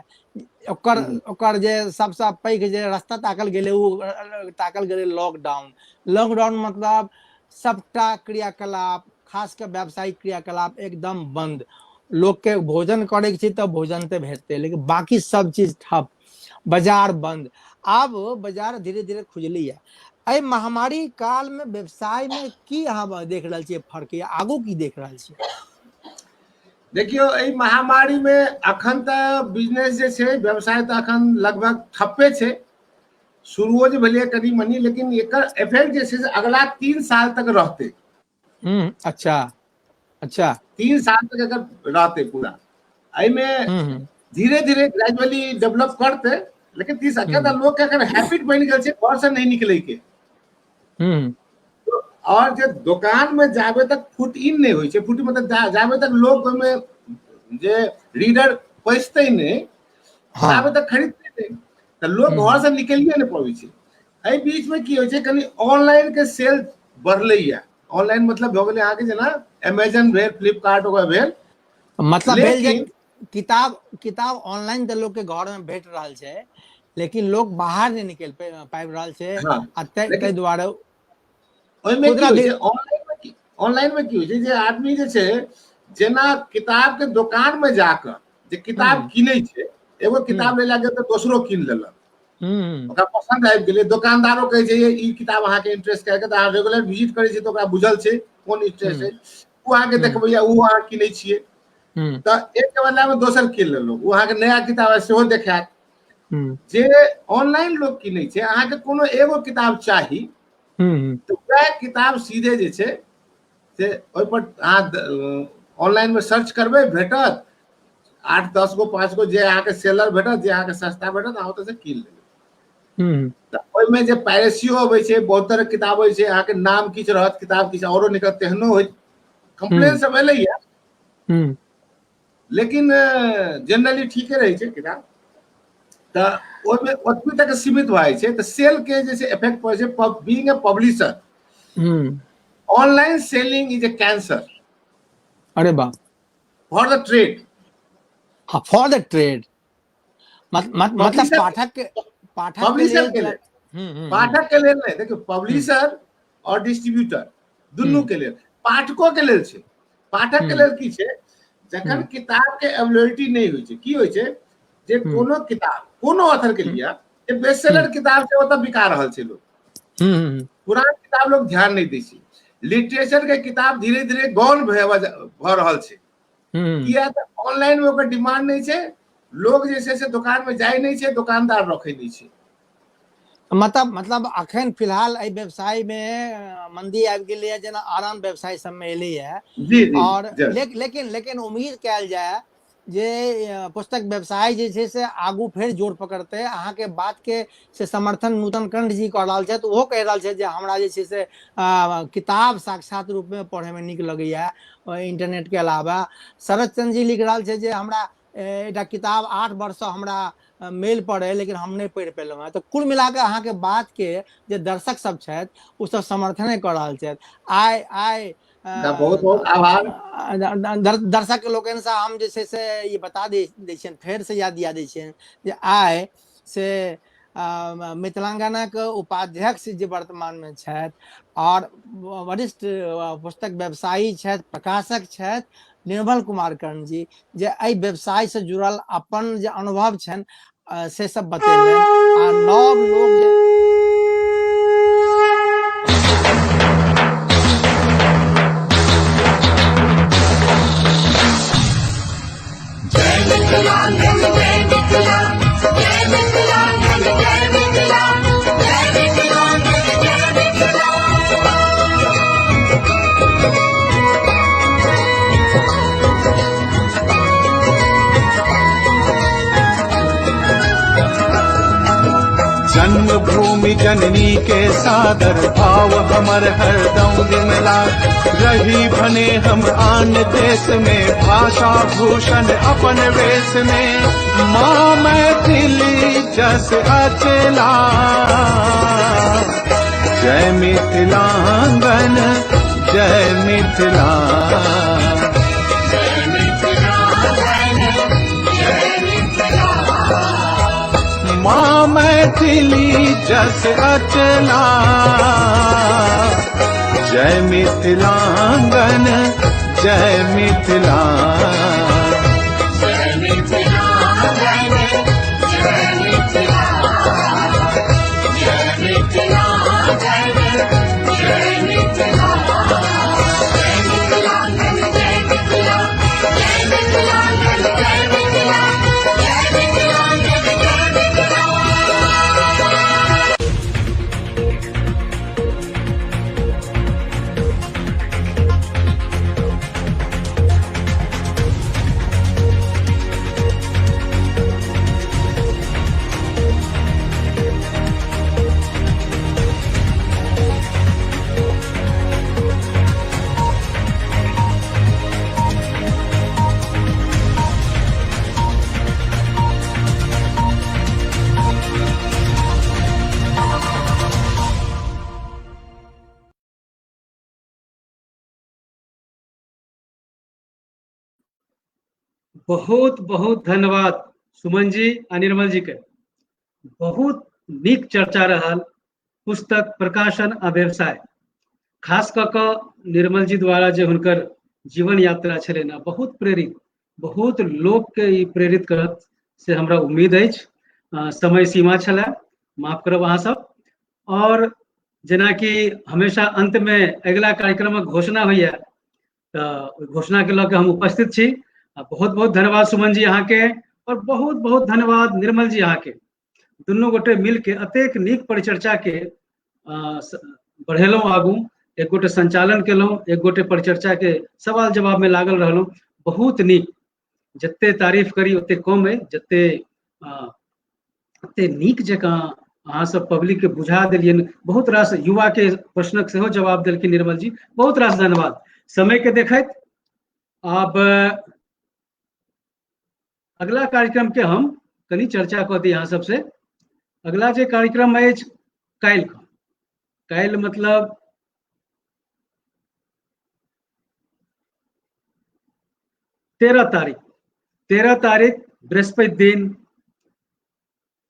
ओकर जे सबसे पैघ जे रास्ता ताकल गेलै ओ ताकल गेलै लॉकडाउन मतलब सबटा क्रियाकलाप खास कर व्यावसायिक क्रियाकलाप एकदम बंद, लोग के भोजन करे के छै तऽ भोजन ते भेटते लेकिन बाकी सब चीज ठप, बाजार बंद। आब बाजार धीरे धीरे खुजली है। एहि महामारी काल में व्यवसाय में की अहाँ देख रहल छियै फर्क, या आगू की देख रहल छियै? देखियो एहि महामारी में अखन तऽ बिजनेस जे छै, व्यवसाय तऽ अखन लगभग ठप्पे छै। शुरुओ जे भेलै कनी मनी, लेकिन एकर इफेक्ट जे छै से अगला 3 साल तक रहते। अच्छा अच्छा 3 साल तक एकर रहते पूरा। एहिमे धीरे धीरे ग्रेजुअली डेवलप करते, लेकिन 30 साल के लोग के अगर हैबिट बन गेल छै घर से नहीं निकले के। और जे दुकान में जाबे तक फुट इन नहीं होई छै, फुट मतलब जाबे तक लोग में जे रीडर पैसते नहीं, जाबे तक खरीदते नहीं, तो लोग घर से निकलिए नहीं पाबै छै। एहि बीच में की होय छै, कनी ऑनलाइन के सेल बढ़ले या। ऑनलाइन मतलब भ गेलै अहाँ के जेना अमेजन भेल, फ्लिपकार्ट वगैरह भेल, मतलब भेल जे किताब ऑनलाइन तऽ लोग के घर में भेट रहल छै, लेकिन लोग बाहर नहीं निकल पाबि रहल छै। आ तै दुआरे ओहिमे की होइ छै, ऑनलाइन में की होइ छै, जे आदमी जे छै जेना किताब के दुकान में जाकर जे किताब किनै छै, एगो किताब लेला के तऽ दोसरो कीन लेलक, ओकरा पसंद आबि गेलै, दुकानदारो कहै छै ई किताब अहाँ के इंटरेस्ट करके, तऽ अहाँ रेगुलर विजिट करै छी तऽ ओकरा बुझल छै कोन इंटरेस्ट है, वो अहाँ के देखबैया, वो अहाँ किनै छियै, तऽ एक के बदला में दोसर कीन लेलहुँ, वो अहाँ के नया किताब है सेहो देखायत। जे ऑनलाइन लोग किनै छै, अहाँ के कोनो एगो किताब चाही, तो वह किताब सीधे जे छै से ओहि पर अहाँ ऑनलाइन में सर्च करबै, भेटत 8-10 गो 5 गो जे अहाँ के सेलर भेटत, जे अहाँ के सस्ता भेटत, अहाँ ओतऽ से कीन लेबै। तऽ ओहिमे जे पायरेसियो अबै छै, बहुत तरह किताब होइ छै, अहाँ के नाम किछु रहत, किताब किछु औरो निकलत, तेहनो होइ, कंप्लेन सब एलैया, लेकिन जनरली ठीके रहै छै किताब। तऽ ओहिमे ओतबी तक सीमित भऽ जाइ छै। तऽ सेल के जे छै इफेक्ट पड़ै छै। Being a publisher, online selling is a cancer. अरे वाह, फॉर द ट्रेड। हाँ, फॉर द ट्रेड मतलब पाठक के लिए, पाठक के लेल नहीं, देखियो पब्लिशर और डिस्ट्रीब्यूटर दुनू के लेल, पाठकों के लेल छै। पाठक के लेल की छै, जखन किताब के अवेलेबिलिटी नहीं होइ छै, की होइ छै, जे कोनो किताब कोनो ऑथर के लिया, जे बेस्टसेलर किताब छै ओतऽ बिका रहल छै लोग, पुरान किताब लोग ध्यान नहीं दै छै। लिटरेचर के किताब धीरे धीरे गौन भऽ रहल छै, किया तऽ ऑनलाइन में ओकर डिमांड नहीं छै, लोग जे छै से दुकान में जाय नहीं छै, दुकानदार रखै नहीं छै। मतलब अखन फिलहाल एहि व्यवसाय में मंदी आबि गेलै है, जेना आराम व्यवसाय सब में एलै है। और लेकिन उम्मीद कयल जाय जे पुस्तक व्यवसाय जे छै से आगू फेर जोर पकड़तै। अहाँ के बात के से समर्थन नूतन कंठ जी कऽ रहल छथि, ओहो कहि रहल छथि जे हमरा जे छै से किताब साक्षात रूप में पढ़े में नीक लगैया इंटरनेट के अलावा। शरद चंद्र जी लिख रहल छै जे हमरा एकटा किताब 8 वर्ष हमरा मेल पर है, लेकिन हम नहीं पढ़ि पेलहुँ हैं। तो कुल मिला के अहाँ के बात के जे दर्शक सब छथि ओ सब समर्थने कऽ रहल छथि। आइ बहुत बहुत आभार। दर्शक लोकनि से हम जे छै से ये बता दै छियनि, फेर से याद दिया दै छियनि जे आइ से मिथिलांगना के उपाध्यक्ष जे वर्तमान में छथि और वरिष्ठ पुस्तक व्यवसायी छथि, प्रकाशक छथि निर्मल कुमार कर्ण जी, जे एहि व्यवसाय से जुड़ल अपन जे अनुभव छनि से सब बतेलनि। आ नव लोग जन्मभूमि जननी के सादर भाव हमर हरदम दिमला रही भने हम आन देश में भाषा भूषण अपन वेश में माँ मैथिली जस अचला जय मिथिलांगन जय मिथिला माँ मैथिली जस अचला जय मिथिलांगन जय मिथिला जय मिथिलांगन जय मिथिला बहुत बहुत धन्यवाद सुमन जी आ निर्मल जी के। बहुत नीक चर्चा रहल पुस्तक प्रकाशन आ व्यवसाय, खास कऽ कऽ निर्मल जी द्वारा जे हुनकर जीवन यात्रा छलै ने, बहुत प्रेरित, बहुत लोक के ई प्रेरित करत से हमरा उम्मीद अछि। समय सीमा छलै, माफ करब अहाँ सब। और जेनाकि हमेशा अंत में अगला कार्यक्रमक घोषणा होइए, तो घोषणा के लऽ के हम उपस्थित छी। बहुत बहुत धन्यवाद सुमन जी अहाँ के, और बहुत बहुत धन्यवाद निर्मल जी अहाँ के। दुनू गोटे मिल के अतेक नीक परिचर्चा के बढ़ेलहुँ आगू। एक गोटे संचालन केलहुँ, एक गोटे परिचर्चा के सवाल जवाब में लागल रहलहुँ। बहुत नीक, जते तारीफ करी ओते कम है। जते नीक जकाँ अहाँ सब पब्लिक के बुझा देलियन, बहुत रास युवा के प्रश्नक सेहो जवाब देलखिन निर्मल जी, बहुत रास धन्यवाद। समय के देखैत आब अगला कार्यक्रम के हम कनी चर्चा कऽ दी अहाँ सबसे। अगला जे कार्यक्रम अछि काल्हि मतलब 13 तारीख बृहस्पति दिन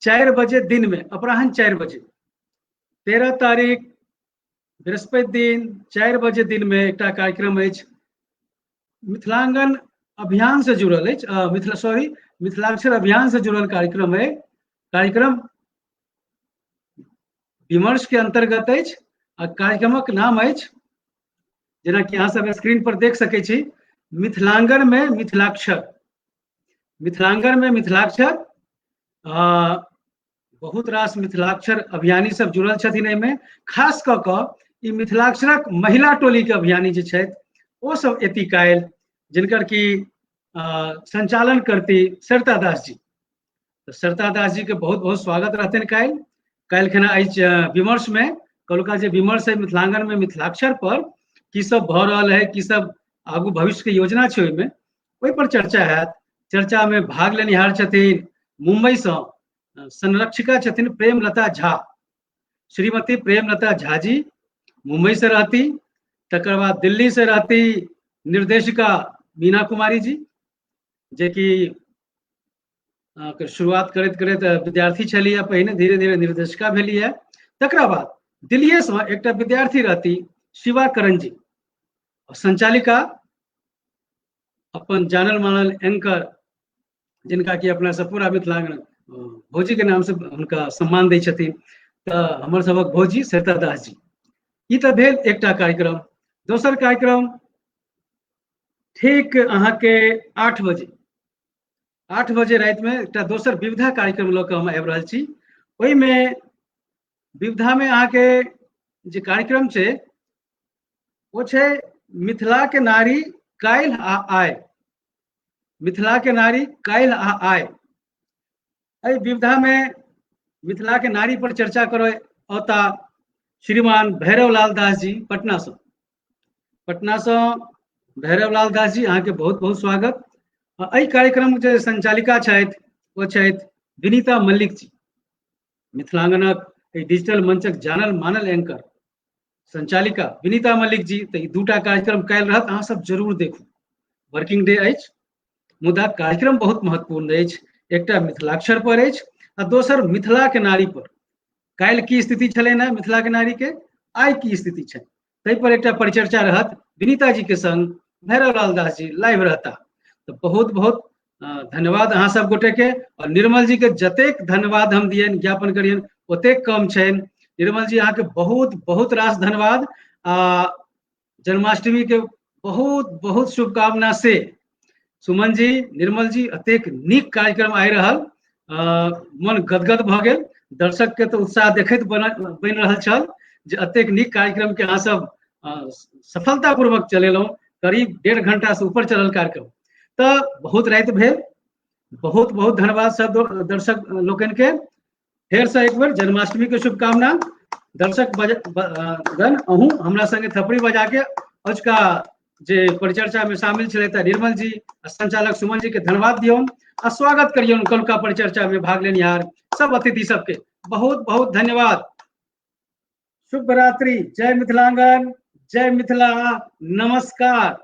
4 बजे दिन में, अपराह्न 4 बजे, 13 तारीख बृहस्पति दिन 4 बजे दिन में एकटा कार्यक्रम अछि, मिथिलांगन अभियान से जुड़ल अछि, मिथिलाक्षर अभियान से जुड़ल कार्यक्रम है। कार्यक्रम विमर्श के अंतर्गत अछि आ कार्यक्रमक नाम अछि, जेना कि अहाँ सब स्क्रीन पर देख सकै छी, मिथिलांगन में मिथिलाक्षर। मिथिलांगन में मिथिलाक्षर, बहुत रास मिथिलाक्षर अभियानी सब जुड़ल छथिन एहिमे। खास कऽ कऽ ई मिथिलाक्षरक महिला टोली के अभियानी जे छथि ओ सब एती काल्हि, जिनकर कि संचालन करती सरिता दास जी। तो सरिता दास जी के बहुत बहुत स्वागत रहतनि काल्हि खना अछि विमर्श में। कलुका जे विमर्श है मिथिलांगन में मिथिलाक्षर पर की सब भऽ रहल है, की सब आगू भविष्य के योजना छै ओहिमे, ओहि पर चर्चा हैत। चर्चा में भाग लेनिहार छथिन मुंबई से संरक्षिका छथिन प्रेमलता झा, श्रीमती प्रेमलता झा जी मुंबई से रहती। तकर बाद दिल्ली से रहती निर्देशिका मीना कुमारी जी, जे कि शुरुआत करैत करैत विद्यार्थी छलियै पहिने, धीरे धीरे निर्देशिका भेलियै। तकरा बाद दिल्ली से एकटा विद्यार्थी रहती शिवा करण जी, संचालिका अपन जानल मानल एंकर, जिनका कि अपना सब पूरा मिथिलांगन भौजी के नाम से उनका सम्मान दै छथिन, तऽ हमर सबक भौजी सरिता दास जी। ई तऽ भेल एकटा कार्यक्रम। दोसर कार्यक्रम ठीक अहाँ के 8 बजे राति में एकटा दोसर विविधा कार्यक्रम लऽ कऽ हम आबि रहल छी। ओहिमे विविधा में अहाँ के जे कार्यक्रम छै वो छै मिथिला के नारी काल्हि आ आइ। मिथिला के नारी काल्हि आ आइ। एहि विविधा में मिथिला के नारी पर चर्चा करय औता श्रीमान भैरव लाल दास जी पटना से भैरव लाल दास जी, अहाँ के बहुत बहुत स्वागत। एहि कार्यक्रम के संचालिका छथि वो छथि विनीता मल्लिक जी, मिथिलांगनक डिजिटल मंचक जानल मानल एंकर संचालिका विनीता मल्लिक जी। तऽ ई दूटा कार्यक्रम काल्हि रहत, अहाँ सब जरूर देखू। वर्किंग डे अछि, मुदा कार्यक्रम बहुत महत्वपूर्ण अछि। एकटा मिथिलाक्षर पर अछि आ दोसर मिथिला के नारी पर। काल्हि की स्थिति छलै ने मिथिला के नारी के, आइ की स्थिति छै, ताहि पर एकटा परिचर्चा रहत विनीता जी के संग भैरव लाल दास जी लाइव रहता। तो बहुत बहुत धन्यवाद अहाँ सब गोटे के। और निर्मल जी के जतेक धन्यवाद हम दियन ज्ञापन करियन ओतेक कम छनि। निर्मल जी अहाँ के बहुत बहुत रास धन्यवाद। जन्माष्टमी के बहुत बहुत शुभकामना से सुमन जी, निर्मल जी, अतेक नीक कार्यक्रम आइ रहल, मन गदगद भऽ गेल। दर्शक के तो उत्साह देखैत बनि रहल छल जे अतेक नीक कार्यक्रम के अहाँ सब सफलतापूर्वक चलेलहुँ। करीब 1.5 घंटा से ऊपर चलल कार्यक्रम, तऽ बहुत राति भेल। बहुत बहुत धन्यवाद सब दर्शक लोकनि के। फेर से एक बेर जन्माष्टमी के शुभकामना। दर्शक गण अहूँ हमरा संगे थपड़ी बजा के अजुका जे परिचर्चा में शामिल छलै निर्मल जी आ संचालक सुमन जी के धन्यवाद दियौन आ स्वागत करियौन कलका परिचर्चा में भाग लेनिहार सब अतिथि सबके। बहुत बहुत धन्यवाद। शुभ रात्रि। जय मिथिलांगन, जय मिथिला, नमस्कार।